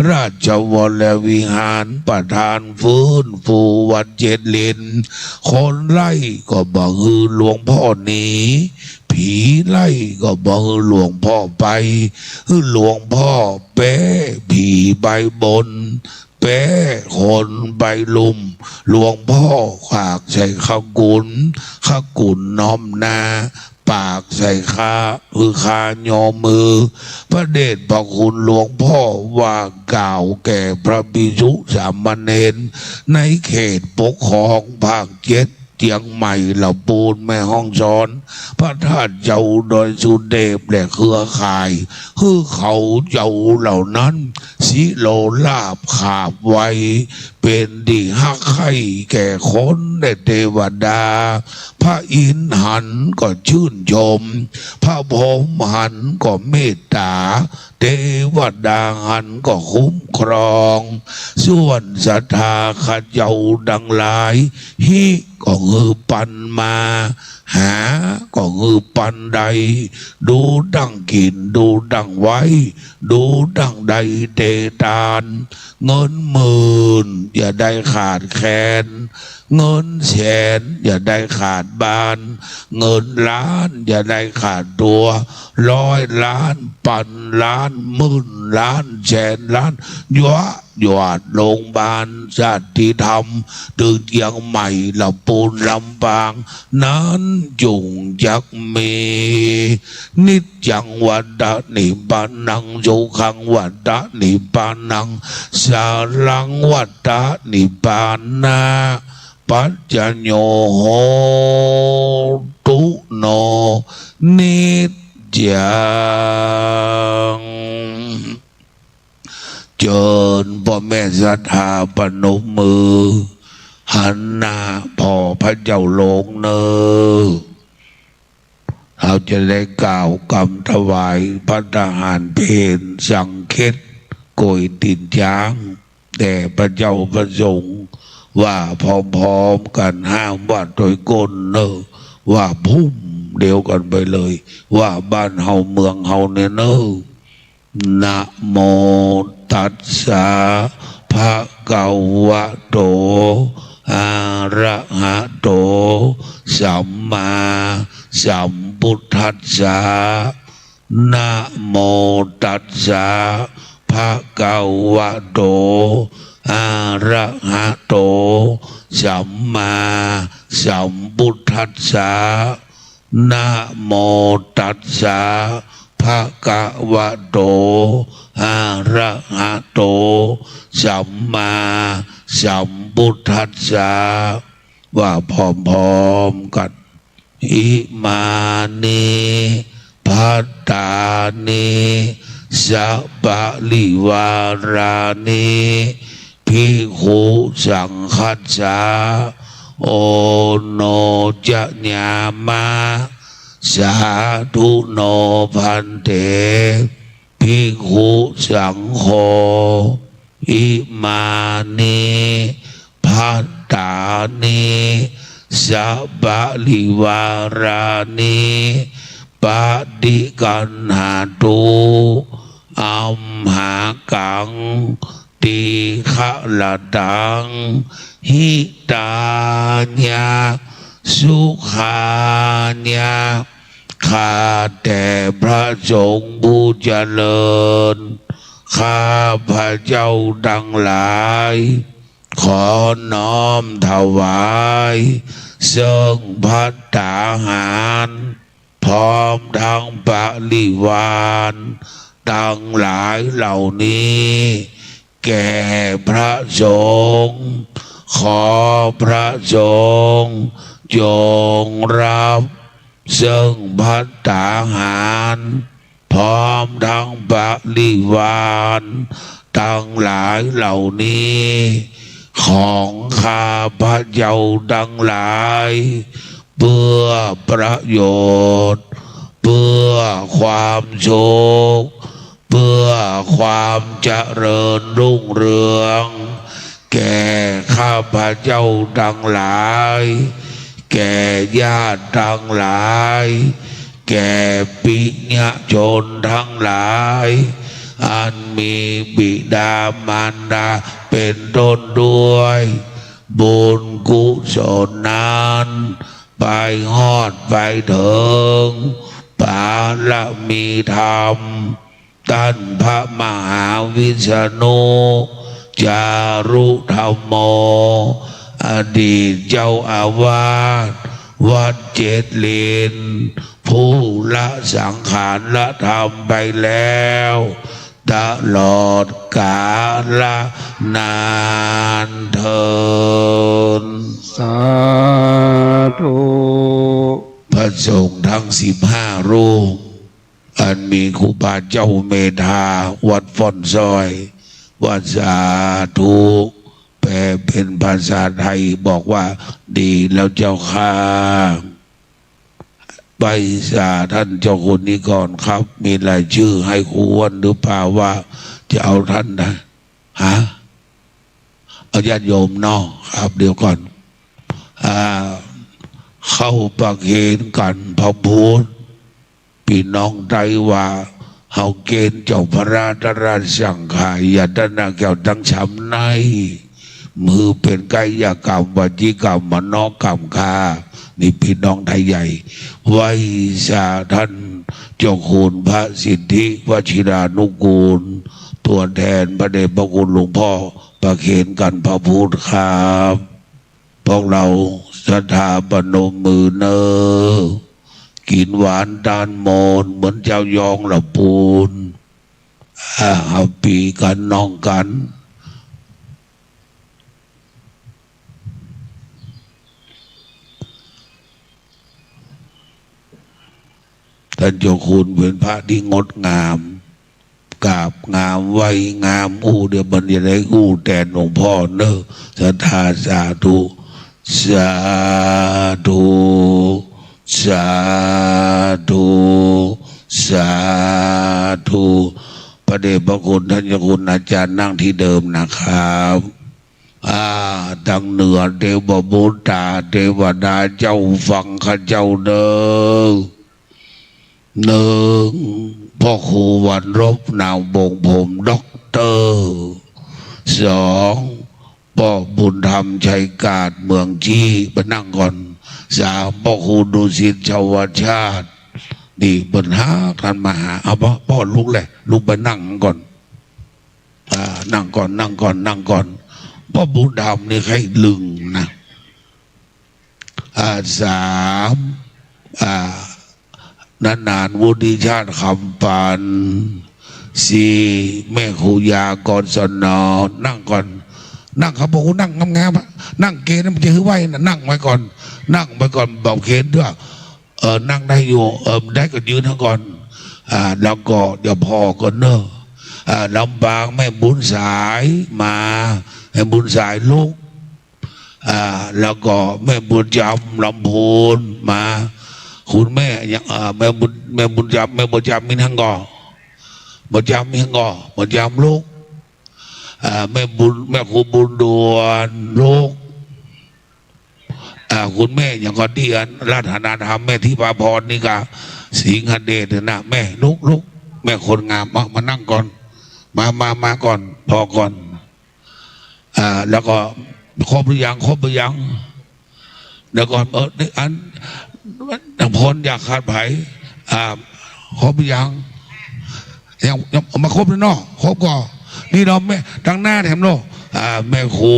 ราชวรวิหารประธานฟื้นฟูวัดเจ็ดลินคนไล่ก็บอกคือหลวงพ่อหนีผีไล่ก็บอกหลวงพ่อไปหลวงพ่อแป้ผีใบบนแป้คนใบลุมหลวงพ่อขากใส่ข้ากุนน้อมนาปากใส่คาคือคายอมือพระเดชพระคุณหลวงพ่อว่ากล่าวแก่พระภิกษุสามเณรในเขตปกครองภาค7เตียงใหม่เหล่าปูนแม่ห้องสอนพระธาตุเจ้าดอยสุเทพและเครือข่ายคือเขาเจ้าเหล่านั้นสิโลลาบขาบไว้เป็นที่ฮักให้แก่คนและเทวดาพระอินทร์หันก็ชื่นชมพระพรหมหันก็เมตตาเทวดาหันก็คุ้มครองส่วนศรัทธาข้าเจ้าดังหลายฮิก็คือปันมาหาก็คือปันใดดูดังกินดูดังไว้ดูดังใดเตตานเงินหมื่นอย่าได้ขาดแคลนเงินแสนอย่าได้ขาดบานเงินล้านอย่าได้ขาดตัว100 ล้านพันล้านหมื่นล้านแสนล้านยะ ยอดโรงพยาบาลชาติธรรมตึกยังใหม่ลำปูนลำปางนั้นจุงจักมีนิจจังวัฏนิปานังสุขังวัฏนิปานังสารังวัฏนิปานาปัจจโยโหตุโนนิจจังเจิญพ่อแม่ศรัทธาปนมมือหันหน้าพ่อพระเจ้าโลงเนอเราจะได้กล่าวกรรมถวายพระทหารเพลสังเค็ดโกยตินช้างแต่พระเจ้าประสงค์ว่าพร้อมๆกันห้ามว่าโดยก้นเนอว่าพุ่มเดียวกันไปเลยว่าบ้านเฮาเมืองเฮาเนี่ยเนอนะโมตัสสะภะคะวะโตอะระหะโตสัมมาสัมพุทธัสสะนะโมตัสสะภะคะวะโตอะระหะโตสัมมาสัมพุทธัสสะนะโมตัสสะภะคะวะโตอะระหะโตสัมมาสัมพุทธัสสะว่าพร้อมๆกันอิมานิภัตตานิสัพพะลิวารานิภิกขุสังคัสสะโอโนจะญามาสาธุโนพันเตภิกขุสังโฆอิมานิภัตตานิสัพพะลิวารานิปฏิกันหาตุอัมหากังติขะละดังหิตาญาสุขาญาข้าแต่พระสงฆ์ผู้เจริญข้าพระเจ้าดังหลายขอน้อมถวายซึ่งภัตตาหารพร้อมทั้งบริวารดังหลายเหล่านี้แก่พระสงฆ์ขอพระสงฆ์จงรับซึ่งภัตตาหารพร้อมทั้งบริวารทั้งหลายเหล่านี้ของข้าพระเจ้าดังหลายเพื่อประโยชน์เพื่อความสุขเพื่อความเจริญรุ่งเรืองแก่ข้าพระเจ้าดังหลายแก่ญาติทั้งหลายแก่ปิญาชนทั้งหลายอันมีบิดามารดาเป็นต้นด้วยบุญกุศลนั้นไปฮอดไปถึงบารมีธรรมท่านพระมหาวิษณุจารุธรรมโมอดีตเจ้าอาวาสวัดเจ็ดลินผู้ละสังขารละธรรมไปแล้วตลอดกาลนานเทินสาธุพระสงฆ์ทั้ง15 รูปอันมีครูบาเจ้าเมธาวัดฟ่อนซอยวัดสาธุแปลเป็นภาษาไทยบอกว่าดีแล้วเจ้าค่ะใบสาท่านเจ้าคุณนี้ก่อนครับมีรายชื่อให้ควรหรือเปล่าว่าจะเอาท่านนะเอาญาติโยมเนาะครับเดี๋ยวก่อนเข้าประเคนกันพระพุทธพี่น้องใจว่าเฮาเกณฑ์เจ้าพระราชราชสังขายยาดนาแก้วทั้งช้ำในมือเป็นกายกรรมวจีกรรมมโนกรรมคานี่พี่น้องไทยใหญ่ไว้สาท่านเจ้าคุณพระสิทธิวชิรานุกูล ตัวแทนพระเดชพระคุณหลวงพ่อประเคนกันพระพุทธครับพวกเราศรัทธาปนมมือเนอกินหวานดานโมนเหมือนเจ้ายองละปูนเอาปีกันน้องกันท่านเจ้าคุณเป็นพระที่งดงามกราบงามไว้งามเดี๋ยวมันจะได้แทนหลวงพ่อเนอะศรัทธาสาธุสาธุสาธุสาธุพระเดชพระคุณท่านเจ้าคุณอาจารย์นั่งที่เดิมนะครับทางเหนือเทวบุตรเทวดาเจ้าฟังข้าเจ้าเด้อหนึ่งพ่อครูวันรบนาวบงผมด็อกเตอร์สองพ่อบุญธรรมชัยกาดเมืองจีไปนั่งก่อนสามพ่อครูดุสิตชาวชาตินี่ปัญหาท่านมาหาเอาพ่อลุกเลยลุกไปนั่งก่อนนั่งก่อนนั่งก่อนนั่งก่อนพ่อบุญธรรมนี่ใครลึงนะสามนานวุฒิชาติคำปันสี่แม่ครูยากรสนอนั่งก่อนนั่งครับบอกนั่งงามๆนั่งเกณฑ์มันจะหือไว้นะนั่งไว้ก่อนนั่งไปก่อนบอกเกณฑ์ด้วยนั่งได้อยู่ได้ก็ยืนทั้งก่อนแล้วก็เดี๋ยวพอก่อนเนอะลำบากแม่บุญสายมาแม่บุญสายลูกแล้วก็แม่บุญจำลำพูนมาคุณแม่ยังแม่บุญจำมีทั้งก่อบุญจำมีทั้งก่อบุญจำลูกแม่ครูบุญดวนลูกคุณแม่ยังก่อนที่ราชนาธรรมแม่ที่ปาพรนี่กะสิงหเดชนะแม่ลูกแม่คนงามมานั่งก่อนมาก่อนพอก่อนแล้วก็ครบหรือยังแล้วก่อนอันพ้นอยากขาดไผ่ครบหรือยังมาครบเลยเนาะครบก่อนนี่เราแม่ทางหน้าแถมโลแม่ครู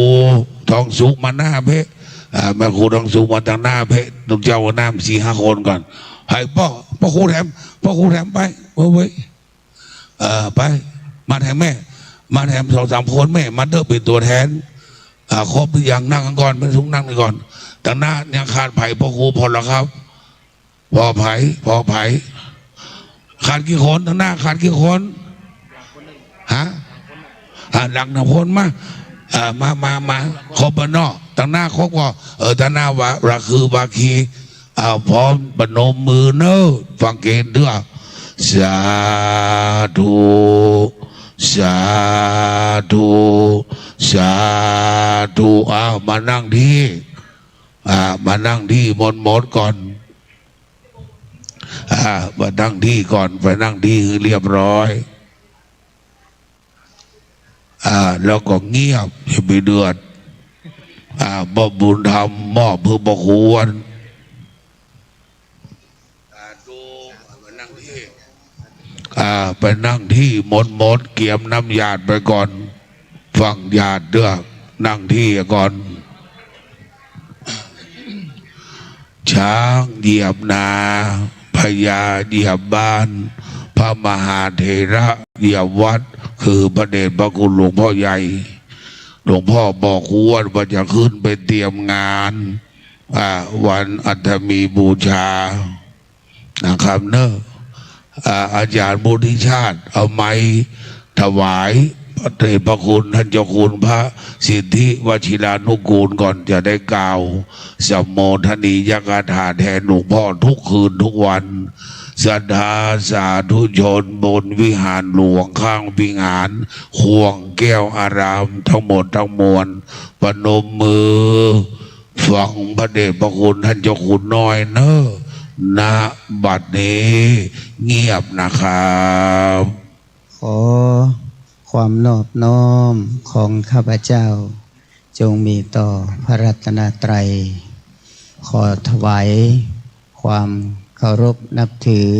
ทองสุกมาหน้าเพะแม่ครูทองสุกมาทางหน้าเพะลูกเจ้าน้ำ4-5 คนก่อนให้พ่อครูแถมไปเว้ยไปมาแถมแม่มาแถม2-3 คนแม่มาเด้อเป็นตัวแทนครบหรือยังนั่งก่อนเป็นสุกนั่งก่อนทางหน้ายังขาดไผ่พ่อครูพอแล้วครับพอไผ่ขาดกี่คนทางหน้าขาดกี่คนหลังนพลมาครบเนาะตั้งหน้าครบว่าตั้งหน้าว่าระคือบาคีพร้อมปนมมือเนอะฟังเกณฑ์ด้วยสาธุสาธุสาธุมานั่งที่หมดก่อนมานั่งที่ก่อนไปนั่งที่เรียบร้อยแล้วก็เงียบอย่าไปเดือดบ่บุญธรรมมอบเพื่อบ่ควรไปนั่งที่หมดเกี่ยมน้ำหยาดไปก่อนฟังหยาดเด้อนั่งที่ก่อนช้างเหยียบนาพญาเหยียบบ้านพระมหาเถระเหยียบวัดคือพระเดชพระคุณหลวงพ่อใหญ่หลวงพ่อบอกว่าจะขึ้นไปเตรียมงานวันอัฐมีบูชานะครับเนอะอาจารย์บุธิชาติเอาไม้ถวายพระเดชพระคุณท่านเจ้าคุณพระสิทธิวชิรานุกูลก่อนจะได้กล่าวสัมโมทนียกถาแทนหลวงพ่อทุกคืนทุกวันศรัทธาสาธุชนบนวิหารหลวงข้างวิหารห่วงแก้วอารามทั้งหมดทั้งมวลปนมมือฟังพระเดชพระคุณท่านเจ้าคุณน้อยเนอะณบัดนี้เงียบนะครับขอความนอบน้อมของข้าพเจ้าจงมีต่อพระรัตนตรัยขอถวายความเคารพนับถือ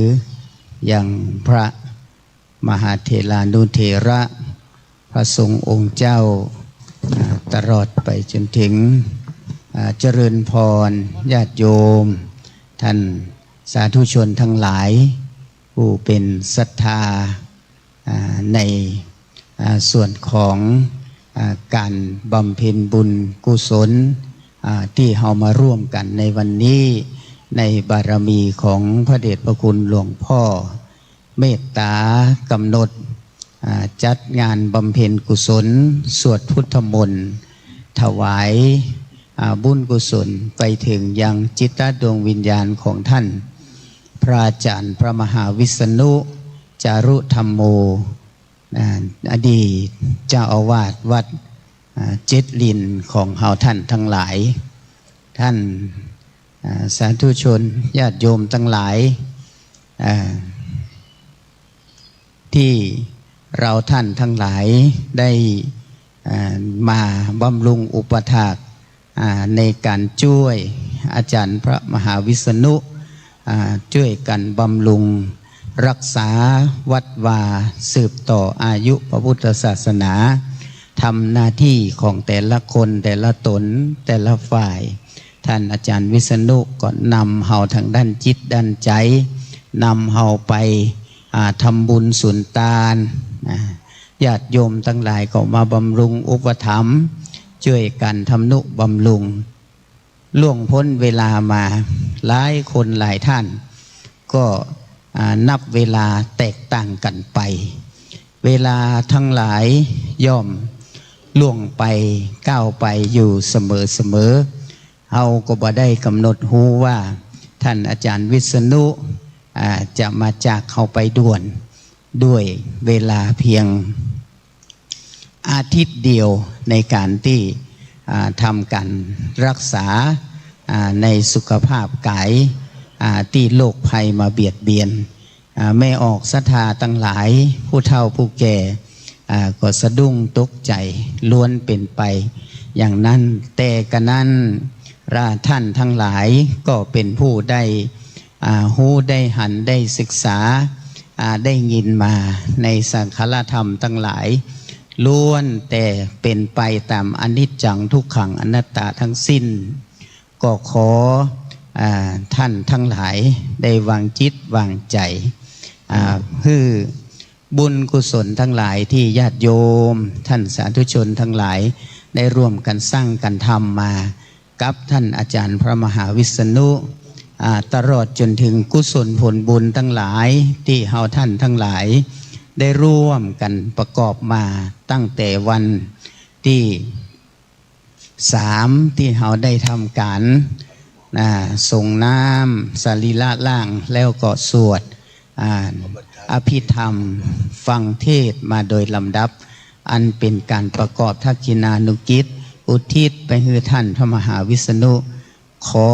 อย่างพระมหาเถรานุเถระ พระสงฆ์องค์เจ้าตลอดไปจนถึงเจริญพรญาติโยมท่านสาธุชนทั้งหลายผู้เป็นศรัทธาในส่วนของการบำเพ็ญบุญกุศลที่เรามาร่วมกันในวันนี้ในบารมีของพระเดชพระคุณหลวงพ่อเมตตากำหนดจัดงานบำเพ็ญกุศลสวดพุทธมนต์ถวายบุญกุศลไปถึงยังจิตตดวงวิญญาณของท่านพระอาจารย์พระมหาวิษณุจารุธรรมโมอดีตเจ้าอาวาสวัดเจ็ดลินของเฮาท่านทั้งหลายท่านสาธุชนญาติโยมทั้งหลายที่เราท่านทั้งหลายได้มาบำรุงอุปถากในการช่วยอาจารย์พระมหาวิษณุช่วยกันบำรุงรักษาวัดวาสืบต่ออายุพระพุทธศาสนาทำหน้าที่ของแต่ละคนแต่ละตนแต่ละฝ่ายท่านอาจารย์วิษณุก็นำเฮาทางด้านจิตด้านใจนำเฮาไปทำบุญสุนทานญาติโยมทั้งหลายก็มาบำรุงอุปถัมภ์ช่วยกันทำนุบำรุงล่วงพ้นเวลามาหลายคนหลายท่านก็นับเวลาแตกต่างกันไปเวลาทั้งหลายย่อมล่วงไปก้าวไปอยู่เสมอเฮาก็บ่ได้กำหนดฮู้ว่าท่านอาจารย์วิษณุจะมาจากเขาไปด่วนด้วยเวลาเพียงอาทิตย์เดียวในการที่ทำการรักษาในสุขภาพกายที่โรคภัยมาเบียดเบียนไม่ออกศรัทธาตั้งหลายผู้เฒ่าผู้แก่ก็สะดุ้งตกใจล้วนเป็นไปอย่างนั้นแต่กันนั้นท่านทั้งหลายก็เป็นผู้ได้ฮู้ได้หันได้ศึกษาได้ยินมาในสังฆธรรมทั้งหลายล้วนแต่เป็นไปตามอนิจจังทุกขังอนัตตาทั้งสิ้นก็ขอท่านทั้งหลายได้วางจิตวางใจเพื่อบุญกุศลทั้งหลายที่ญาติโยมท่านสาธุชนทั้งหลายได้ร่วมกันสร้างกันทำมากับท่านอาจารย์พระมหาวิษณุตลอดจนถึงกุศลผลบุญทั้งหลายที่เฮาท่านทั้งหลายได้ร่วมกันประกอบมาตั้งแต่วันที่3ที่เฮาได้ทำการส่งน้ำสรีระล่างแล้วก็สวดอภิธรรมฟังเทศมาโดยลำดับอันเป็นการประกอบทักษิณานุกิจอุทิศไปให้ท่านพระมหาวิษณุขอ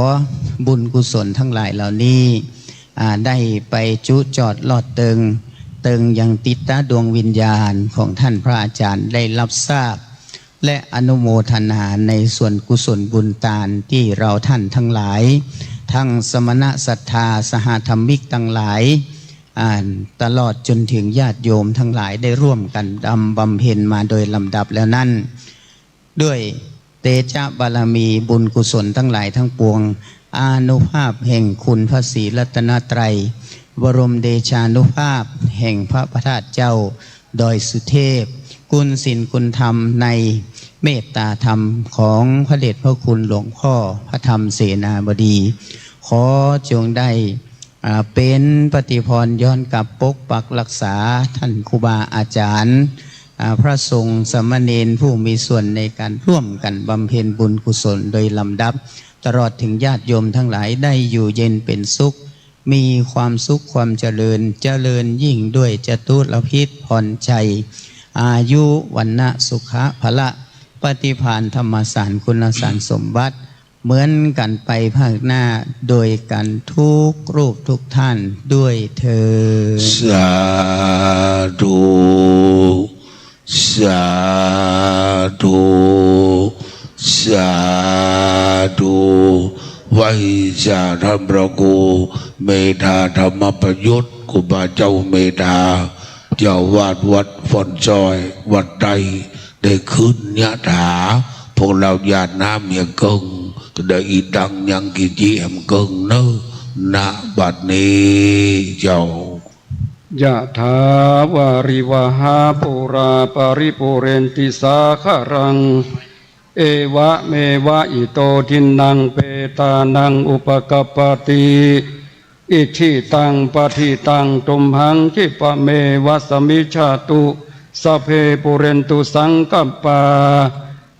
บุญกุศลทั้งหลายเหล่านี้ได้ไปจุจอดลอดเติงยังติดตาดวงวิญญาณของท่านพระอาจารย์ได้รับทราบและอนุโมทนาในส่วนกุศลบุญตาลที่เราท่านทั้งหลายทั้งสมณะศรัทธาสหธรรมิกทั้งหลายตลอดจนถึงญาติโยมทั้งหลายได้ร่วมกันบำเพ็ญมาโดยลำดับแล้วนั่นด้วยเตชะบารมีบุญกุศลทั้งหลายทั้งปวงอานุภาพแห่งคุณพระศรีรัตนตรัยบรมเดชานุภาพแห่งพระประธาตุเจ้าดอยสุเทพกุณศิลคุณธรรมในเมตตาธรรมของพระเดชพระคุณหลวงพ่อพระธรรมเสนาบดีขอจงได้เป็นปฏิพรย้อนกลับปกปักรักษาท่านครูบาอาจารย์พระสงฆ์สามเณรผู้มีส่วนในการร่วมกันบำเพ็ญบุญกุศลโดยลำดับตลอดถึงญาติโยมทั้งหลายได้อยู่เย็นเป็นสุขมีความสุขความเจริญยิ่งด้วยจตุรพิษพรชัยอายุวันนะสุขะพละปฏิภาณธรรมสารคุณสารสมบัติเหมือนกันไปภาคหน้าโดยกันทุกรูปทุกท่านด้วยเถิดสาธุสาธุสาธุวิชาธรรมประกูเมธาธรรมประยุทธ์ครูบาเจ้าเมธา เจ้าวาดวัดฝอนจอยวัดใดได้ขึ้นยะถาพวกเราญาติน้ำเมียกึ่งได้อีดังยังกิจิแหมกึ่งเนอณบัดนี้เจ้ายะถาวาริวหาปุราปริปุเรนติสาคารังเอวะเมวะอิโตทินังเปตานังอุปกปปติอิทิตังปฏิตังตุมหังคิปะเมวะสมิชาตุสัพเพปุเรนตุสังกัปปา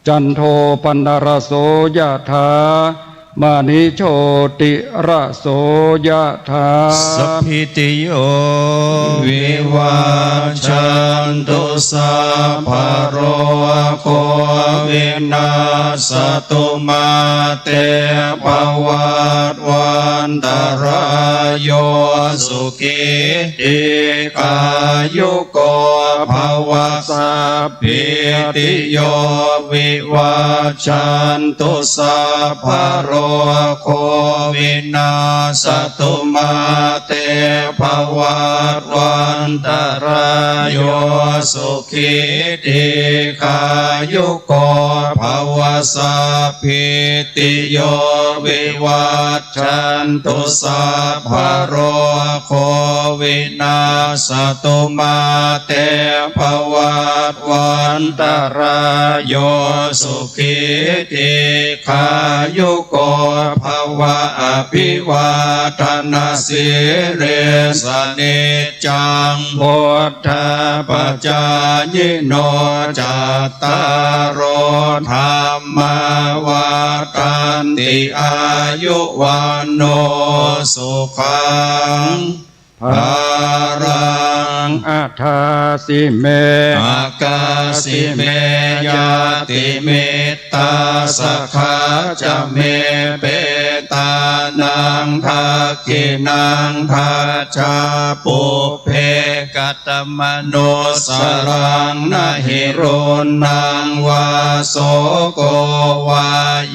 จันโทปันนารโสยะถามานิโชติระโสยะถาสัพพิติโยวิวัชชันตุสัพพะโรโควินาศตุมาเตภวัตวันตรายโยสุขิติกายุโกภวะสัพพิติโยวิวัชชันตุสัพพะโรโควินาศตุมาเตภวัตวันตรายโยสุขิติกายุโกภวะสัพพิติโยวิวัชชันตุสัพพะโรโควินาศตุมาเตภวัตวันตรายโยสุขิติกายุโกภวะอภิวาทนาสิเรสเนจังพุทธปัจจายโนจัตตารโอธรรมวัฏันติอายุวันโนสุขังภารังอัฏฐาสิเมอากาสิเมยาติเมตตาสขาจะเมเปตานังทักขินังทัจจาปุเพกัตมโนสรังนะหิรุนังวาโสโกวา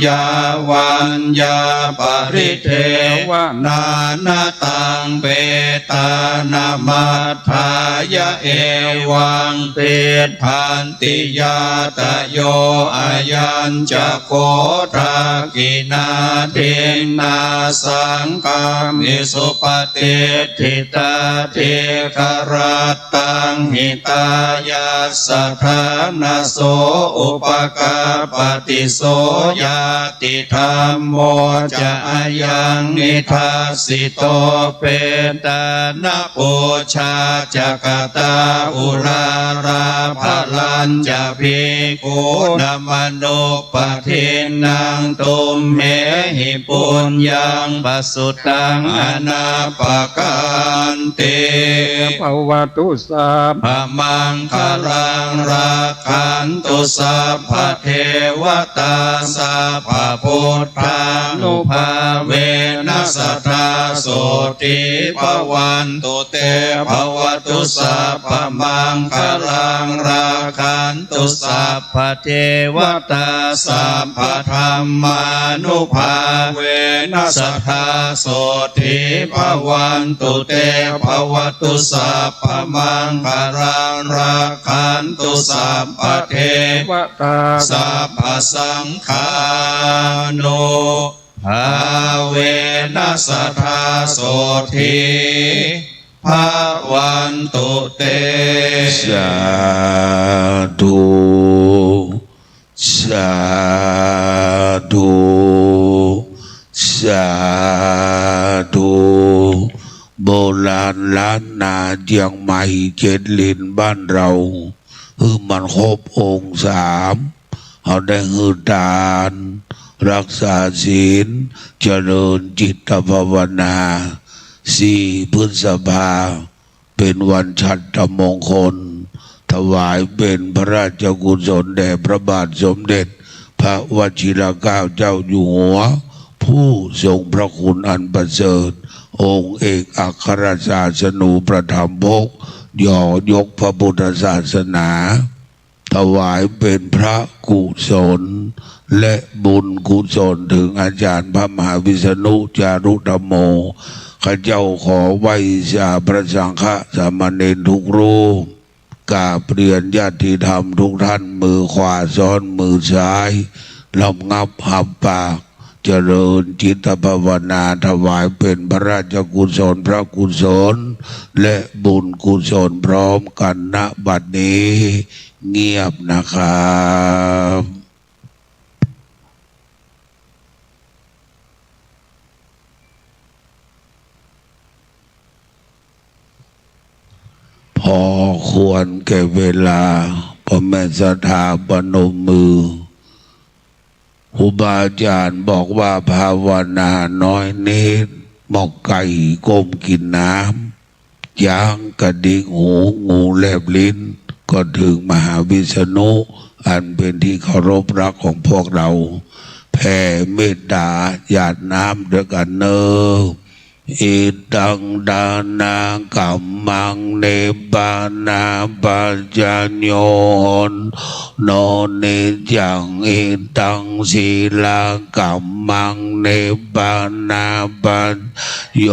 ยาวันยาปริเทวนานาตังเปตานามัฏฐายะเอวังเตทันติยาตโยอายัญจะโคทากินาเทนาสังฆามิสุปฏิทิตาเทคารตังหิตายาสัทธานาโสอุปกาปฏิโสยาติธรรมโมจะอายังนิทัสสิโตเปตานะปูชาจักตาอุราราภลันจะภิกขุนามานุปทินังตุมเหหิปุญญังปสุตังอนาปกันติภวตุสัพพมังคลังราคันตุสัพพเทวตาสัพพพุทธานุภาเวนัสสทธาโสติภวันตุเตภวตุสัพพมังคลังราคันตุสัพพเทวตาสัพพธรรมานุภาเวนัสสทธาโสติภวันตุเตภวตุสัพพมังคลังราคันตุสัพพเทวตาสัพพสังฆานุภาเวนัสสทธาโสติภวันตุเตสาธุสาธุสาธุโบราณล้านนาเจียงใหม่เจ็ดลินบ้านเรามันครบองค์สามเขาได้ทานรักษาศีลเจริญจิตภาวนา4 พฤษภาเป็นวันชัตรมงคลถวายเป็นพระราชกุศลแด่พระบาทสมเด็จพระวชิรเกล้าเจ้าอยู่หัวผู้ทรงพระคุณอันประเสริฐองค์เอกอัครศาสนูประธรรมภกย่อยกพระพุทธศาสนาถวายเป็นพระกุศลและบุญกุศลถึงอาจารย์พระมหาวิษณุจารุธรรมโม ข้าเจ้าขอไหว้ชาพระสังฆสามเณรทุกรูปกราบเรียนญาติธรรมทุกท่านมือขวาซ้อนมือซ้ายลำงับหับปากเจริญจิตภาวนาถวายเป็นพระราชกุศลพระกุศลและบุญกุศลพร้อมกันณบัดนี้เงียบนะครับพอควรแก่เวลาพ่อแม่ศรัทธาปนมมือครูบาอาจารย์บอกว่าภาวนาน้อยนิดหมอกไก่ก้มกินน้ำยางกระดิกหูงูแลบลิ้นก็ถึงมหาวิษณุอันเป็นที่เคารพรักของพวกเราแผ่เมตตาหยาดน้ำด้วยกันเนออิตังดานากัมมังเนปานาปัจจโยนโนเนจังอิตังศีลากัมมังเนปานาปัจโย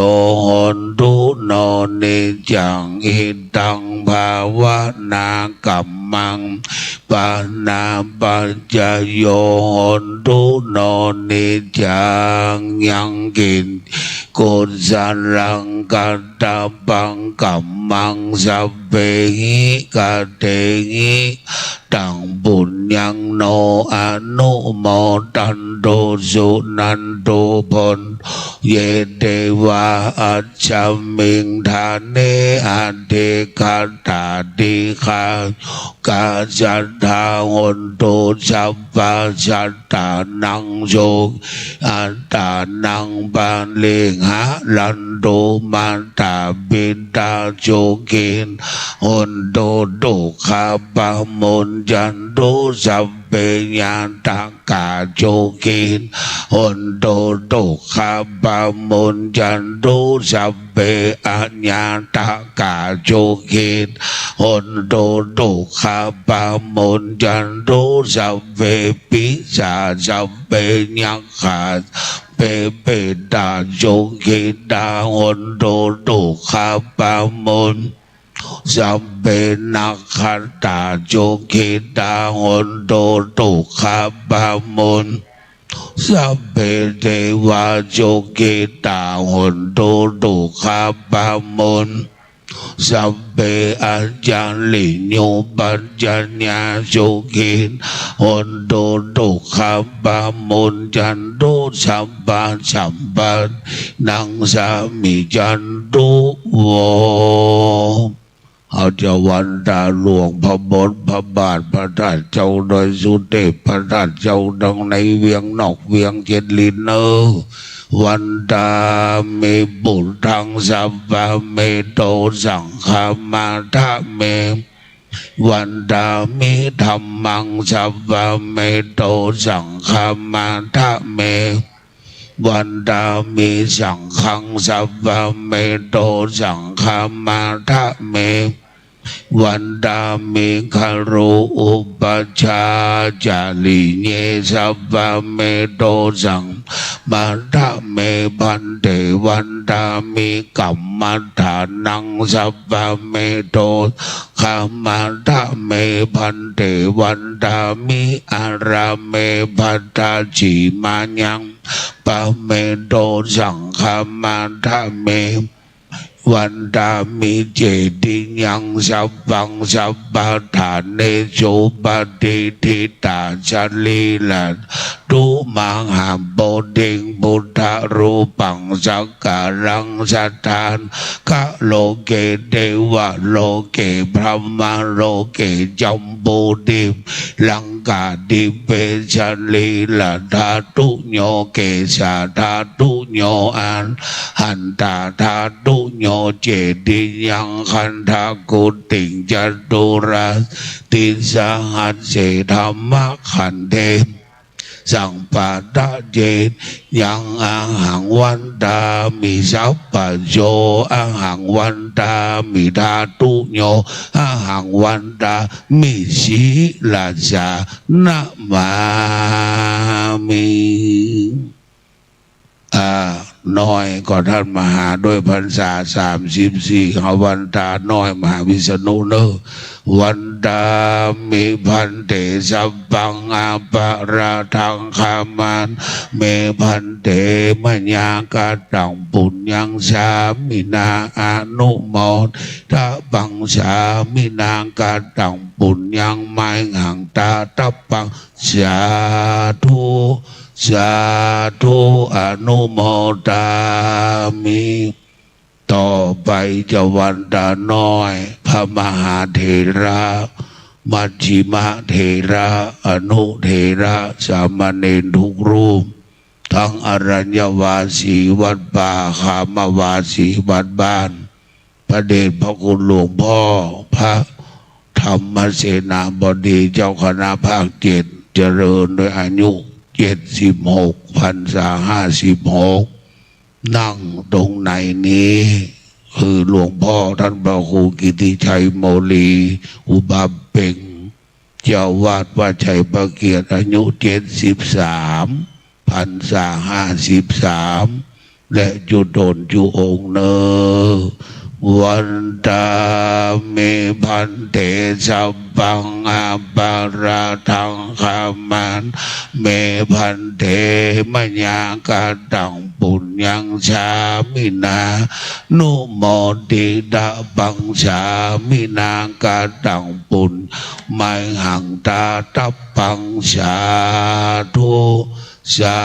นทุโนเนจังอิตังภาวนากัมมังปานาปัจจโยนทุโนเนจังยังกินกุศลังกัตตาปังกัมมังสัพเพหิกะเตหิตังบุญยังโนอนุโมตันโตสุนันโตพลเยเทวาอัจฉมิงทาเนอัตเทคาตาติคากาจัตถาหนโตสัพพะสัตตานังโสอัตตานังปาเลหะลันโตมาตาบิดาโจกินหนโตโตคาปะมนจันโตสัพเพญาตากาโจกินหนโตโตคาปะมนจันโตสัพเพอัญญาตากาโจกินหนโตโตคาปะมนจันโตสัพเพปิสาสัพเพญักขาเปเปตาโจกิดาหนโตโตคาปะมนสัพเพนักขัตตาโจกิดาหนโตโตคาปะมนสัพเพเทวาโจกิตาหนโตโตคาปะมนสัพเพอาจารลิโยปัญญาโจกินหนโตโตคาปะมนจันโตสัมปะสัมปันนังสามิจันโตโวเอาเจ้าวันตาหลวงพระบทพระบาทพระธาตุเจ้าโดยสุเทพพระธาตุเจ้าดังในเวียงนอกเวียงเจ็ดลินเนอวันตาเมบุตรังสัพพะเมโตสังฆามาทะเมวันตามิธรรมังสัพพะเมโตสังฆามาทะเมวันตามิสังฆังสัพพะเมโตสังฆามาทะเมวันดามิคารุอุปชาจาลิเนสัพพะเมโตสังมาทะเมพันเตวันดามิกัมมัฏฐานังสัพพะเมโตขมาทะเมพันเตวันดามิอาราเมพัตตาจิมายังปะเมโตสังขมาทะเมวันดามิเจติยังสัพพังสัพพะฐานเนโสปฏิทิตาชลีลันตุมังหามโปติงพุทธรูปังสักการังสัทธานกะโลเกเทวะโลเกพระมโลเกจัมปูติลังกาดิเปชลีลันธาตุโยเกสาธาตุโยอันหันตาธาตุโยเจติยังขันธกุติจตุราติสหัสเสธรรมขันเทสังปาตะเจยังอาหังวันตามิสัพพะโยอาหังวันตามิธาตุโยอาหังวันตามิสีลาสานะมามิ น้อยก็ท่านมหาด้วยพรรษา34เขาวันตาน้อยมหาวิษณุเนอวันตามิพันเตสัพพังอาปะราทังคามันเมพันเตมญากาตังปุญญังสามินาอนุโมทะปังสามินากาตังปุญญังไมหังตาตัปปังสาธุสาธุอนุโมทามิต่อไปจะวันตาน้อยพระมหาเถระมัชฌิมเถระอนุเถระสามเณรทุกรูปทั้งอรัญญวาสีวัดป่าขามวาสีวัดบ้านพระเดชพระคุณหลวงพ่อพระธรรมเสนาบดีเจ้าคณะภาค7เจริญด้วยอายุ76พรรษา56นั่งตรงไหนนี้คือหลวงพ่อท่านพระครูกิติชัยโมลีอุบาเป่งเจ้าวาดวัดชัยประเกียรติอายุ73พรรษา53และจุดนจุองค์เนอวันตาเมพันเตสัพพังอาปาราทังคามันเมพันเตมญากาตังปุญญังสามินานุโมติตะปังสามินากาตังปุญไมหังตาตัปปังสาธุสา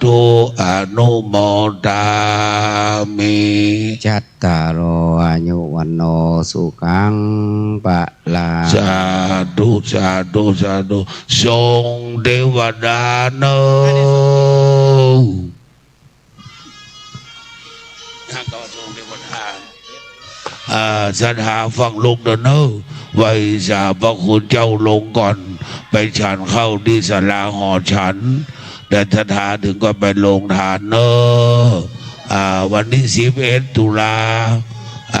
ธุอนุโมทามิจัตตารโออายุวันโนสุขังปะลาสาธุสาธุสาธุทรงเทวดาเนอถ้าก็ทรงเทวดาศรัทธาฟังลูกเดินเนอไว้สาพระคุณเจ้าลงก่อนไปฉันเข้าที่ศาลาหอฉันแต่ศรัทธาถึงก็ไปลงทานเนอวันนี้11 ตุลา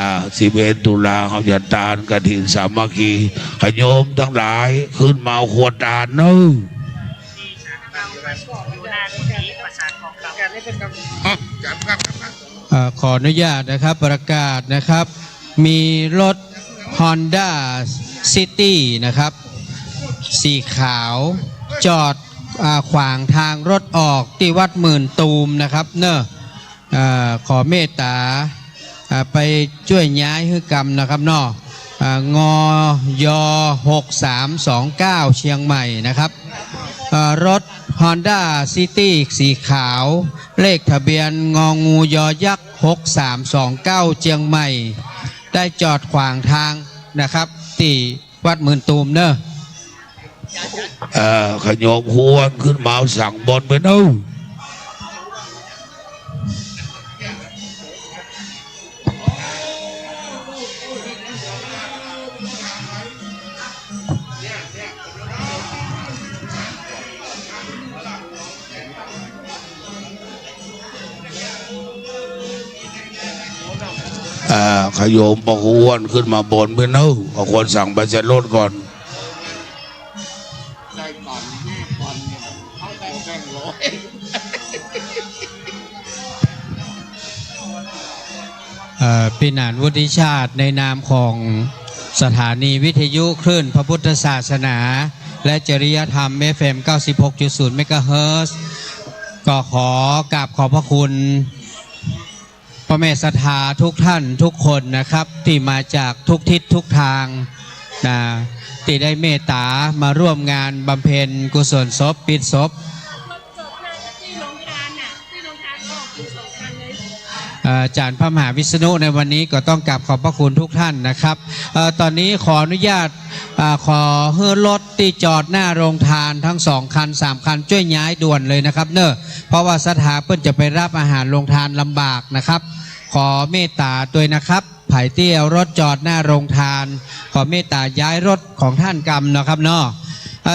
11 ตุลาเขาจะทานกฐินสามัคคีขโยมทั้งหลายขึ้นมาขวดทานเนอขออนุญาตนะครับประกาศนะครับมีรถ Honda City นะครับสีขาวจอดขวางทางรถออกที่วัดหมื่นตูมนะครับเนอะขอเมตตาไปช่วยย้ายฮือกรรมนะครับเนาะงย6329เชียงใหม่นะครับรถ Honda City สีขาวเลขทะเบียนงงูยยักษ์6329เชียงใหม่ได้จอดขวางทางนะครับที่วัดหมื่นตูมเนอะขยมหวนขึ้นมาสั่งบอลไปเนอะขยมประหวนขึ้นมาบนไปเนอะเอาคนสั่งไปจะลดก่อนปีนานวุฒิชาติในนามของสถานีวิทยุคลื่นพระพุทธศาสนาและจริยธรรม FM 96.0 เมกะเฮิรตซ์ก็ขอกราบขอบพระคุณพ่อแม่ศรัทธาทุกท่านทุกคนนะครับที่มาจากทุกทิศทุกทางนะที่ได้เมตตามาร่วมงานบำเพ็ญกุศลศพปิดศพอาจารย์พระมหาวิษณุในวันนี้ก็ต้องกราบขอบพระคุณทุกท่านนะครับตอนนี้ขออนุญาตขอเฮือรถที่จอดหน้าโรงทานทั้ง2 คัน 3 คันช่วยย้ายด่วนเลยนะครับเนอะเพราะว่าศรัทธาเพื่อนจะไปรับอาหารโรงทานลำบากนะครับขอเมตตาด้วยนะครับไผ่เตี้ยวรถจอดหน้าโรงทานขอเมตตาย้ายรถของท่านกรรมนะครับเนาะ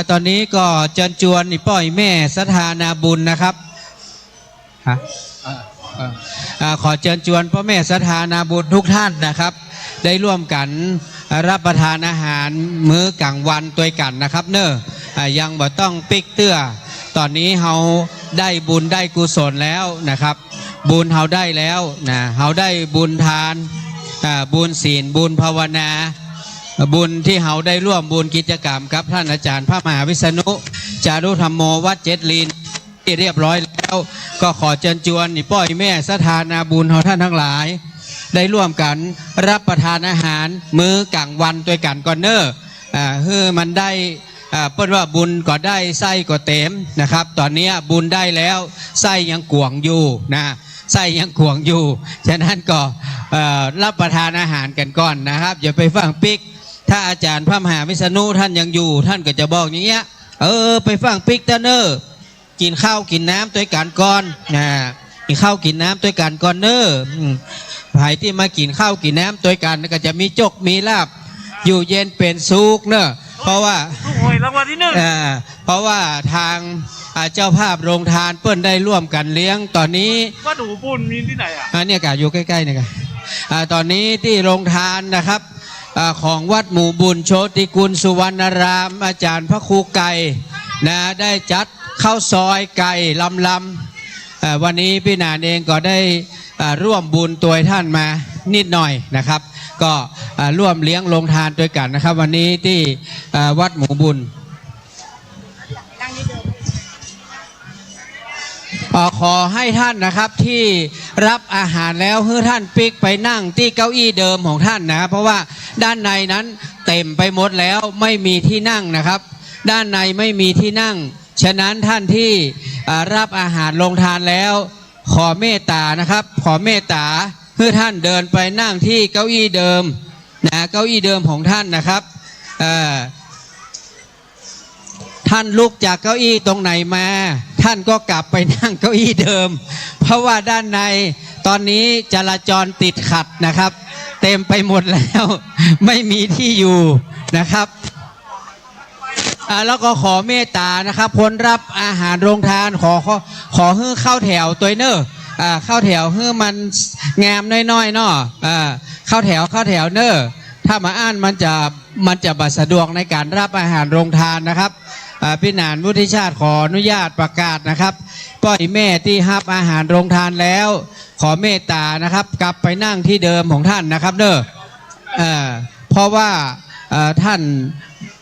ตอนนี้ก็เชิญชวนอีป้อยแม่ศรัทธานาบุญนะครับขอเชิญชวนพ่อแม่ศรัทธานาบุญทุกท่านนะครับได้ร่วมกันรับประทานอาหารมื้อกลางวันตัวกันนะครับเนอะยังบ่ต้องปิกเตื้อตอนนี้เราได้บุญได้กุศลแล้วนะครับ บุญเฮาได้แล้วนะเฮาได้บุญทานบุญศีลบุญภาวนาบุญที่เฮาได้ร่วมบุญกิจกรรมกับท่านอาจารย์พระมหาวิษณุจารุธรรมโมวัดเจ็ดลีนที่เรียบร้อยแล้วก็ขอเชิญชวนนี่ป้อยแม่สถานาบุญของท่านทั้งหลายได้ร่วมกันรับประทานอาหารมื้อกลางวันด้วยกันก่อนเนอคือมันได้เปิ้นว่าบุญก็ได้ไส้ก็เต็มนะครับตอนนี้บุญได้แล้วไส้ยังกวงอยู่นะไส้ยังกวงอยู่ฉะนั้นก็รับประทานอาหารกันก่อนนะครับอย่าไปฟังปิกถ้าอาจารย์พระมหาวิษณุท่านยังอยู่ท่านก็จะบอกอย่างเงี้ยไปฟังปิกเตอร์เนอร์กินข้าวกินน้ำด้วยกันก่อนนะกินข้าวกินน้ำด้วยกันก่อนเนอใครที่มากินข้าวกินน้ำด้วยกันก็จะมีจกมีลาบอยู่เย็นเป็นสุขเนอะเพราะว่าเพราะว่าทางเจ้าภาพโรงทานเปิ้นได้ร่วมกันเลี้ยงตอนนี้ว่าดูบุญมีที่ไหนเนี่ยกะอยู่ใกล้ๆเนี่ยกะตอนนี้ที่โรงทานนะครับของวัดหมู่บุญโชติกุลสุวรรณรามอาจารย์พระครูไก่นะได้จัดข้าวซอยไก่ลำวันนี้พี่นานเองก็ได้ร่วมบุญตัวท่านมานิดหน่อยนะครับก็ร่วมเลี้ยงโรงทานด้วยกันนะครับวันนี้ที่วัดหมู่บุญขอให้ท่านนะครับที่รับอาหารแล้วให้ท่านปิกไปนั่งที่เก้าอี้เดิมของท่านนะเพราะว่าด้านในนั้นเต็มไปหมดแล้วไม่มีที่นั่งนะครับด้านในไม่มีที่นั่งฉะนั้นท่านที่รับอาหารโรงทานแล้วขอเมตตานะครับขอเมตตาเพื่อท่านเดินไปนั่งที่เก้าอี้เดิมนะเก้าอี้เดิมของท่านนะครับท่านลุกจากเก้าอี้ตรงไหนมาท่านก็กลับไปนั่งเก้าอี้เดิมเพราะว่าด้านในตอนนี้จราจรติดขัดนะครับเต็มไปหมดแล้วไม่มีที่อยู่นะครับแล้วก็ขอเมตตานะครับคนรับอาหารโรงทานขอให้เข้าแถวตัวเนอเข้าแถวให้มันงามน้อยๆเนาะเข้าแถวเนอถ้ามาอ่านมันจะบัดสะดวกในการรับอาหารโรงทานนะครับพี่หนานวุฒิชาติขออนุญาตประกาศนะครับป้อยแม่ที่รับอาหารโรงทานแล้วขอเมตตานะครับกลับไปนั่งที่เดิมของท่านนะครับเนอเพราะว่าท่าน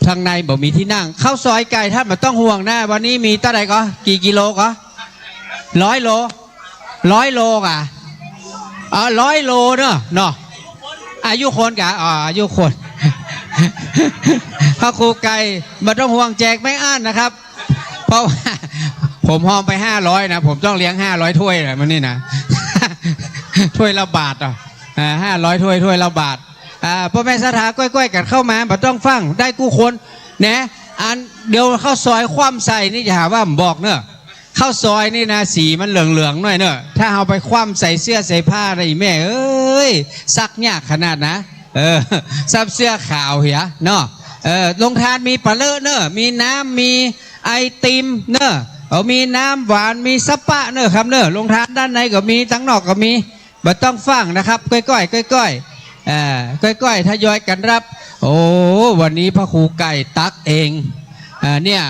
ทางในบอกมีที่นั่งข้าวซอยไก่ท่านไม่ต้องห่วงนะวันนี้มีเท่าไหร่ก็กี่กิโลก็100 โลอ่ะ100 โลเนาะอายุคนกะอายุคนพระครูไก่ไม่ต้องห่วงแจกไม่อั้นนะครับเพราะว่าผมห้องไป500นะผมต้องเลี้ยง500ถ้วยเลยมันนี่นะถ้วยละบาท500ถ้วยละบาทพ่อแม่สถาก้อยๆกันเข้ามาไม่ต้องฟังได้กู้คนนะอันเดี๋ยวข้าวซอยคว่ำใส่นี่อย่าหาว่าผมบอกเนอะข้าวซอยนี่นะสีมันเหลืองๆหน่อยเนอะถ้าเอาไปคว่ำใส่เสื้อใส่ผ้าอะไรแม่เอ้ยซักยากขนาดนะซับเสื้อขาวเหียเนาะโรงทานมีปลาเลอะเนอะมีน้ำมีไอติมเนอะมีน้ำหวานมีสปะเนอะครับเนอะโรงทานด้านในก็มีทั้งนอกก็มีไม่ต้องฟังนะครับก้อยทยอยกันรับโอ้วันนี้พระครูไก่ตักเองเนี่ย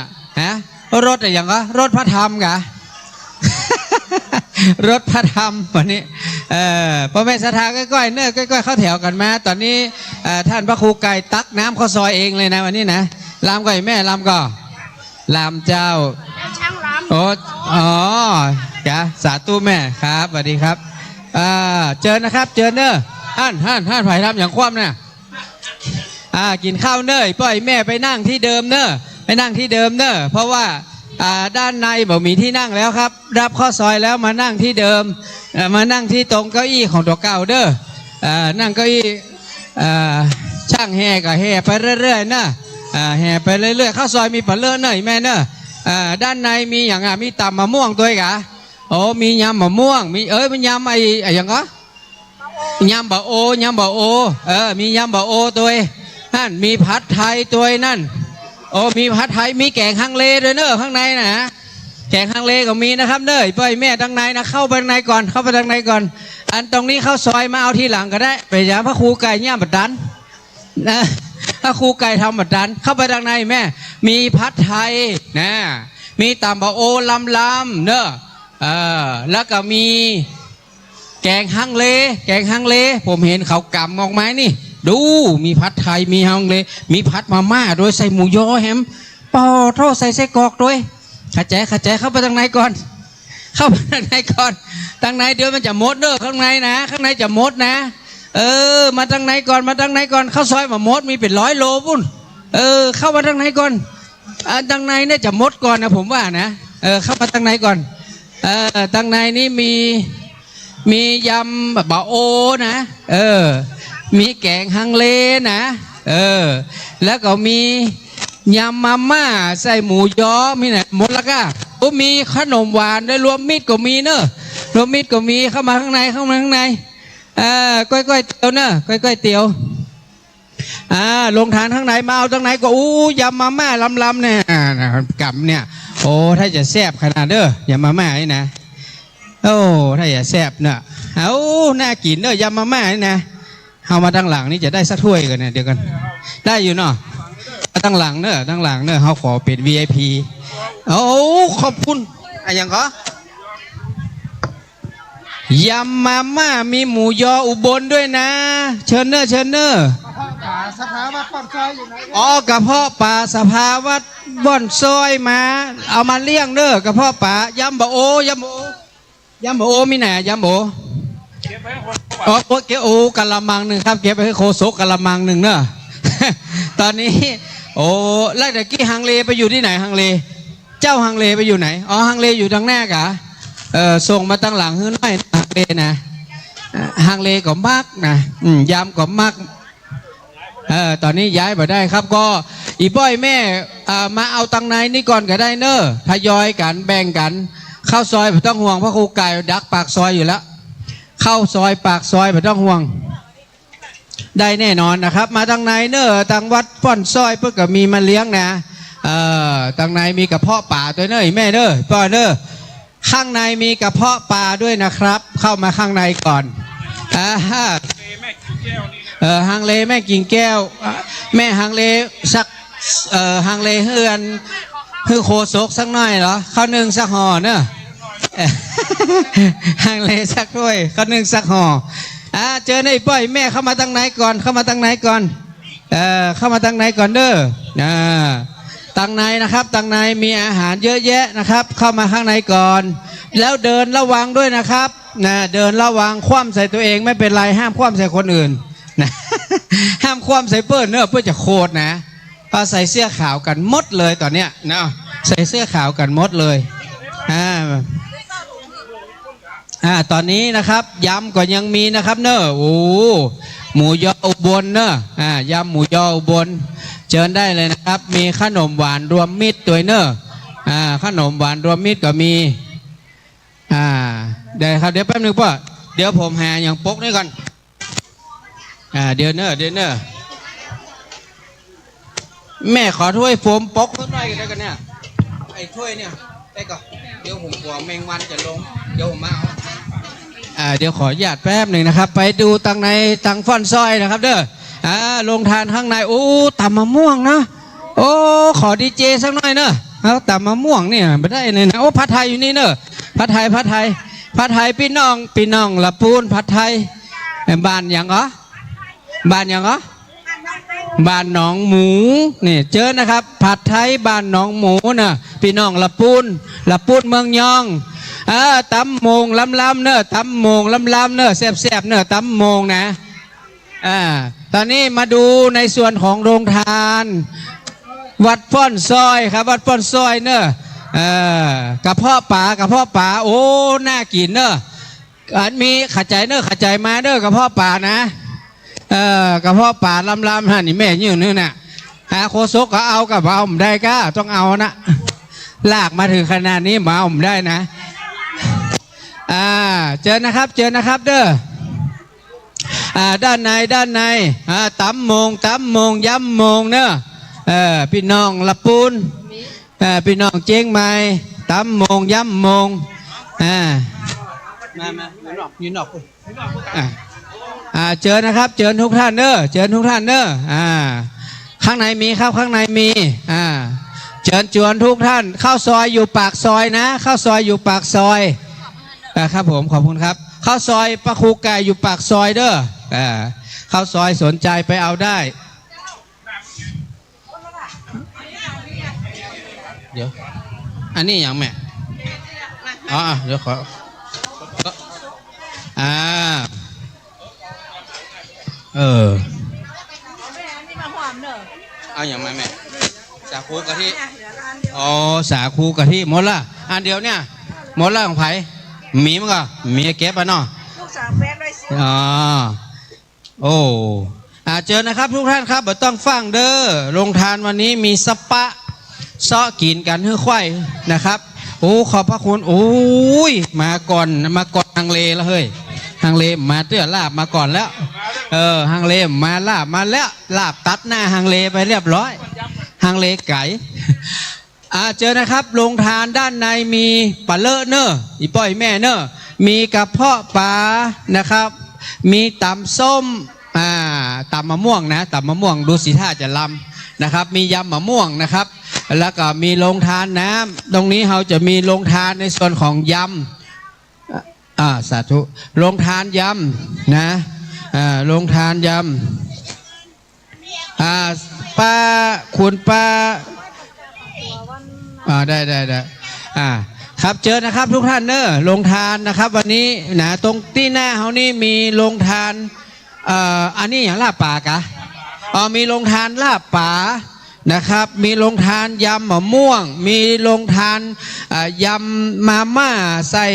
รถอะไรอย่างก็รถพระธรรมกะ รถพระธรรมวันนี้พ่อแม่ศรัทธาก้อยๆเนอะก้อยๆเข้าแถวกันมาตอนนี้ท่านพระครูไก่ตักน้ำข้าวซอยเองเลยนะวันนี้นะลำก่อยแม่ลำก็ลำเจ้าโอ้จ้ะสาธุแม่ครับสวัสดีครับเจอนะครับเจอเนอะท่านไผ่ทำอย่างคว่ำเนี่ยกินข้าวเนยปล่อยแม่ไปนั่งที่เดิมเนอะไปนั่งที่เดิมเนอะเพราะว่าด้านในบอกมีที่นั่งแล้วครับรับข้อซอยแล้วมานั่งที่เดิมมานั่งที่ตรงเก้าอี้ของตัวเก่าเด้อนั่งเก้าอี้ช่างแห่กับแห่ไปเรื่อยๆนะแห่ไปเรื่อยๆข้าวซอยมีปลาเลือดเนยแม่เนอะด้านในมีอย่างมีตำมะม่วงด้วยกะโอ้มียำมะม่วงมีมียำไอ้อย่างก็ยำบะโอยำบะโอมียำบะโอตัวนั่นมีผัดไทยตัวนั่นโอ้มีผัดไทยมีแกงฮังเลด้วยเนอะข้างในนะแกงฮังเลก็มีนะครับเนอะไปแม่ทางในนะเข้าไปทางในก่อนอันตรงนี้เข้าซอยมาเอาทีหลังก็ได้ไปอย่างพระครูไก่ย่าบัดดันนะพระครูไก่ทำบัดดันเข้าไปทางในแม่มีผัดไทยนะมีตำบะโอลำเนอะแล้วก็มี แกงฮังเลแกงฮังเลผมเห็นเขากำออกมานี่ดูมีผัดไทยมีฮังเลมีผัดมาม่าโดยใส่หมูยอแฮมปอทอดใส่ไส้กรอกด้วยขัดใจเข้าไปทางไหนก่อนเข้าไปทางไหนก่อนทางไหนเดี๋ยวมันจะมดเด้อข้างในนะข้างในจะมดนะมาทางไหนก่อนมาทางไหนก่อนข้าวซอยมามดมีเป็น100 โลปุ่นเข้ามาทางไหนก่อนทางในเนี่ยจะมดก่อนนะผมว่านะเข้ามาทางไหนก่อนทางในนี่มียำบะโอนะมีแกงฮังเลนะแล้วก็มียำมาม่าใส่หมูยอมีไหนหมดแล้วก็มีขนมหวานได้รวมมิตรก็มีเนอะรวมมิตรก็มีเข้ามาข้างในก้อยเตี๋ยวเนอะก้อยเตี๋ยวลงทานข้างในมาเอาทางไหนก็ยำมาม่าลำเนี่ยกับเนี่ยโอ้ถ้าจะแซ่บขนาดเด้อยำมาม่านี่นะโอ้ถ้าจะแซ่บเนอะน่ากินเนอะยำมาม่านี่นะเอามาทางหลังนี่จะได้สักถ้วยกันเนี่ยเดี๋ยวกันได้อยู่เนาะตั้งหลังเนอะเขาขอเป็น VIP ขอบคุณอย่างก็ยำมาม่ามีหมูยออุบลด้วยนะเชิญเนอะสภาวัดบ่อนซอยอยู่ไหนกระเพาะป่าสภาวัดบ่อนซอยมาเอามาเลี้ยงเนอะกระเพาะป่ายำบะโอมีไหนยำบะโอเก็บกะละมังหนึ่งครับเก็บไปให้โคโซกกะละมังหนึ่งเนอะ ตอนนี้แล้วแต่กี้ฮังเลไปอยู่ที่ไหนฮังเลเจ้าฮังเลไปอยู่ไหนฮังเลอยู่ทางหน้ากะส่งมาตั้งหลังให้หน่อยฮังเลนะฮังเลก็มักนะยำก็มักตอนนี้ย้ายมาได้ครับก็อีป้อยแม่มาเอาตังในนี่ก่อนก็ได้เนอะทยอยกันแบ่งกันเข้าซอยไม่ต้องห่วงพระครูไก่ดักปากซอยอยู่แล้วเข้าซอยปากซอยไม่ต้องห่วงได้แน่นอนนะครับมาทางในเนอะทางวัดป้อนซอยเพื่อก็มีมาเลี้ยงนะทางในมีกระเพาะป่าตัวเนอะแม่เนอะป้อนเนอะข้างในมีกระเพาะปลาด้วยนะครับเข้ามาข้างในก่อนฮังเลแม่กิ่งแก้วแม่ฮังเลสักฮังเลเฮือนคือโคโซกสักหน่อยเหรอข้าวนึ่งสักห่อเนอะฮังเลสักด้วยข้าวนึ่งสักห่อเจอในป้อยแม่เข้ามาทางไหนก่อนเข้ามาทางไหนก่อนเด้อทางในนะครับทางในมีอาหารเยอะแยะนะครับเข้ามาข้างในก่อนแล้วเดินระวังด้วยนะครับเดินระวังคว่ำใส่ตัวเองไม่เป็นไรห้ามคว่ำใส่คนอื่นนะห้ามคว่ำใส่เปิ้ลเนอะเพื่อจะโคตรนะก็ใส่เสื้อขาวกันหมดเลยตอนเนี้ยเนาะใส่เสื้อขาวกันหมดเลยตอนนี้นะครับยำก็ยังมีนะครับเนอะหมูยออุบลเนอะยำหมูยออุบลเชิญได้เลยนะครับมีขนมหวานรวมมิตรตัวเนอะขนมหวานรวมมิตรก็มีเดี๋ยวครับเดี๋ยวแป๊บนึงป่ะเดี๋ยวผมหาอย่างปกนี่ก่อนเดี๋ยวเนอะแม่ขอถ้วยโฟมปกนิดหน่อยกันได้กันเนี่ยไอ้ถ้วยเนี่ยได้ก่อนเดี๋ยวผมกลัวแมงวันจะลงเดี๋ยวผมมาเดี๋ยวขอหยาดแป๊บหนึ่งนะครับไปดูตังในตังฟ่อนซอยนะครับเด้อลงทานข้างในตำมะม่วงนะขอดีเจสักหน่อยเนอะตำมะม่วงเนี่ยไม่ได้เลยนะผัดไทยอยู่นี่เนอะผัดไทยพี่น้องละปูนผัดไทยบ้านอย่างเหรอบ้านหนองหมูนี่เจอนะครับผัดไทยบ้านหนองหมูนะพี่น้องละปูนเมืองยองตำโมงลำเนอะตำโมงลำเนอะแซ่บเนอะตำโมงนะตอนนี้มาดูในส่วนของโรงทานวัดป้อนซอยครับวัดป้อนซอยเนอะกระเพาะป่าน่ากินเนอะมีขัดใจเนอะขัดใจมาเนอะกระเพาะป่านะกระเพาะป่าลำนี่แม่ยืนนี่น่ะโคโซกก็เอากับเอาผมได้ก็ต้องเอานะลากมาถึงขนาดนี้มาเอาผมได้นะเจอนะครับเด้อด้านในตำโมงยำโมงเนอะพี่น้องละปูนพี่น้องเจียงใหม่ตำโมงยำโมงมายืนออกเจอนะครับเจอทุกท่านเนอะข้างในมีครับข้างในมีเชิญชวนทุกท่านเข้าซอยอยู่ปากซอยนะเข้าซอยอยู่ปากซอยครับผมขอบคุณครับ ข้าวซอยปลาคูไก่อยู่ปากซอยเด้อข้าวซอยสนใจไปเอาได้เดี๋ยวอันนี้อย่างแม่อ๋อเดี๋ยวขอเอาอย่างไรแม่สาคูกะทิอ๋อสาคูกะทิหมดละอันเดียวเนี่ยหมดละของไผ่มีมั้งก็มีเก็บอ่ะเนาะลูกสาวแฟนด้วยสิอ๋อโอ้เจอนะครับทุกท่านครับต้องฟังเด้อโรงทานวันนี้มีสปะเซาะกินกันเฮือควายนะครับโอ้ขอบพระคุณโอ้ยมาก่อนฮังเลแล้วเฮ้ยฮังเลมาเตื้อลาบมาก่อนแล้วฮังเลมาลาบมาแล้วลาบตัดหน้าฮังเลไปเรียบร้อยฮังเลไก่เจอนะครับโรงทานด้านในมีปลาเลอะเนอะอีป้อยแม่เนอะมีกระเพาะปลานะครับมีตำส้มตำมะม่วงนะตำมะม่วงดูสีท่าจะลำนะครับมียำมะม่วงนะครับแล้วก็มีโรงทานน้ำตรงนี้เราจะมีโรงทานในส่วนของยำสาธุโรงทานยำนะโรงทานยำป้าคุณป้าได้ครับเจอนะครับทุกท่านเนอะโรงทานนะครับวันนี้นะตรงที่หน้าเขานี่มีโรงทานอันนี้อย่างลาบป่ากะมีโรงทานลาบป่านะครับมีโรงทานยำมะม่วงมีโรงทานยำมาม่าใส่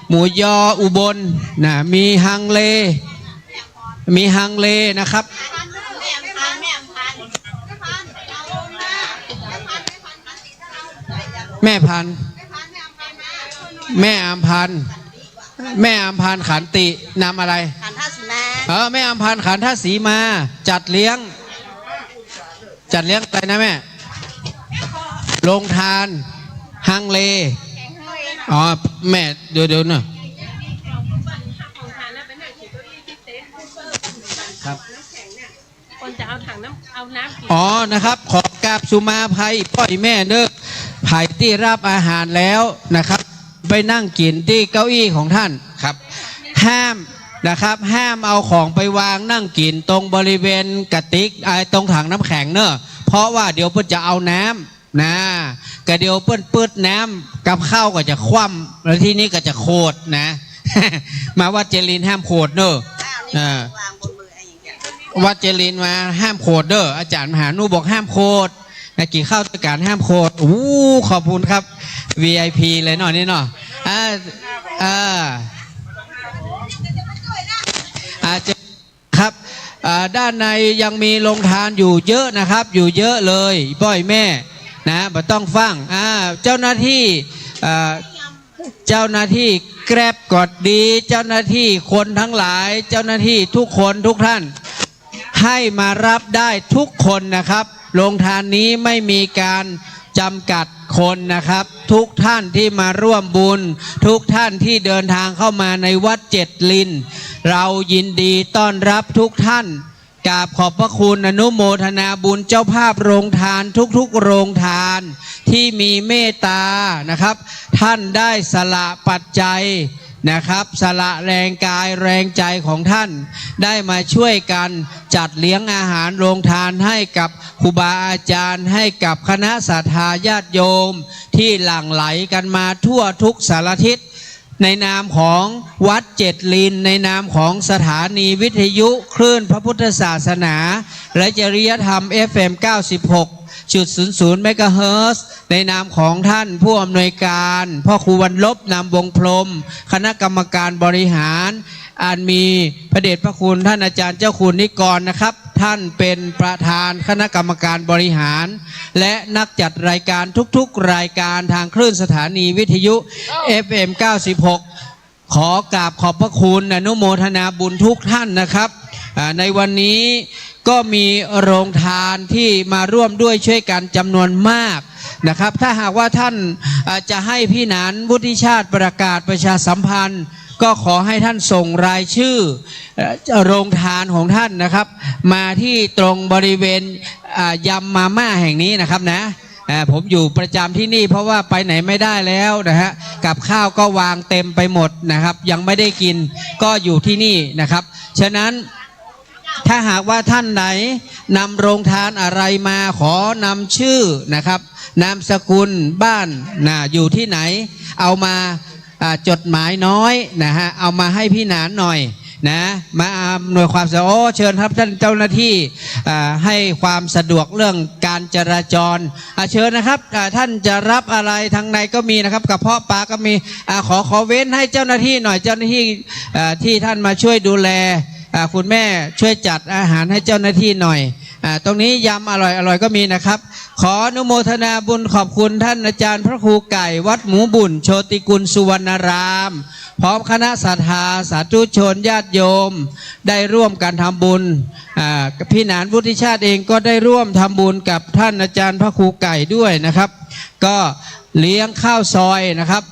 หมูยออุบลนะมีฮังเลนะครับแม่พันแม่อำพันขันตินำอะไรขันท่าสีมาแม่อำพันขันท่าสีมาจัดเลี้ยงอะไรนะแม่โรงทานฮังเลแม่เดี๋ยวนะคนจะเอาถังน้ำนะครับขอกราบสุมาภัยพ่อยแม่เด้อภัยที่รับอาหารแล้วนะครับไปนั่งกินที่เก้าอี้ของท่านครับห้ามเอาของไปวางนั่งกินตรงบริเวณกระติกตรงถังน้ำแข็งเนอะเพราะว่าเดี๋ยวเพื่อนจะเอาน้ำนะกระเดี๋ยวเพื่อนปืดน้ำกับข้าวก็จะคว่ำแล้วที่นี้ก็จะโคตรนะ มาวัดเจริญห้ามโคตรเนอะวัดเจริญมาห้ามโคตรเด้ออาจารย์มหานุบอกห้ามโคตรนะกี่ข้าวด้วยการห้ามโคตรขอบคุณครับ VIP เลยเนาะนี่เนาะครับด้านในยังมีโรงทานอยู่เยอะนะครับอยู่เยอะเลยป้อยแม่นะไม่ต้องฟังเจ้าหน้าที่แกร็บกดดีเจ้าหน้าที่คนทั้งหลายเจ้าหน้าที่ทุกคนทุกท่านให้มารับได้ทุกคนนะครับโรงทานนี้ไม่มีการจำกัดคนนะครับทุกท่านที่มาร่วมบุญทุกท่านที่เดินทางเข้ามาในวัดเจ็ดลินเรายินดีต้อนรับทุกท่านกราบขอบพระคุณอนุโมทนาบุญเจ้าภาพโรงทานทุกๆโรงทานที่มีเมตตานะครับท่านได้สละปัจจัยนะครับสละแรงกายแรงใจของท่านได้มาช่วยกันจัดเลี้ยงอาหารโรงทานให้กับครูบาอาจารย์ให้กับคณะศรัทธาญาติโยมที่หลั่งไหลกันมาทั่วทุกสารทิศในนามของวัดเจ็ดลินในนามของสถานีวิทยุคลื่นพระพุทธศาสนาและจริยธรรม FM 96.00 เมกะเฮิรตซ์ในนามของท่านผู้อำนวยการพ่อครูวันลบนามวงพรหมคณะกรรมการบริหารอันมีพระเดชพระคุณท่านอาจารย์เจ้าคุณนิกรนะครับท่านเป็นประธานคณะกรรมการบริหารและนักจัดรายการทุกๆรายการทางคลื่นสถานีวิทยุ FM 96ขอกราบขอบพระคุณอนุโมทนาบุญทุกท่านนะครับในวันนี้ก็มีโรงทานที่มาร่วมด้วยช่วยกันจำนวนมากนะครับถ้าหากว่าท่านจะให้พี่หนานวุฒิชาติประกาศประชาสัมพันธ์ก็ขอให้ท่านส่งรายชื่อโรงทานของท่านนะครับมาที่ตรงบริเวณยำมาม่าแห่งนี้นะครับนะ ผมอยู่ประจำที่นี่เพราะว่าไปไหนไม่ได้แล้วนะฮะกับข้าวก็วางเต็มไปหมดนะครับยังไม่ได้กินก็อยู่ที่นี่นะครับฉะนั้นถ้าหากว่าท่านไหนนำโรงทานอะไรมาขอนำชื่อนะครับนามสกุลบ้านอยู่ที่ไหนเอามาจดหมายน้อยนะฮะเอามาให้พี่หนานหน่อยนะมาหน่วยความสะดวกเชิญครับท่านเจ้าหน้าที่ให้ความสะดวกเรื่องการจราจรเชิญนะครับท่านจะรับอะไรทางในก็มีนะครับกระเพาะปลาก็มีขอเว้นให้เจ้าหน้าที่หน่อยเจ้าหน้าที่ที่ท่านมาช่วยดูแลคุณแม่ช่วยจัดอาหารให้เจ้าหน้าที่หน่อยตรงนี้ยำอร่อยก็มีนะครับขออนุโมทนาบุญขอบคุณท่านอาจารย์พระครูไก่วัดหมูบุญโชติกุลสุวรรณรามพร้อมคณะศรัทธาสาธุชนญาติโยมได้ร่วมกันทำบุญพี่หนานวุฒิชาติเองก็ได้ร่วมทำบุญกับท่านอาจารย์พระครูไก่ด้วยนะครับก็เลี้ยงข้าวซอยนะครับ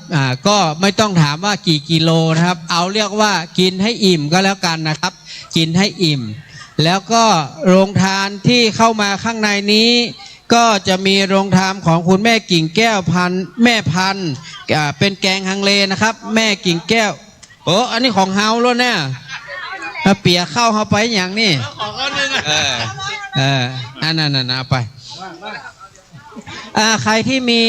ก็ไม่ต้องถามว่ากี่กิโลนะครับเอาเรียกว่ากินให้อิ่มก็แล้วกันนะครับกินให้อิ่มแล้วก็โรงทานที่เข้ามาข้างในนี้ก็จะมีโรงทานของคุณแม่กิ่งแก้วแม่พันธุ์เป็นแกงฮังเลนะครับแม่กิ่งแก้วอันนี้ของเฮาแล้วเนี่ยเปียเข้าไปอย่างนี้อันนั้นเอาไปใครที่มี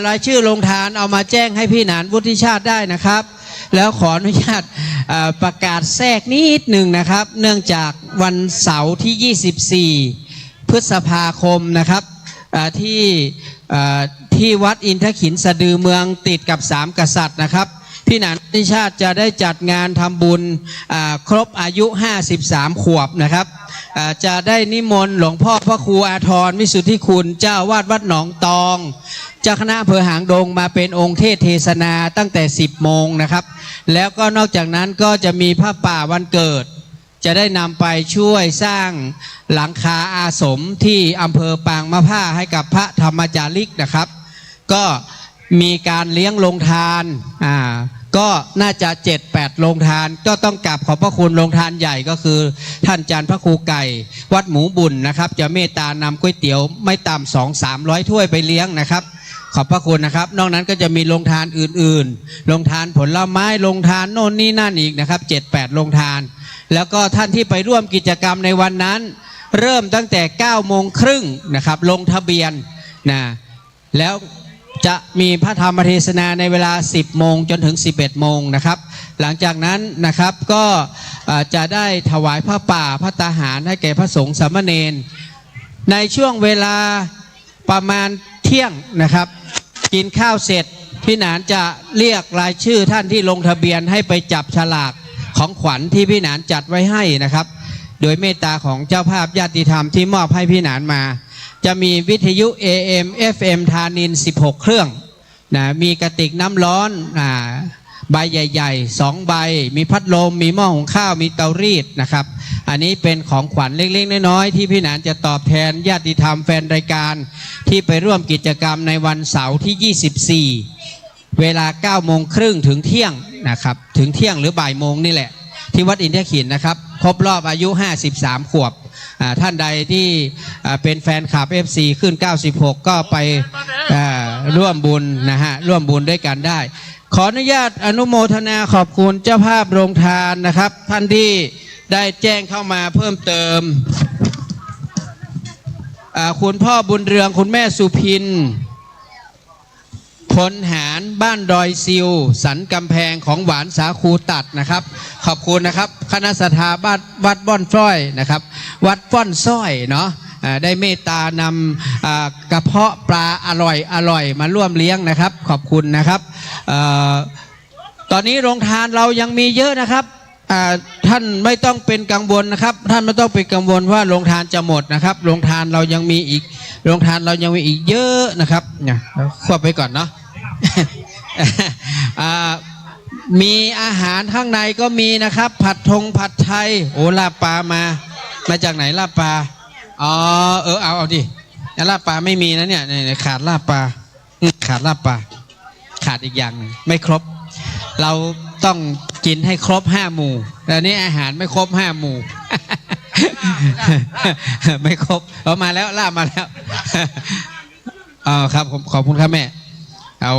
รายชื่อโรงทานเอามาแจ้งให้พี่หนานวุฒิชาติได้นะครับแล้วขออนุญาตประกาศแทรกนิดหนึ่งนะครับเนื่องจากวันเสาร์ที่24พฤษภาคมนะครับที่วัดอินทขินสะดือเมืองติดกับ3กษัตริย์นะครับพี่หนานวุฒิชาติจะได้จัดงานทำบุญครบอายุ53ขวบนะครับจะได้นิมนต์หลวงพ่อพระครูอาทรวิสุทธิคุณเจ้าวาดวัดหนองตองเจ้าคณะอำเภอหางดงมาเป็นองค์เทศเทศนาตั้งแต่10 โมงนะครับแล้วก็นอกจากนั้นก็จะมีผ้าป่าวันเกิดจะได้นำไปช่วยสร้างหลังคาอาสมที่อำเภอปางมะผ้าให้กับพระธรรมจาริกนะครับก็มีการเลี้ยงโรงทานก็น่าจะ 7-8 โรงทานก็ต้องกราบขอบพระคุณโรงทานใหญ่ก็คือท่านอาจารย์พระครูไก่วัดหมูบุญนะครับจะเมตตานำก๋วยเตี๋ยวไม่ต่ำ200-300 ถ้วยไปเลี้ยงนะครับขอบพระคุณนะครับนอกนั้นก็จะมีโรงทานอื่นๆโรงทานผลไม้โรงทานโน่นนี่นั่นอีกนะครับ 7-8 โรงทานแล้วก็ท่านที่ไปร่วมกิจกรรมในวันนั้นเริ่มตั้งแต่ 9:30 น.นะครับลงทะเบียนแล้วจะมีพระธรรมเทศนาในเวลา 10 โมงจนถึง 11 โมงนะครับหลังจากนั้นนะครับก็จะได้ถวายผ้าป่าพระตาหารให้แก่พระสงฆ์สามเณรในช่วงเวลาประมาณเที่ยงนะครับกินข้าวเสร็จพี่หนานจะเรียกรายชื่อท่านที่ลงทะเบียนให้ไปจับฉลากของขวัญที่พี่หนานจัดไว้ให้นะครับโดยเมตตาของเจ้าภาพญาติธรรมที่มอบให้พี่หนานมาจะมีวิทยุ AM FM ธานิน16 เครื่องมีกระติกน้ำร้อนใบใหญ่ๆ2 ใบมีพัดลมมีหม้อหุงข้าวมีเตารีดนะครับอันนี้เป็นของขวัญเล็กๆน้อยๆที่พี่หนานจะตอบแทนญาติธรรมแฟนรายการที่ไปร่วมกิจกรรมในวันเสาร์ที่24เวลา 9:30 น.ถึงเที่ยงนะครับถึงเที่ยงหรือบ่ายโมงนี่แหละที่วัดอินทขินนะครับครบรอบอายุ53 ขวบท่านใดที่เป็นแฟนคลับ FC ขึ้น96ก็ไปร่วมบุญนะฮะร่วมบุญด้วยกันได้ขออนุญาตอนุโมทนาขอบคุณเจ้าภาพโรงทานนะครับท่านที่ได้แจ้งเข้ามาเพิ่มเติมคุณพ่อบุญเรืองคุณแม่สุพินพลหารบ้านดอยซิวสันกำแพงของหวานสาคูตัดนะครับขอบคุณนะครับคณะศรัทธาวัดบ้อนฟ้อยนะครับวัดฟ้อนซ้อยเนาะได้เมตตานำกระเพาะปลาอร่อยมาร่วมเลี้ยงนะครับขอบคุณนะครับตอนนี้โรงทานเรายังมีเยอะนะครับท่านไม่ต้องเป็นกังวลนะครับท่านไม่ต้องเป็นกังวลว่าโรงทานจะหมดนะครับโรงทานเรายังมีอีกโรงทานเรายังมีอีกเยอะนะครับเนี่ยควบไปก่อนเนาะ มีอาหารข้างในก็มีนะครับผัดไทยโอ้ลาบปลามาจากไหนลาบปลาเอาดิลาบปลาไม่มีนะเนี่ยขาดลาบปลาขาดอีกอย่างนึงไม่ครบเราต้องกินให้ครบ5 หมู่แต่นี่อาหารไม่ครบ5 หมู่ ไม่ครบเอามาแล้วลาบมาแล้ว ครับผมขอบคุณครับแม่เอา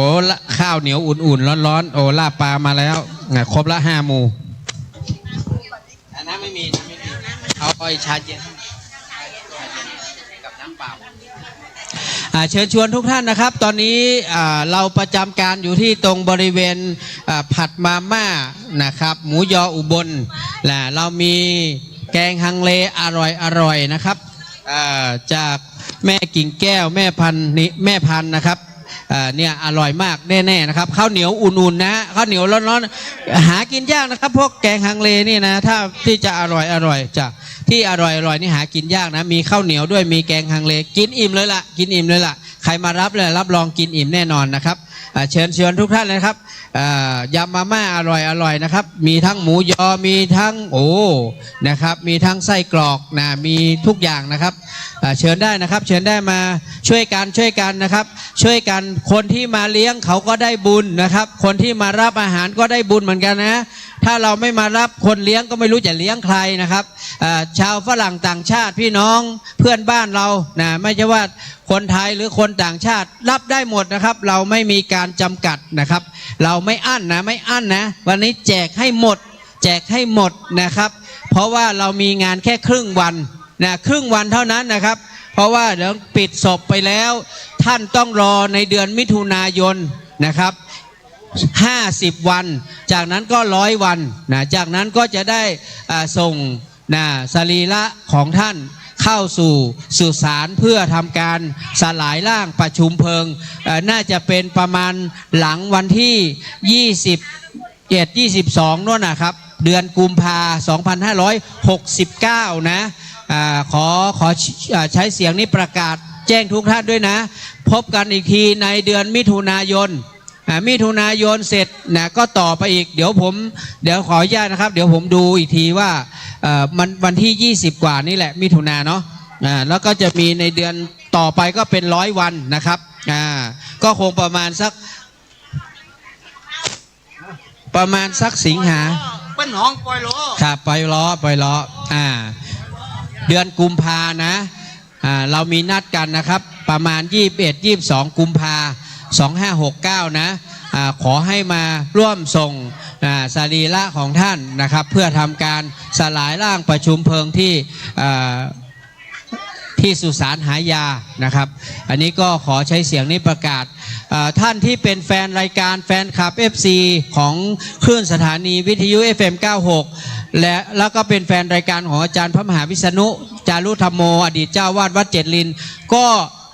ข้าวเหนียวอุ่นๆร้อนๆโอ้ลาบปลามาแล้วครบละ5 หมู่น้ำไม่มีเอาไอ้ชาเย็นกับน้ำเปล่าเชิญชวนทุกท่านนะครับตอนนี้เราประจำการอยู่ที่ตรงบริเวณผัดมาม่านะครับหมูยออุบลเรามีแกงฮังเลอร่อยนะครับจากแม่กิ่งแก้วแม่พันธุ์นะครับเนี่ยอร่อยมากแน่ๆนะครับข้าวเหนียวอุ่นๆนะข้าวเหนียวร้อนๆหากินยากนะครับพวกแกงฮังเลนี่นะถ้าที่จะอร่อยจะที่อร่อยนี่หากินยากนะมีข้าวเหนียวด้วยมีแกงฮังเลกินอิ่มเลยล่ะใครมารับเลยรับรองกินอิ่มแน่นอนนะครับเชิญชวนทุกท่านเลยครับยำมาม่าอร่อยนะครับมีทั้งหมูยอมีทั้งนะครับมีทั้งไส้กรอกนะมีทุกอย่างนะครับเชิญได้นะครับเชิญได้มาช่วยกันนะครับช่วยกันคนที่มาเลี้ยงเขาก็ได้บุญนะครับคนที่มารับอาหารก็ได้บุญเหมือนกันนะถ้าเราไม่มารับคนเลี้ยงก็ไม่รู้จะเลี้ยงใครนะครับชาวฝรั่งต่างชาติพี่น้องเพื่อนบ้านเรานะไม่ใช่ว่าคนไทยหรือคนต่างชาติรับได้หมดนะครับเราไม่มีการจำกัดนะครับเราไม่อั้นนะวันนี้แจกให้หมดนะครับเพราะว่าเรามีงานแค่ครึ่งวันเท่านั้นนะครับเพราะว่าเดี๋ยวปิดศพไปแล้วท่านต้องรอในเดือนมิถุนายนนะครับ50 วันจากนั้นก็100 วันนะจากนั้นก็จะได้ส่งสรีระของท่านเข้าสู่สุสานเพื่อทำการสลายร่างประชุมเพลิงน่าจะเป็นประมาณหลังวันที่21-22นู่นนะครับเดือนกุมภา2569นะขอใช้เสียงนี้ประกาศแจ้งทุกท่านด้วยนะพบกันอีกทีในเดือนมิถุนายนเสร็จนะก็ต่อไปอีกเดี๋ยวขออนุญาตนะครับเดี๋ยวผมดูอีกทีว่ามันวันที่20 กว่านี่แหละมิถุนาเนาะแล้วก็จะมีในเดือนต่อไปก็เป็น100 วันนะครับก็คงประมาณสักสิงหาเป็นห้องปล่อยล้อครับปล่อยล้อเดือนกุมภานะเรามีนัดกันนะครับประมาณ21-22 กุมภา2569นะขอให้มาร่วมส่งสรีระของท่านนะครับเพื่อทำการสลายร่างประชุมเพลิงที่สุสานหายานะครับอันนี้ก็ขอใช้เสียงนี้ประกาศท่านที่เป็นแฟนรายการแฟนคลับ FC ของคลื่นสถานีวิทยุ FM 96แล้วก็เป็นแฟนรายการของอาจารย์พระมหาวิษณุจารุธรรมโมอดีตเจ้าวาดวัดเจ็ดลินก็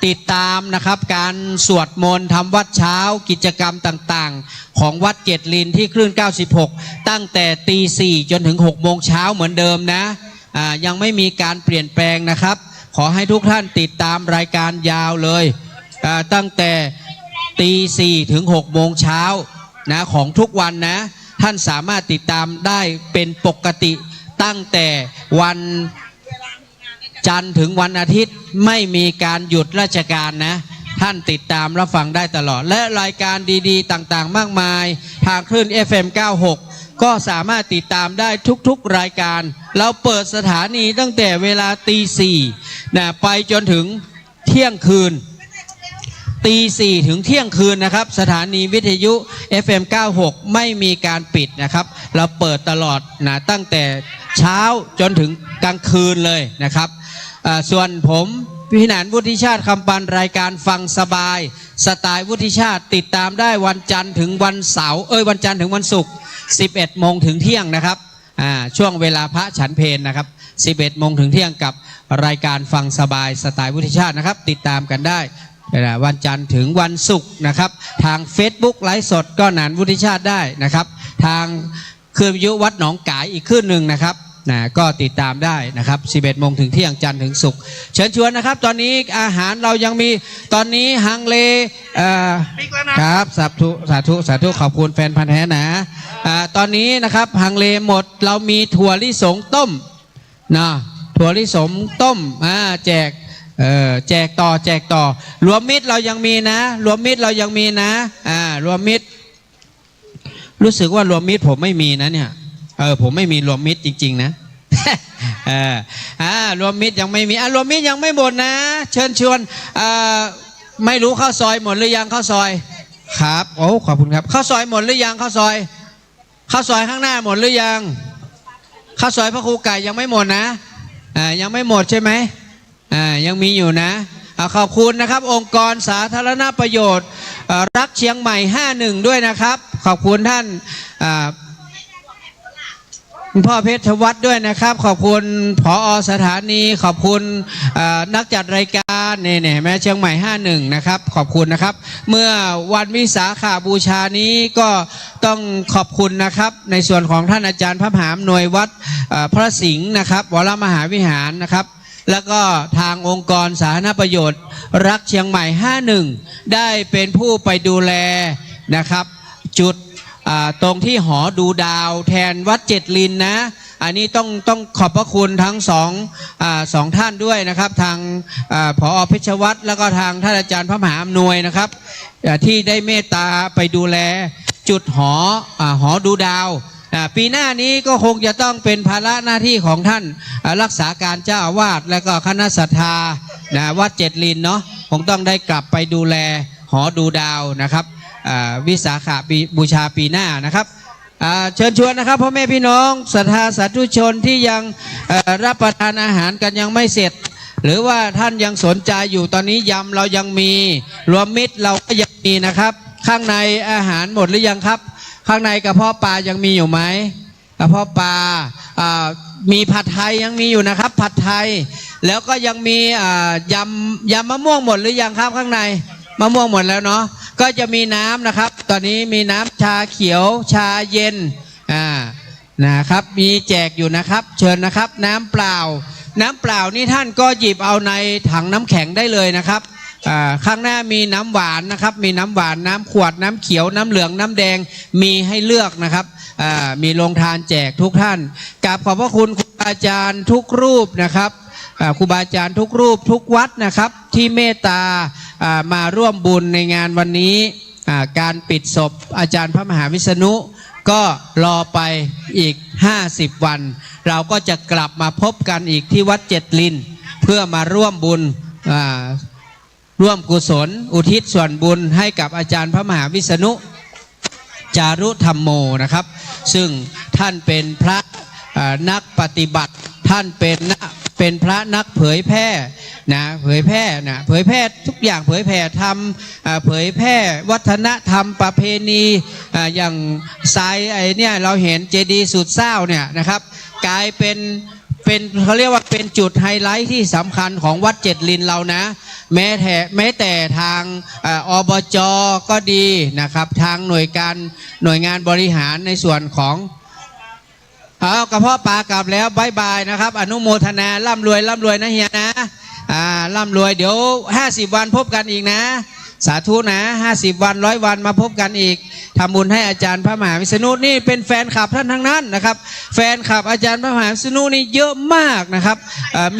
ติดตามนะครับการสวดมนต์ทำวัดเช้ากิจกรรมต่างๆของวัดเจ็ดลินที่คลื่น96ตั้งแต่ตี 4จนถึง6 โมงเช้าเหมือนเดิมนะยังไม่มีการเปลี่ยนแปลงนะครับขอให้ทุกท่านติดตามรายการยาวเลยตั้งแต่ตี 4 ถึง 6 โมงเช้านะของทุกวันนะท่านสามารถติดตามได้เป็นปกติตั้งแต่วันจันทร์ถึงวันอาทิตย์ไม่มีการหยุดราชการนะท่านติดตามรับฟังได้ตลอดและรายการดีๆต่างๆมากมายทางคลื่น FM 96ก็สามารถติดตามได้ทุกๆรายการเราเปิดสถานีตั้งแต่เวลาตี 4นะไปจนถึงเที่ยงคืนตี 4ถึงเที่ยงคืนนะครับสถานีวิทยุ FM 96ไม่มีการปิดนะครับเราเปิดตลอดนะตั้งแต่เช้าจนถึงกลางคืนเลยนะครับส่วนผมพิหนานวุฒิชาติคำปันรายการฟังสบายสไตล์วุฒิชาติติดตามได้วันจันทร์ถึงวันเสาร์วันจันทร์ถึงวันศุกร์11 โมงถึงเที่ยงนะครับช่วงเวลาพระฉันเพลนะครับ11 โมงถึงเที่ยงกับรายการฟังสบายสไตล์วุฒิชาตินะครับติดตามกันได้วันจันทร์ถึงวันศุกร์นะครับทาง Facebook ไลฟ์สดก็หนานวุฒิชาติได้นะครับทางคลื่นวิทยุวัดหนองกายอีกคลื่นหนึ่งนะครับก็ติดตามได้นะครับ11 โมงถึงเที่ยงจันทร์ถึงศุกร์เชิญชวนนะครับตอนนี้อาหารเรายังมีตอนนี้ฮังเลครับสาธุขอบคุณแฟนพันธุ์แท้นะตอนนี้นะครับฮังเลหมดเรามีถั่วลิสงต้มนะถั่วลิสงต้มแจกต่อรวมมิตรเรายังมีนะรวมมิตรเรายังมีนะรวมมิตรรู้สึกว่ารวมมิตรผมไม่มีนะเนี่ยผมไม่มีรวมมิตรจริงๆนะรวมมิตรยังไม่มีรวมมิตรยังไม่หมดนะเชิญชวน ไม่รู้ข้าวซอยหมดหรือยังข้าวซอยครับโอ้ขอบคุณครับข้าวซอยหมดหรือยังข้าวซอยข้างหน้าหมดหรือยังข้าวซอยพระครูไก่ยังไม่หมดนะยังไม่หมดใช่ไหมยังมีอยู่นะขอบคุณนะครับองค์กรสาธารณประโยชน์รักเชียงใหม่51ด้วยนะครับขอบคุณท่านคุณพ่อเพชรวัฒน์ด้วยนะครับขอบคุณผอ.สถานีขอบคุณนักจัดรายการเนี่ยแม่เชียงใหม่51นะครับขอบคุณนะครับเมื่อวันวิสาขบูชานี้ก็ต้องขอบคุณนะครับในส่วนของท่านอาจารย์พระมหาหน่วยวัดพระสิงห์นะครับวรมหาวิหารนะครับแล้วก็ทางองค์กรสาธารณประโยชน์รักเชียงใหม่51ได้เป็นผู้ไปดูแลนะครับจุดตรงที่หอดูดาวแทนวัดเจ็ดลินนะอันนี้ต้องขอบพระคุณทั้งสองท่านด้วยนะครับทางผอ.เพชรวัฒน์แล้วก็ทางท่านอาจารย์พระมหาอำนวยนะครับที่ได้เมตตาไปดูแลจุดหอดูดาวปีหน้านี้ก็คงจะต้องเป็นภาระหน้าที่ของท่านรักษาการเจ้าอาวาสและก็คณะศรัทธาวัดเจ็ดลินเนาะคงต้องได้กลับไปดูแลหอดูดาวนะครับวิสาขบูชาปีหน้านะครับเชิญชวนนะครับพ่อแม่พี่น้องศรัทธาสาธุชนที่ยังรับประทานอาหารกันยังไม่เสร็จหรือว่าท่านยังสนใจอยู่ตอนนี้ยำเรายังมีรวมมิตรเราก็ยังมีนะครับข้างในอาหารหมดหรือยังครับข้างในกระเพาะปลายังมีอยู่ไหมกระเพาะปลามีผัดไทยยังมีอยู่นะครับผัดไทยแล้วก็ยังมียำมะม่วงหมดหรือยังครับข้างในมะม่วงหมดแล้วเนาะก็จะมีน้ำนะครับตอนนี้มีน้ำชาเขียวชาเย็นนะครับมีแจกอยู่นะครับเชิญนะครับน้ำเปล่านี่ท่านก็หยิบเอาในถังน้ำแข็งได้เลยนะครับข้างหน้ามีน้ำหวานนะครับมีน้ำหวานน้ำขวดน้ำเขียวน้ำเหลืองน้ำแดงมีให้เลือกนะครับมีโรงทานแจกทุกท่านกราบขอบพระคุณครูบาอาจารย์ทุกรูปนะครับครูบาอาจารย์ทุกรูปทุกวัดนะครับที่เมตตามาร่วมบุญในงานวันนี้การปิดศพอาจารย์พระมหาวิษณุก็รอไปอีก50วันเราก็จะกลับมาพบกันอีกที่วัดเจ็ดลินเพื่อมาร่วมบุญร่วมกุศลอุทิศส่วนบุญให้กับอาจารย์พระมหาวิษณุจารุธรรมโมนะครับซึ่งท่านเป็นพระนักปฏิบัติท่านเป็นพระนักเผยแพร่เผยแพร่ทุกอย่างเผยแพร่ธรรมเผยแพร่วัฒนธรรมประเพณีอย่างทรายเนี่ยเราเห็นเจดีย์สุดเศร้าเนี่ยนะครับกลายเป็นเขาเรียกว่าเป็นจุดไฮไลท์ที่สำคัญของวัดเจ็ดลินเรานะแม้แต่ทางอบจ.ก็ดีนะครับทางหน่วยงานบริหารในส่วนของกระเพาะปลากลับแล้วบายบายนะครับอนุโมทนาร่ำรวยนะเฮียนะร่ำรวยเดี๋ยว50วันพบกันอีกนะสาธุนะ50วัน100วันมาพบกันอีกทำบุญให้อาจารย์พระมหาวิษณุนี่เป็นแฟนคลับท่านทั้งนั้นนะครับแฟนคลับอาจารย์พระมหาวิษณุนี่เยอะมากนะครับ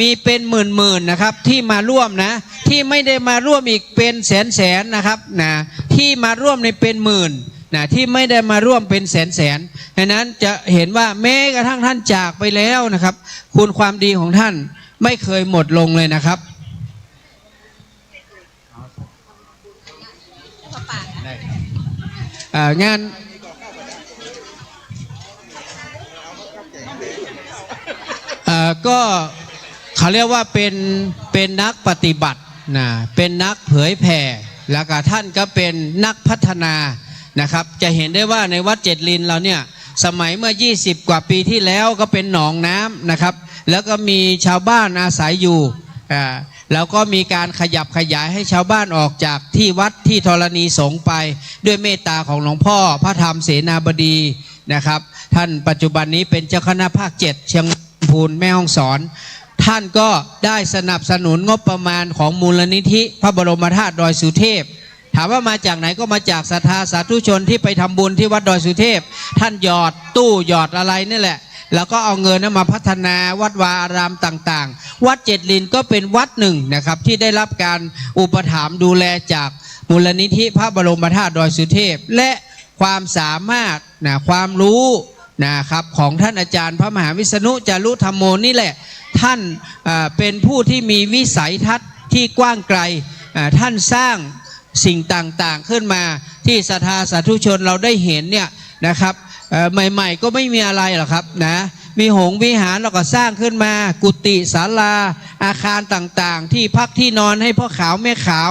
มีเป็นหมื่นนะครับที่มาร่วมนะที่ไม่ได้มาร่วมอีกเป็นแสนนะครับนะที่มาร่วมในเป็นหมื่นนะที่ไม่ได้มาร่วมเป็นแสนดังนั้นจะเห็นว่าแม้กระทั่งท่านจากไปแล้วนะครับคุณความดีของท่านไม่เคยหมดลงเลยนะครับงานก็เขาเรียกว่าเป็นนักปฏิบัตินะเป็นนักเผยแผ่แล้วก็ท่านก็เป็นนักพัฒนานะครับจะเห็นได้ว่าในวัดเจ็ดลินเราเนี่ยสมัยเมื่อ20กว่าปีที่แล้วก็เป็นหนองน้ำนะครับแล้วก็มีชาวบ้านอาศัยอยู่แล้วก็มีการขยับขยายให้ชาวบ้านออกจากที่วัดที่ธรณีสงฆ์ไปด้วยเมตตาของหลวงพ่อพระธรรมเสนาบดีนะครับท่านปัจจุบันนี้เป็นเจ้าคณะภาค7เชียงพูนแม่ฮ่องสอนท่านก็ได้สนับสนุนงบประมาณของมูลนิธิพระบรมธาตุดอยสุเทพถามว่ามาจากไหนก็มาจากศรัทธาสาธุชนที่ไปทำบุญที่วัดดอยสุเทพท่านหยอดตู้หยอดอะไรนี่แหละแล้วก็เอาเงินมาพัฒนาวัดวาอารามต่างๆวัดเจ็ดลินก็เป็นวัดหนึ่งนะครับที่ได้รับการอุปถัมภ์ดูแลจากมูลนิธิพระบรมธาตุดอยสุเทพและความสามารถความรู้นะครับของท่านอาจารย์พระมหาวิษณุจารุธรรมโมนี่แหละท่านเป็นผู้ที่มีวิสัยทัศน์ที่กว้างไกล ท่านสร้างสิ่งต่างๆขึ้นมาที่ศรัทธาสาธุชนเราได้เห็นเนี่ยนะครับใหม่ๆก็ไม่มีอะไรหรอกครับนะมีหงส์วิหารเราก็สร้างขึ้นมากุฏิศาลาอาคารต่างๆที่พักที่นอนให้พ่อขาวแม่ขาว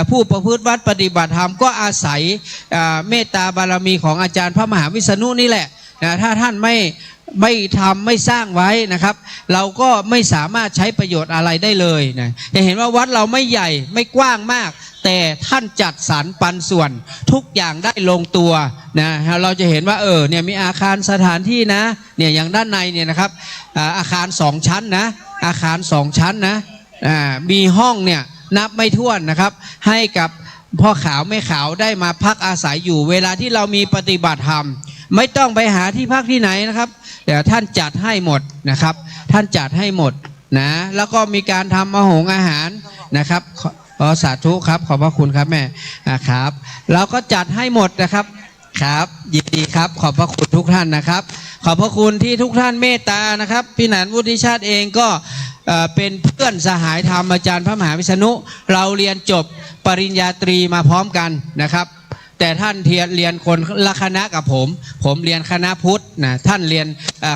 ผู้ประพฤติวัดปฏิบัติธรรมก็อาศัยเมตตาบารมีของอาจารย์พระมหาวิษณุนี่แหละนะถ้าท่านไม่ทำไม่สร้างไว้นะครับเราก็ไม่สามารถใช้ประโยชน์อะไรได้เลยนะจะเห็นว่าวัดเราไม่ใหญ่ไม่กว้างมากแต่ท่านจัดสรรปันส่วนทุกอย่างได้ลงตัวนะเราจะเห็นว่าเนี่ยมีอาคารสถานที่นะเนี่ยอย่างด้านในเนี่ยนะครับอาคาร2ชั้นนะอาคาร2ชั้นนะมีห้องเนี่ยนับไม่ถ้วนนะครับให้กับพ่อขาวแม่ขาวได้มาพักอาศัยอยู่เวลาที่เรามีปฏิบัติธรรมไม่ต้องไปหาที่พักที่ไหนนะครับเดี๋ยวท่านจัดให้หมดนะครับท่านจัดให้หมดนะแล้วก็มีการทำอาหารนะครับสาธุครับขอบพระคุณครับแม่ครับเราก็จัดให้หมดนะครับครับยินดีครับขอบพระคุณทุกท่านนะครับขอบพระคุณที่ทุกท่านเมตตานะครับพี่หนานวุฒิชาติเองก็เป็นเพื่อนสหายธรรมอาจารย์พระมหาวิษณุเราเรียนจบปริญญาตรีมาพร้อมกันนะครับแต่ท่านเรียนคนละคณะกับผมเรียนคณะพุทธนะท่านเรียน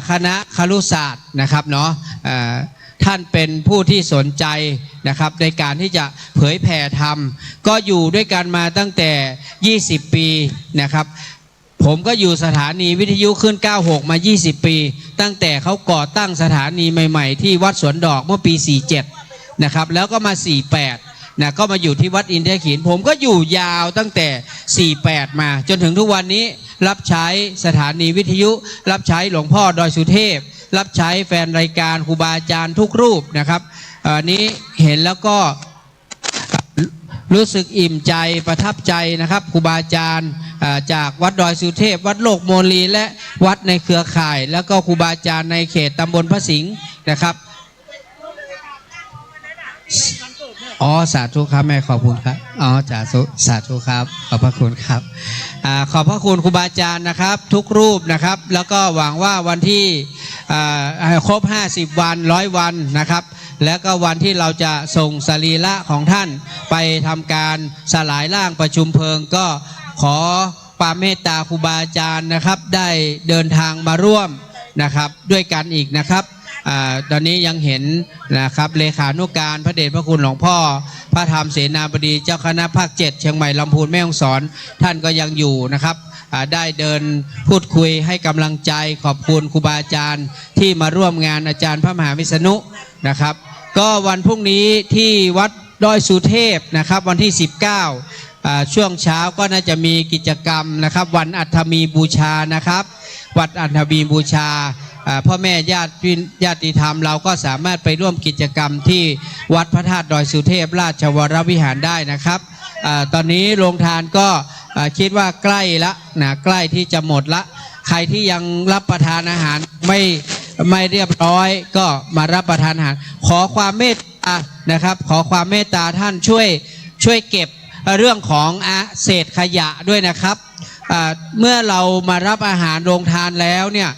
คณะครุศาสตร์นะครับเนาะท่านเป็นผู้ที่สนใจนะครับในการที่จะเผยแผ่ธรรมก็อยู่ด้วยกันมาตั้งแต่20ปีนะครับผมก็อยู่สถานีวิทยุขึ้น96มา20ปีตั้งแต่เขาก่อตั้งสถานีใหม่ๆที่วัดสวนดอกเมื่อปี47นะครับแล้วก็มา48นะก็มาอยู่ที่วัดอินเดียขีนผมก็อยู่ยาวตั้งแต่48มาจนถึงทุกวันนี้รับใช้สถานีวิทยุรับใช้หลวงพ่อดอยสุเทพรับใช้แฟนรายการครูบาอาจารย์ทุกรูปนะครับนี้เห็นแล้วก็รู้สึกอิ่มใจประทับใจนะครับครูบาอาจารย์จากวัดดอยสุเทพวัดโลกโมลีและวัดในเครือข่ายแล้วก็ครูบาอาจารย์ในเขตตำบลพระสิงห์นะครับสาธุครับแม่ขอบคุณครับสาธุครับขอบพระคุณครับขอบพระคุณครูบาอาจารย์นะครับทุกรูปนะครับแล้วก็หวังว่าวันที่ครบ50วัน100วันนะครับแล้วก็วันที่เราจะส่งสรีระของท่านไปทำการสลายร่างประชุมเพลิงก็ขอความเมตตาครูบาอาจารย์นะครับได้เดินทางมาร่วมนะครับด้วยกันอีกนะครับตอนนี้ยังเห็นนะครับเลขานุการพระเดชพระคุณหลวงพ่อพระธรรมเสนาบดีเจ้าคณะภาค7เชียงใหม่ลำพูนแม่ฮ่องสอนท่านก็ยังอยู่นะครับได้เดินพูดคุยให้กำลังใจขอบคุณครูบาอาจารย์ที่มาร่วมงานอาจารย์พระมหาวิษณุนะครับก็วันพรุ่งนี้ที่วัดดอยสุเทพนะครับวันที่19ช่วงเช้าก็น่าจะมีกิจกรรมนะครับวันอัฐมีบูชานะครับวัดอัฐมีบูชาพ่อแม่ญาติธรรมเราก็สามารถไปร่วมกิจกรรมที่วัดพระธาตุดอยสุเทพราชวรวิหารได้นะครับตอนนี้โรงทานก็คิดว่าใกล้ละนะใกล้ที่จะหมดละใครที่ยังรับประทานอาหารไม่เรียบร้อยก็มารับประทานอาหารขอความเมตตานะครับขอความเมตตาท่านช่วยเก็บเรื่องของเศษขยะด้วยนะครับเมื่อเรามารับอาหารโรงทานแล้วเนี่ย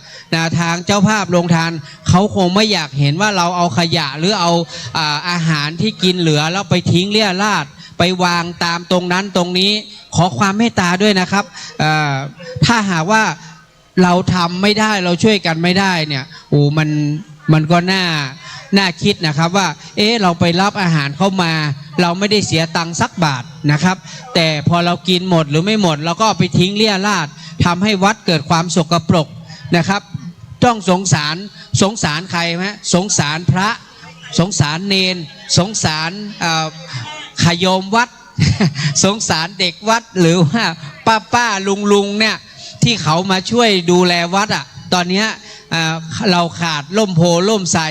ทางเจ้าภาพโรงทานเขาคงไม่อยากเห็นว่าเราเอาขยะหรือเอาอาหารที่กินเหลือแล้วไปทิ้งเรี่ยราดไปวางตามตรงนั้นตรงนี้ขอความเมตตาด้วยนะครับถ้าหากว่าเราทำไม่ได้เราช่วยกันไม่ได้เนี่ยมันก็น่าคิดนะครับว่าเราไปรับอาหารเข้ามาเราไม่ได้เสียตังค์สักบาทนะครับแต่พอเรากินหมดหรือไม่หมดเราก็ไปทิ้งเรี่ยราดทำให้วัดเกิดความสกปรกนะครับต้องสงสารใครไหมสงสารพระสงสารเนนสงสารขโยมวัด สงสารเด็กวัดหรือว่าป้าลุงเนี่ยที่เขามาช่วยดูแลวัดตอนนี้เราขาดล่มโพล่มไทร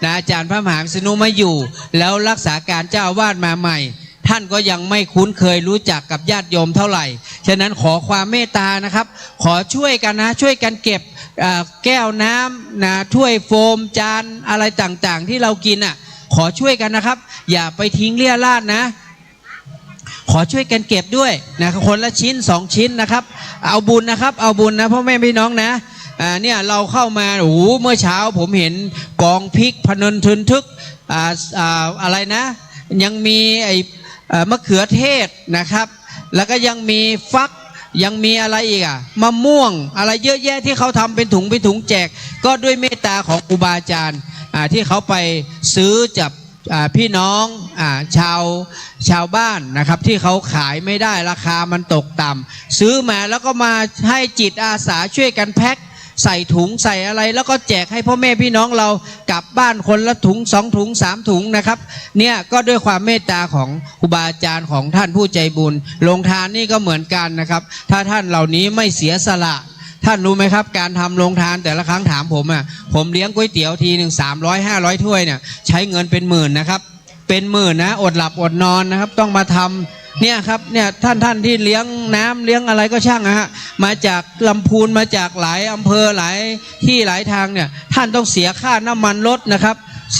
นะอาจารย์พระมหาวิษณุไม่อยู่แล้วรักษาการเจ้าอาวาสมาใหม่ท่านก็ยังไม่คุ้นเคยรู้จักกับญาติโยมเท่าไหร่ฉะนั้นขอความเมตตานะครับขอช่วยกันนะช่วยกันเก็บแก้วน้ำนะถ้วยโฟมจานอะไรต่างๆที่เรากินขอช่วยกันนะครับอย่าไปทิ้งเรี่ยราดนะขอช่วยกันเก็บด้วยนะคนละชิ้น2ชิ้นนะครับเอาบุญนะครับเอาบุญนะพ่อแม่พี่น้องนะเนี่ยเราเข้ามาเมื่อเช้าผมเห็นกองพริกพนันทึนทึกอะไรนะยังมี มะเขือเทศนะครับแล้วก็ยังมีฟักยังมีอะไรอีกมะม่วงอะไรเยอะแยะที่เขาทำเป็นถุงแจกก็ด้วยเมตตาของครูบาอาจารย์ที่เขาไปซื้อจากพี่น้องชาวบ้านนะครับที่เขาขายไม่ได้ราคามันตกต่ำซื้อมาแล้วก็มาให้จิตอาสาช่วยกันแพ็คใส่ถุงใส่อะไรแล้วก็แจกให้พ่อแม่พี่น้องเรากลับบ้านคนละถุง2 ถุง 3 ถุงนะครับเนี่ยก็ด้วยความเมตตาของครูบาอาจารย์ของท่านผู้ใจบุญโรงทานนี่ก็เหมือนกันนะครับถ้าท่านเหล่านี้ไม่เสียสละท่านรู้ไหมครับการทำโรงทานแต่ละครั้งถามผมเลี้ยงก๋วยเตี๋ยวทีหนึ่ง300-500 ถ้วยเนี่ยใช้เงินเป็นหมื่นนะครับเป็นหมื่นนะอดหลับอดนอนนะครับต้องมาทำเนี่ยครับเนี่ยท่านที่เลี้ยงน้ำเลี้ยงอะไรก็ช่างนะฮะมาจากลำพูนมาจากหลายอำเภอหลายที่หลายทางเนี่ยท่านต้องเสียค่าน้ำมันรถนะครับเ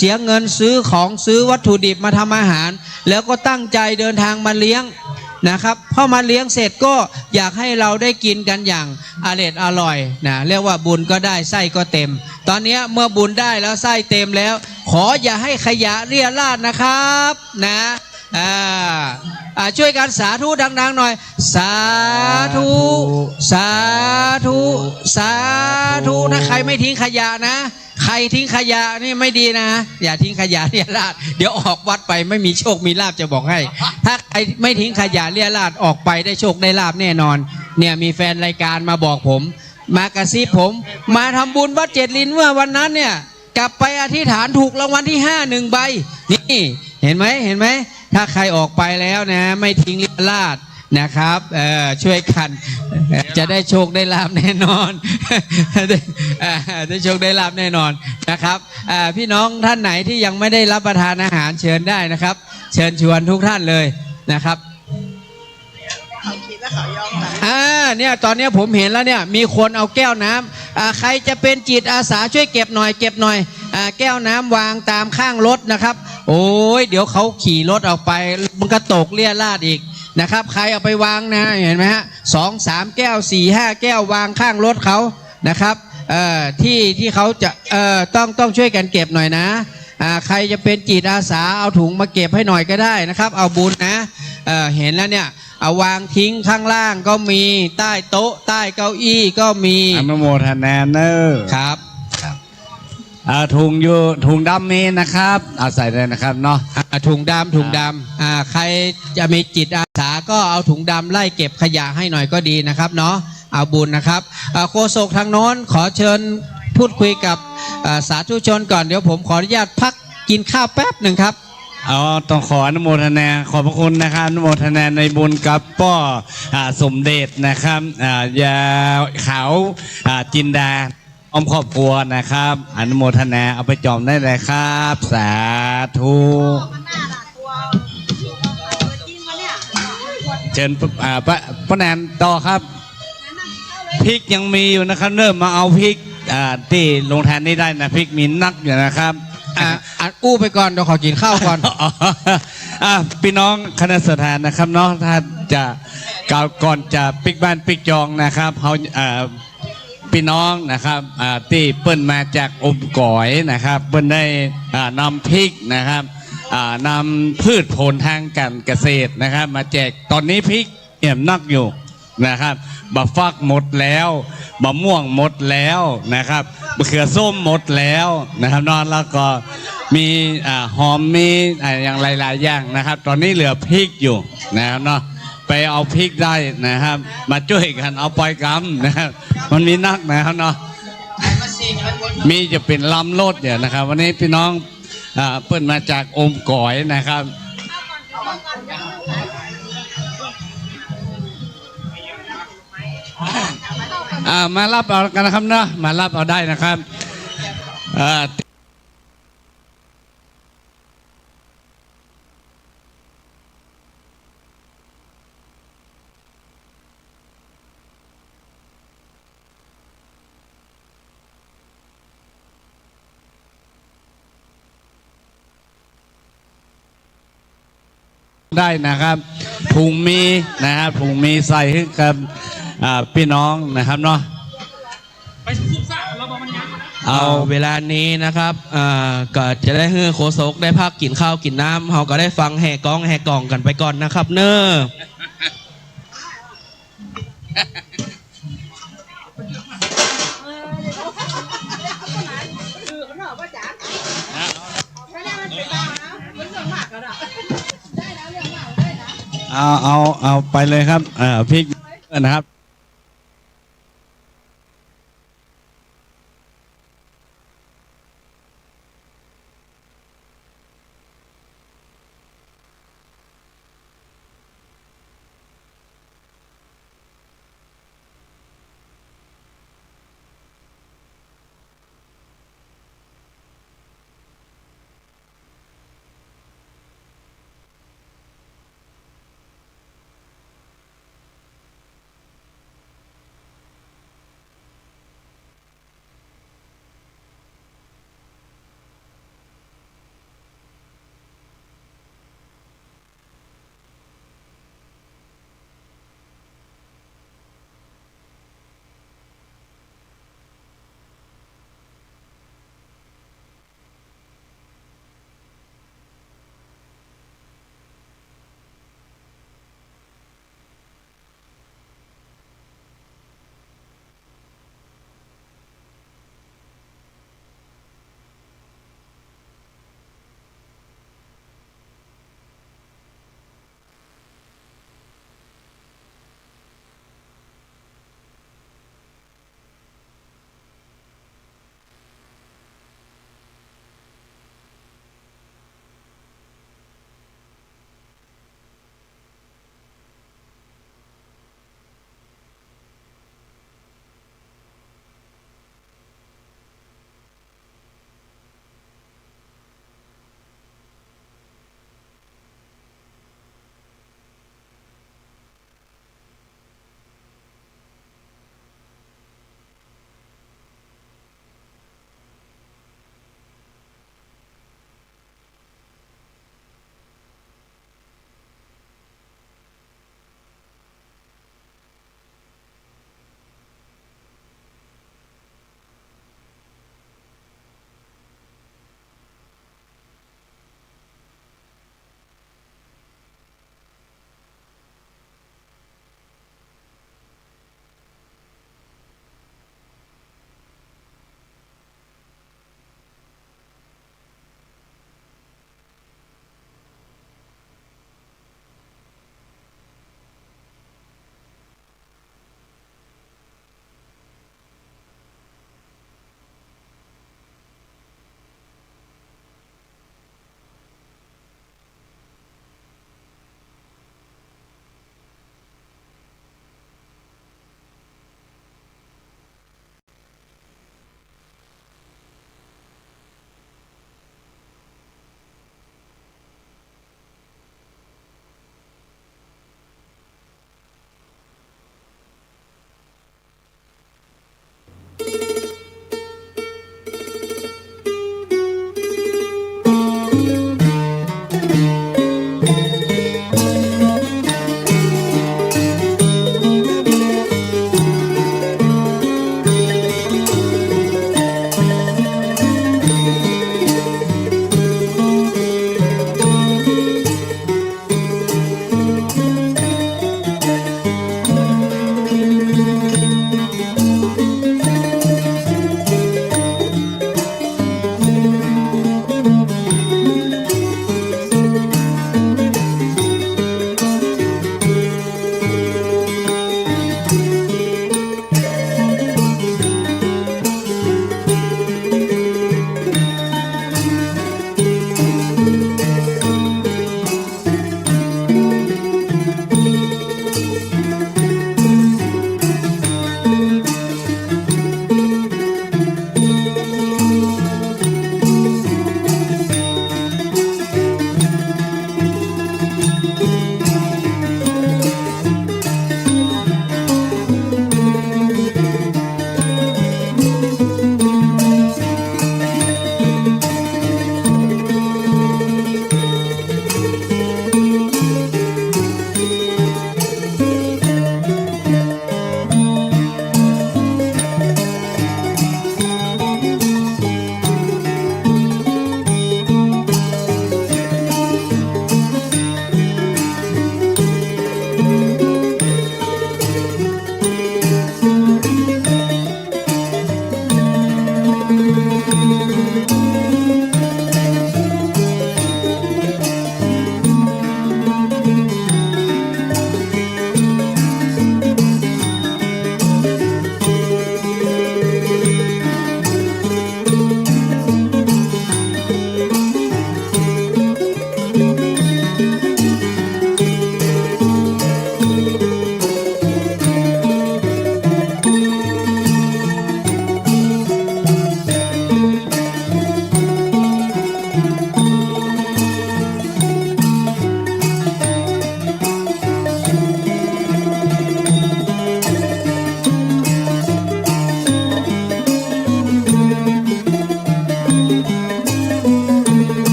สียเงินซื้อของซื้อวัตถุดิบมาทำอาหารแล้วก็ตั้งใจเดินทางมาเลี้ยงนะครับพอมาเลี้ยงเสร็จก็อยากให้เราได้กินกันอย่างอร่อยนะเรียกว่าบุญก็ได้ไส้ก็เต็มตอนนี้เมื่อบุญได้แล้วไส้เต็มแล้วขออย่าให้ขยะเรี่ยราดนะครับนะช่วยกันสาธุดังๆหน่อยสาธุสาธุสาธุถ้าใครไม่ทิ้งขยะนะใครทิ้งขยะนี่ไม่ดีนะอย่าทิ้งขยะเรี่ยราดเดี๋ยวออกวัดไปไม่มีโชคมีลาภจะบอกให้ถ้าใครไม่ทิ้งขยะเรี่ยราดออกไปได้โชคได้ลาภแน่นอนเนี่ยมีแฟนรายการมาบอกผมมากระซิบผมมาทำบุญวัดเจ็ดลินเมื่อวันนั้นเนี่ยกลับไปอธิษฐานถูกรางวัลที่5 1 ใบนี่เห็นไหมถ้าใครออกไปแล้วนะไม่ทิ้งเรี่ยราดนะครับช่วยกันจะได้โชคได้ลาภแน่นอนได้โชคได้ลาภแน่นอนนะครับพี่น้องท่านไหนที่ยังไม่ได้รับประทานอาหารเชิญได้นะครับเชิญชวนทุกท่านเลยนะครับเนี่ยตอนนี้ผมเห็นแล้วเนี่ยมีคนเอาแก้วน้ำใครจะเป็นจิตอาสาช่วยเก็บหน่อยแก้วน้ำวางตามข้างรถนะครับโอ้ยเดี๋ยวเขาขี่รถออกไปมันก็ตกเลี่ยราดอีกนะครับใครเอาไปวางนะเห็นไหมฮะ2-3 แก้ว4-5 แก้ววางข้างรถเขานะครับที่เขาจะต้องช่วยกันเก็บหน่อยนะใครจะเป็นจิตอาสาเอาถุงมาเก็บให้หน่อยก็ได้นะครับเอาบุญนะเห็นแล้วเนี่ยเอาวางทิ้งข้างล่างก็มีใต้โต๊ะใต้เก้าอี้ก็มีอนุโมทนาเนอร์ครับถุงดำมีนะครับเอาใส่เลยนะครับเนาะถุงดำใครจะมีจิตอาสาก็เอาถุงดำไล่เก็บขยะให้หน่อยก็ดีนะครับเนาะเอาบุญนะครับโฆษกทางโน้นขอเชิญพูดคุยกับสาธุชนก่อนเดี๋ยวผมขออนุญาตพักกินข้าวแป๊บหนึ่งครับต้องขออนุโมทนาขอบพระคุณนะครับอนุโมทนาในบุญกับป้อสมเด็จนะครับยาขาวจินดาอ้อมครอบครัวนะครับอนุโมทนาเอาไปจอมได้เลยครับสาธุเชิญป้าแนนต่อครับพริกยังมีอยู่นะครับเริ่มมาเอาพริกที่โรงทานนี้ได้นะพริกมีนักอยู่นะครับอู้ไปก่อนเดี๋ยวขอกินข้าวก่อนพี่น้องคณะสถานนะครับเนาะถ้าจะก่อนจะปิกบ้านปิกจองนะครับเขาพี่น้องนะครับที่เปิ้นมาจากอมก๋อยนะครับเปิ้นได้นำพริกนะครับนำพืชผลทางการเกษตรนะครับมาแจกตอนนี้พริกเอี่ยมนักอยู่นะครับบะฟักหมดแล้วบะม่วงหมดแล้วนะครับมะเขือส้มหมดแล้วนะครับนอนแล้วก็มีหอมมีอย่างหลายๆอย่างนะครับตอนนี้เหลือพริกอยู่นะครับเนาะไปเอาพริกได้นะครับมาช่วยกันเอาปล่อยกำนะครับมันมีนักนะครับเนาะมีจะเป็นลำรถเนี่ยนะครับวันนี้พี่น้องเปิ้นมาจากอมก๋อยนะครับมารับเอากันนะครับเนาะมารับเอาได้นะครับได้นะครับถุงมีนะครับถุงมีใส่ให้กับพี่น้องนะครับเนาะไปซุปซ่าเราบอกมันยัง เอาเวลานี้นะครับก็จะได้ให้โคศกได้พักกินข้าวกินน้ำเราก็ได้ฟังแห่กองแห่กล่องกันไปก่อนนะครับเนอะเอาไปเลยครับพริกนะครับ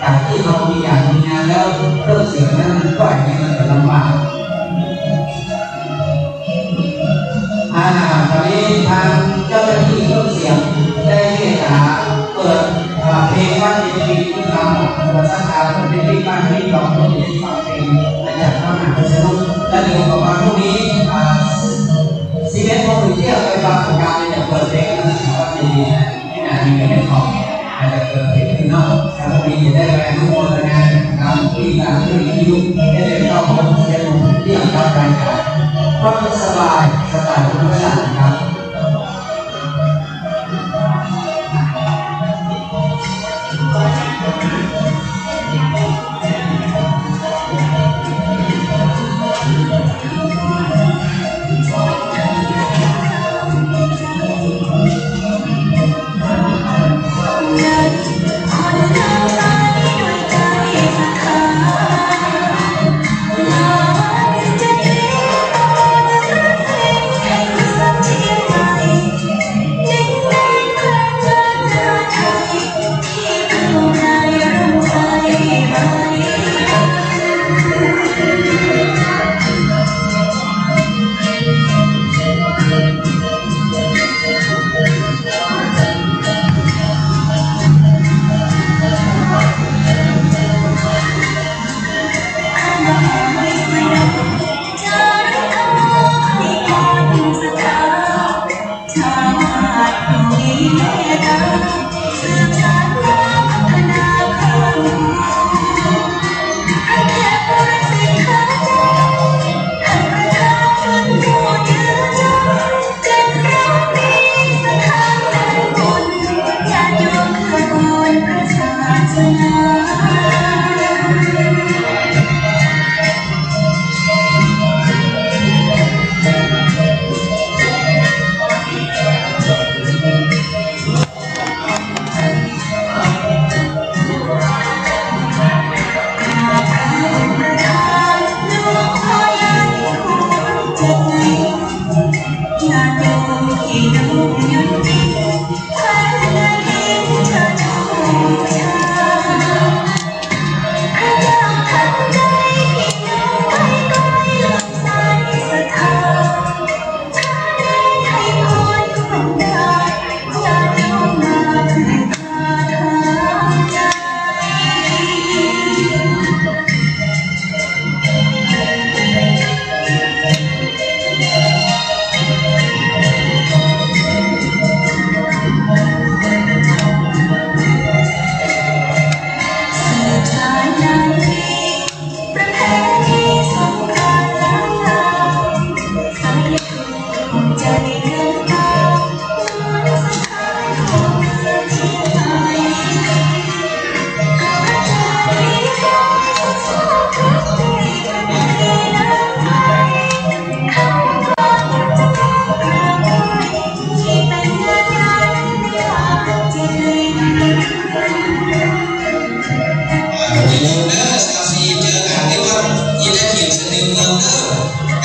จากที่เรามีอย่างมีงานแล้วเริ่มเสียงนั้นมันก็อย่าง แล้วเดี๋ยวประมาณพรุ่งนี้11 โมงถึงเที่ยงไปฟังการจะเปิดเพลงนะครับที่นาทีเรื่องของอาจจะเกิดเพลงขึ้นนอกแล้วก็มีจะได้แรงทุกคนงานการที่การเรื่องที่ยุ่งได้เรียนเข้าของเรียนที่ทำการขายก็สบายทุกเวลาครับ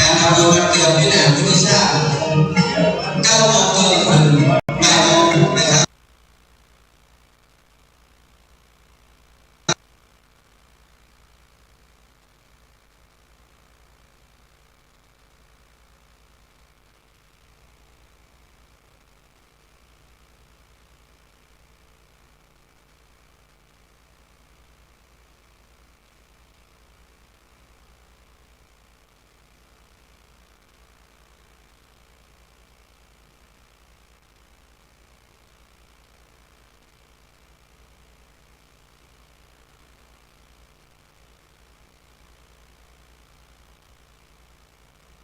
การทำบุญวันเกิดพี่หนามที่